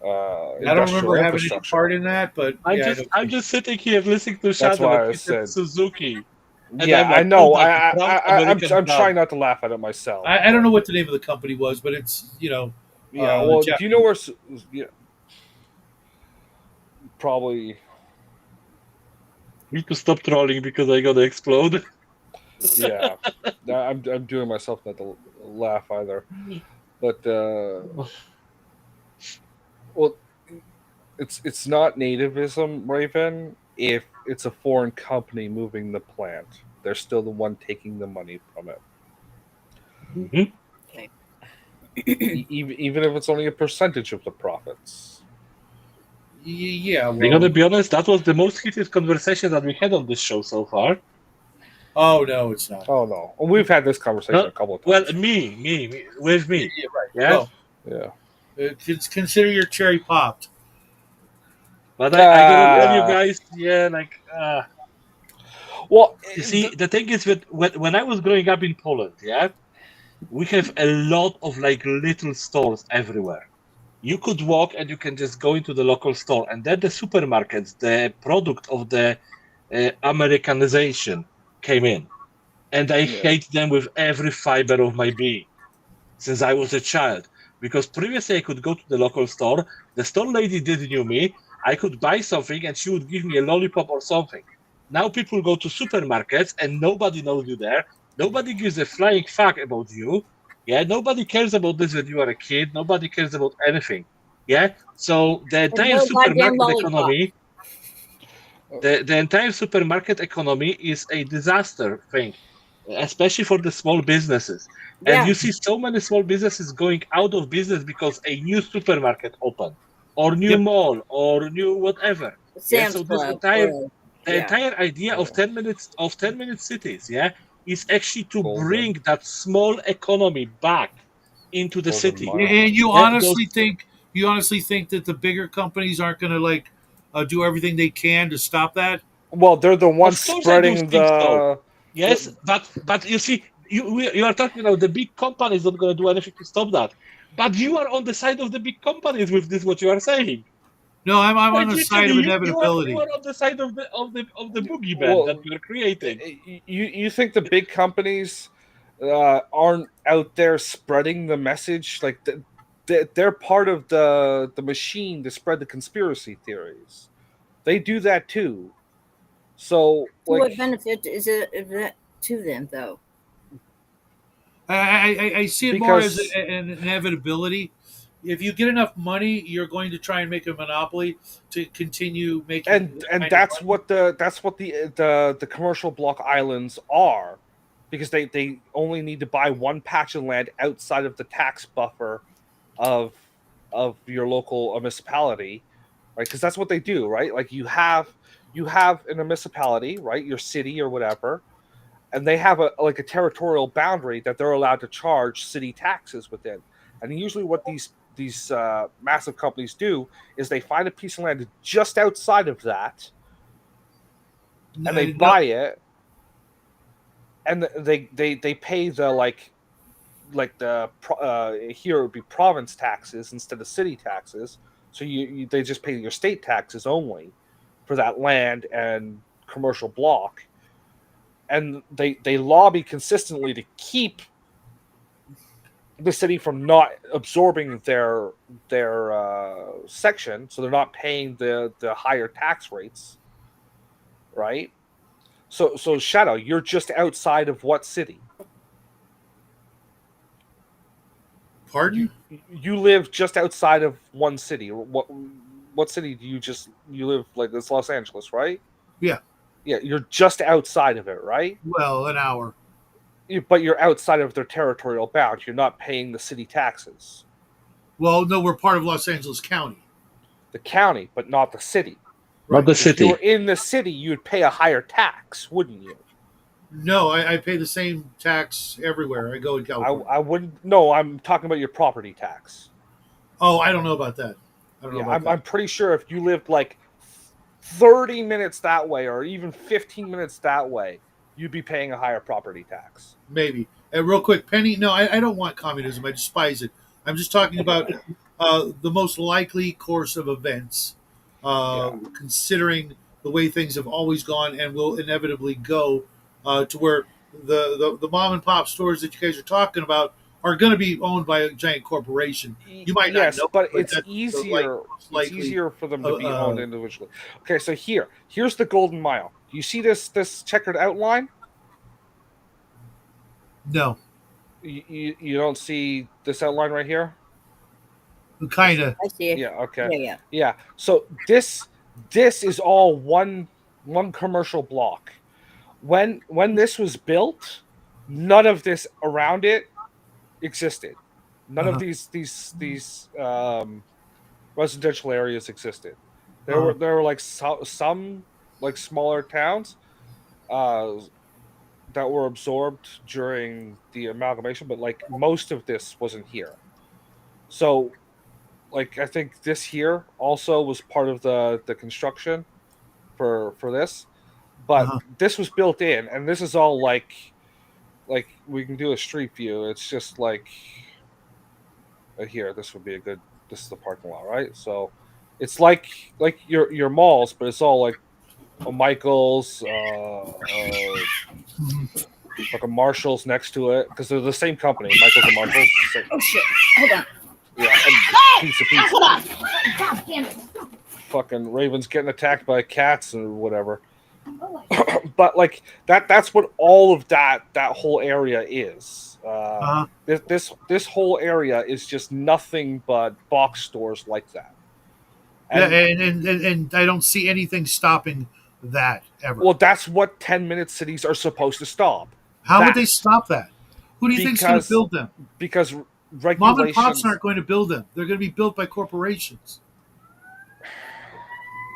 I don't remember industrial having any infrastructure. part in that, but yeah, I'm just sitting here listening to That's Shadow why and I he said said, Suzuki. And yeah, I'm I like, know. oh, that's a proud American I'm brand. trying not to laugh at it myself. I don't know what the name of the company was, but it's Yeah, well, do you know where? Japanese. Yeah, probably. Need to stop trolling because I gotta explode. Yeah, I'm doing myself not to laugh either, but well, it's not nativism, Raven. If it's a foreign company moving the plant, they're still the one taking the money from it. Mhm. Okay. Even if it's only a percentage of the profits. Yeah, I'm gonna well, be honest, that was the most heated conversation that we had on this show so far. oh no, it's not. Oh no, we've had this conversation No, a couple of well, times. me, with me. Yeah, right. Yeah, Well, Yeah. consider your cherry popped. but I gotta tell you guys, yeah, like, well, you see, the thing is that when I was growing up in Poland, yeah, we have a lot of like little stores everywhere. You could walk and you can just go into the local store, and then the supermarkets, the product of the Americanization came in, and I hate them with every fiber of my being since I was a child. Because previously I could go to the local store, the store lady did knew me, I could buy something and she would give me a lollipop or something. Now people go to supermarkets and nobody knows you there. Nobody gives a flying fuck about you. Yeah, nobody cares about this when you are a kid. Nobody cares about anything. Yeah, so the And entire no goddamn supermarket lollipop. economy, the entire supermarket economy is a disaster thing, especially for the small businesses. And Yeah. you see so many small businesses going out of business because a new supermarket opened, or new Yep. mall, or new whatever. Yeah, Sam's so this Club. entire or- the yeah. entire idea of 10 minute cities, yeah, is actually to Golden. bring that small economy back into the Golden city. Mile. And you Yeah, honestly think that the bigger companies aren't going to like do everything they can to stop that? Well, they're the ones Of course, I do spreading think so. the. Yes, but you see, you are talking about the big companies not going to do anything to stop that. But you are on the side of the big companies with this. What you are saying? No, I'm on Like the side literally, of you inevitability. are on the side of the boogeyman Well, that you're creating. You think the big companies aren't out there spreading the message? Like they're part of the machine to spread the conspiracy theories. They do that too. So like, What benefit is it to them, though? I see it more as because an inevitability. if you get enough money, you're going to try and make a monopoly to continue making. And that's what the commercial block islands are, because they only need to buy one patch of land outside of the tax buffer of your local municipality, right? Because that's what they do, right? Like you have in a municipality, right, your city or whatever, and they have a territorial boundary that they're allowed to charge city taxes within. And usually, what these massive companies do is they find a piece of land just outside of that, and they buy it, and they pay the here it would be province taxes instead of city taxes. So they just pay your state taxes only for that land and commercial block, and they lobby consistently to keep the city from not absorbing their section, so they're not paying the higher tax rates, right? So Shadow, you're just outside of what city? Pardon? You live just outside of one city. What city do you live? Like, it's Los Angeles, right? Yeah. Yeah, you're just outside of it, right? Well, an hour. But you're outside of their territorial bound. You're not paying the city taxes. Well, no, we're part of Los Angeles County. The county, but not the city. Not the If you city. were in the city, you'd pay a higher tax, wouldn't you? No, I pay the same tax everywhere. I go in California. I wouldn't. No, I'm talking about your property tax. Oh, I don't know about that. I'm pretty sure if you lived like 30 minutes that way, or even 15 minutes that way, you'd be paying a higher property tax. Maybe. And real quick, Penny, no, I don't want communism. I despise it. I'm just talking about the most likely course of events, considering the way things have always gone and will inevitably go, to where the mom and pop stores that you guys are talking about are going to be owned by a giant corporation. You might not know, but it's easier. It's easier for them to be owned individually. Okay, so here's the Golden Mile. Do you see this checkered outline? No. You don't see this outline right here? Kind of. I see it. Yeah. Okay. Yeah. Yeah. So this is all one commercial block. When this was built, none of this around it existed. None of these residential areas existed. There were like some like smaller towns that were absorbed during the amalgamation, but like most of this wasn't here. So like I think this here also was part of the construction for this, but this was built in, and this is all like we can do a street view. It's just like right here. This would be a good. This is the parking lot, right? So it's like your malls, but it's all like a Michael's, like a Marshall's next to it, because they're the same company, Michael's and Marshall's. Oh shit! Hold on. Yeah, and pizza. Hold on. God damn it! Fucking Ravens getting attacked by cats or whatever. But like that's what all of that whole area is. This whole area is just nothing but box stores like that. And I don't see anything stopping that ever. Well, that's what 10-minute cities are supposed to stop. How would they stop that? Who do you think's going to build them? Because regulations. Mom and pops aren't going to build them. They're going to be built by corporations.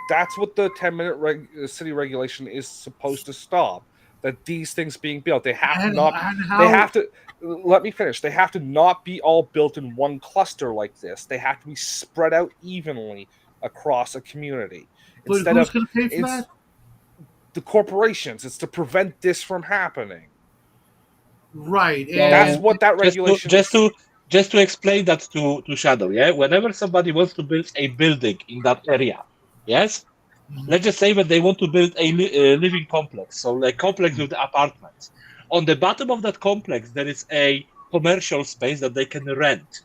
That's what the 10-minute city regulation is supposed to stop. That these things being built, they have to not. They have to. Let me finish. They have to not be all built in one cluster like this. They have to be spread out evenly across a community. But who's going to pay for that? The corporations. It's to prevent this from happening. Right. And that's what that regulation. Just to explain that to Shadow. Yeah. Whenever somebody wants to build a building in that area. Yes, let's just say that they want to build a living complex, so a complex with apartments. On the bottom of that complex, there is a commercial space that they can rent.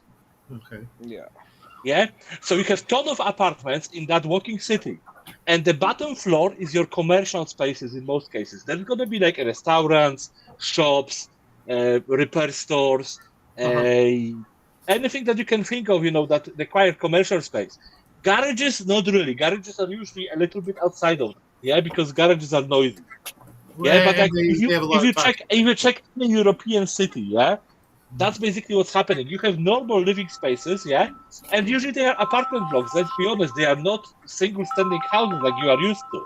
Okay. Yeah. So you have ton of apartments in that walking city, and the bottom floor is your commercial spaces in most cases. There's gonna be like restaurants, shops, repair stores, anything that you can think of, that require commercial space. Garages, not really. Garages are usually a little bit outside of them, because garages are noisy. Yeah, but like, they have a lot if you of time. check any European city, that's basically what's happening. You have normal living spaces, and usually they are apartment blocks. Let's be honest, they are not single standing houses like you are used to.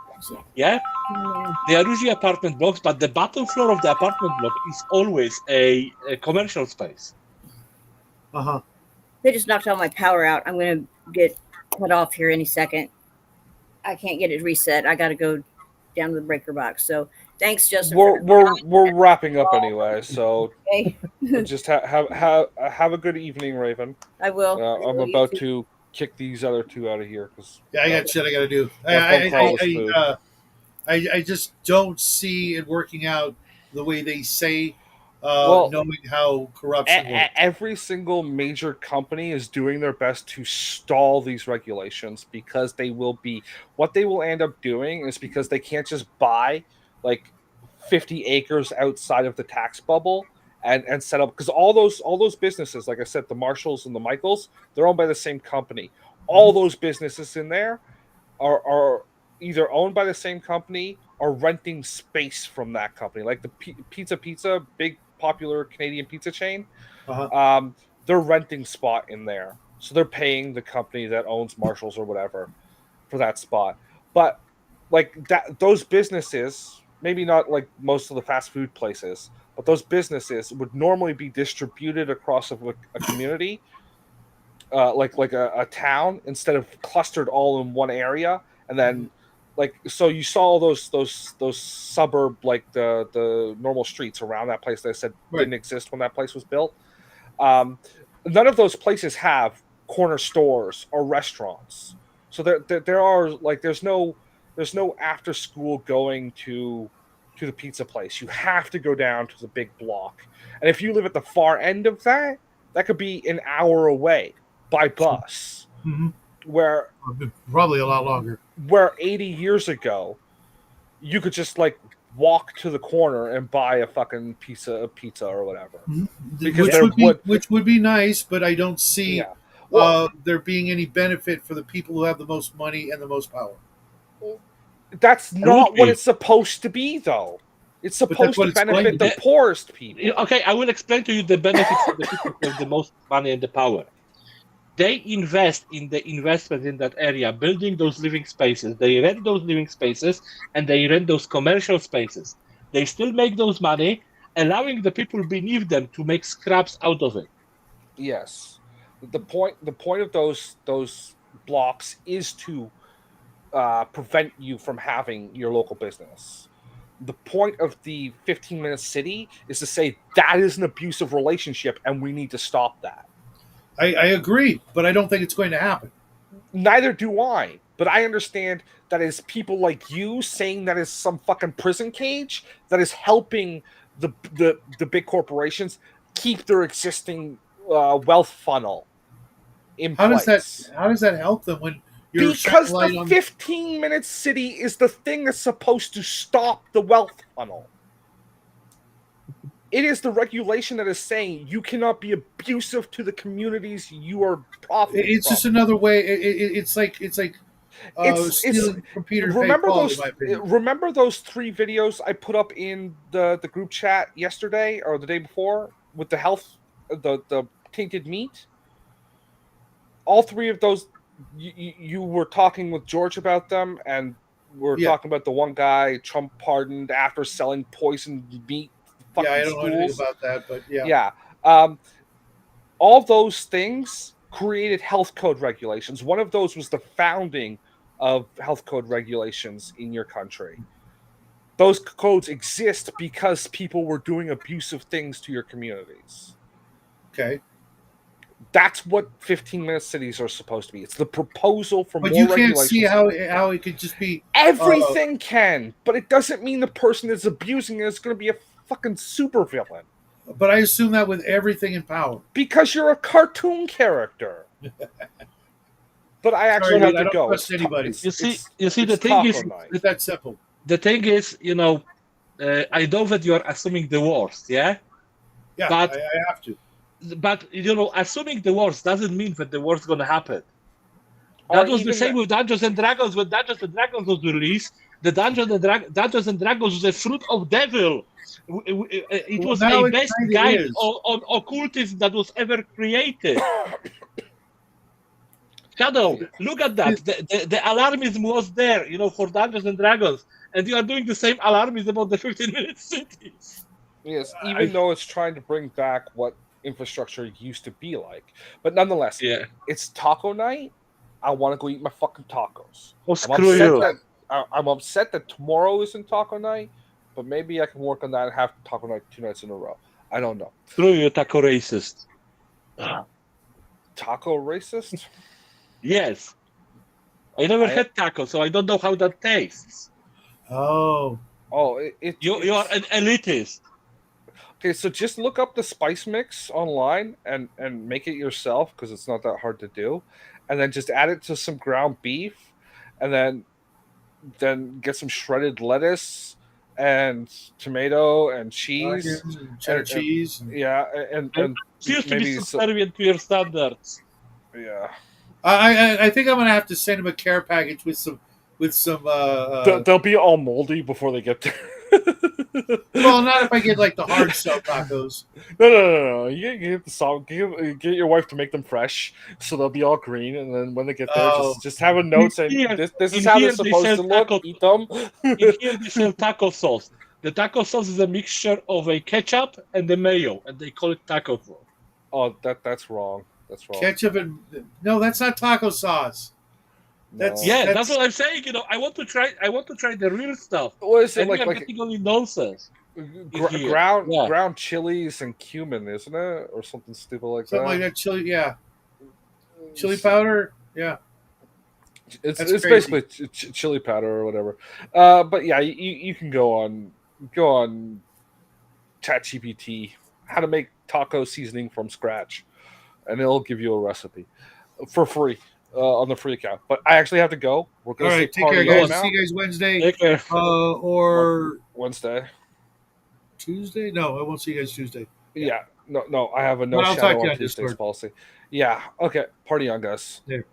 They are usually apartment blocks, but the bottom floor of the apartment block is always a commercial space. They just knocked all my power out. I'm going to get cut off here any second. I can't get it reset. I got to go down to the breaker box. So thanks, Justin. We're wrapping up anyway. So Okay. just have a good evening, Raven. I will. I'm about to kick these other two out of here because I got shit I got to do. I just don't see it working out the way they say. Knowing how corruption works. Every single major company is doing their best to stall these regulations because what they will end up doing is because they can't just buy like 50 acres outside of the tax bubble and set up, because all those businesses, like I said, the Marshalls and the Michaels, they're owned by the same company. All those businesses in there are either owned by the same company or renting space from that company, like the Pizza, big popular Canadian pizza chain. They're renting spot in there, so they're paying the company that owns Marshalls or whatever for that spot. But like that, those businesses, maybe not like most of the fast food places, but those businesses would normally be distributed across a community, like a town, instead of clustered all in one area. And then like, so you saw all those suburb, like the normal streets around that place that I said didn't exist when that place was built. None of those places have corner stores or restaurants. So there are like, there's no after school going to the pizza place. You have to go down to the big block. And if you live at the far end of that could be an hour away by bus. Where probably a lot longer. Where 80 years ago, you could just like walk to the corner and buy a fucking pizza or whatever. Because which would be nice, but I don't see there being any benefit for the people who have the most money and the most power. That's not what it's supposed to be, though. It's supposed to benefit the poorest people. Okay, I will explain to you the benefits of the people who have the most money and the power. They invest in the investment in that area, building those living spaces. They rent those living spaces and they rent those commercial spaces. They still make those money, allowing the people beneath them to make scraps out of it. Yes, the point of those blocks is to prevent you from having your local business. The point of the 15-minute city is to say that is an abusive relationship and we need to stop that. I agree, but I don't think it's going to happen. Neither do I. But I understand that is people like you saying that is some fucking prison cage that is helping the big corporations keep their existing wealth funnel in place. How does that help them when you're because the 15-minute city is the thing that's supposed to stop the wealth funnel. It is the regulation that is saying you cannot be abusive to the communities you are profiting from. It's just another way. It's like stealing from Peter. Remember those 3 videos I put up in the group chat yesterday or the day before with the health, the tainted meat? All 3 of those, you were talking with George about them, and we're talking about the one guy Trump pardoned after selling poisoned meat. I don't know anything about that, but all those things created health code regulations. One of those was the founding of health code regulations in your country. Those codes exist because people were doing abusive things to your communities. Okay. That's what 15-minute cities are supposed to be. It's the proposal for more regulations. But you can't regulations. see how it could just be... Everything can, but it doesn't mean the person that's abusing it is going to be a fucking supervillain. But I assume that with everything in power. Because you're a cartoon character. But I actually have to go. Trust anybody. You see, the thing is, it's that simple. The thing is, I know that you're assuming the worst, Yeah, but I have to. but assuming the worst doesn't mean that the worst gonna happen. Or That was the even same with Dungeons and Dragons. When Dungeons and Dragons was released, the Dungeons and Dragons was a fruit of devil. It Well, was now a it best kinda guide is. on occultism that was ever created. Shadow, look at that. The alarmism was there, for Dungeons and Dragons, and you are doing the same alarmism about the 15-minute cities. Yes, even though it's trying to bring back what infrastructure used to be like. But nonetheless, Yeah. it's taco night. I want to go eat my fucking tacos. Oh, I'm screw upset you. that I'm upset that tomorrow isn't taco night, but maybe I can work on that and have taco night 2 nights in a row. I don't know. Screw you, taco racist. Taco racist? Yes. I never I- had tacos, so I don't know how that tastes. Oh, You are an elitist. Okay, so just look up the spice mix online and make it yourself because it's not that hard to do, and then just add it to some ground beef, and then get some shredded lettuce and tomato and cheese, onions and cheddar and cheese. yeah, and Seems to be maybe subservient to your standards. yeah. I think I'm gonna have to send him a care package with some They'll be all moldy before they get there. well, not if I get like the hard shell tacos. No. You get the salt. Get your wife to make them fresh, so they'll be all green. And then when they get there, Oh. just have a note saying Here- this is in how here they're they supposed sell to look. taco- Eat them. In here they sell taco sauce. The taco sauce is a mixture of a ketchup and a mayo, and they call it taco sauce. Oh, that's wrong. That's wrong. Ketchup and no, that's not taco sauce. That's- No. Yeah, that's what I'm saying. I want to try the real stuff. What is it And like? we are Like getting only nonsense. here. ground Yeah. ground chilies and cumin, isn't it, or something stupid like something that? like that. Chili, yeah, chili powder. Yeah, It's That's it's crazy. basically chili powder or whatever. But yeah, you can go on ChatGPT how to make taco seasoning from scratch, and it'll give you a recipe for free on the free account. But I actually have to go. We're all gonna right. say Take care, party on guys. now. See you guys Wednesday Take care. or Wednesday. Tuesday. No, I won't see you guys Tuesday. Yeah. No. I have a no But I'll talk shadow to you on on Tuesdays Discord. policy. Yeah. Okay. Party on, guys. There.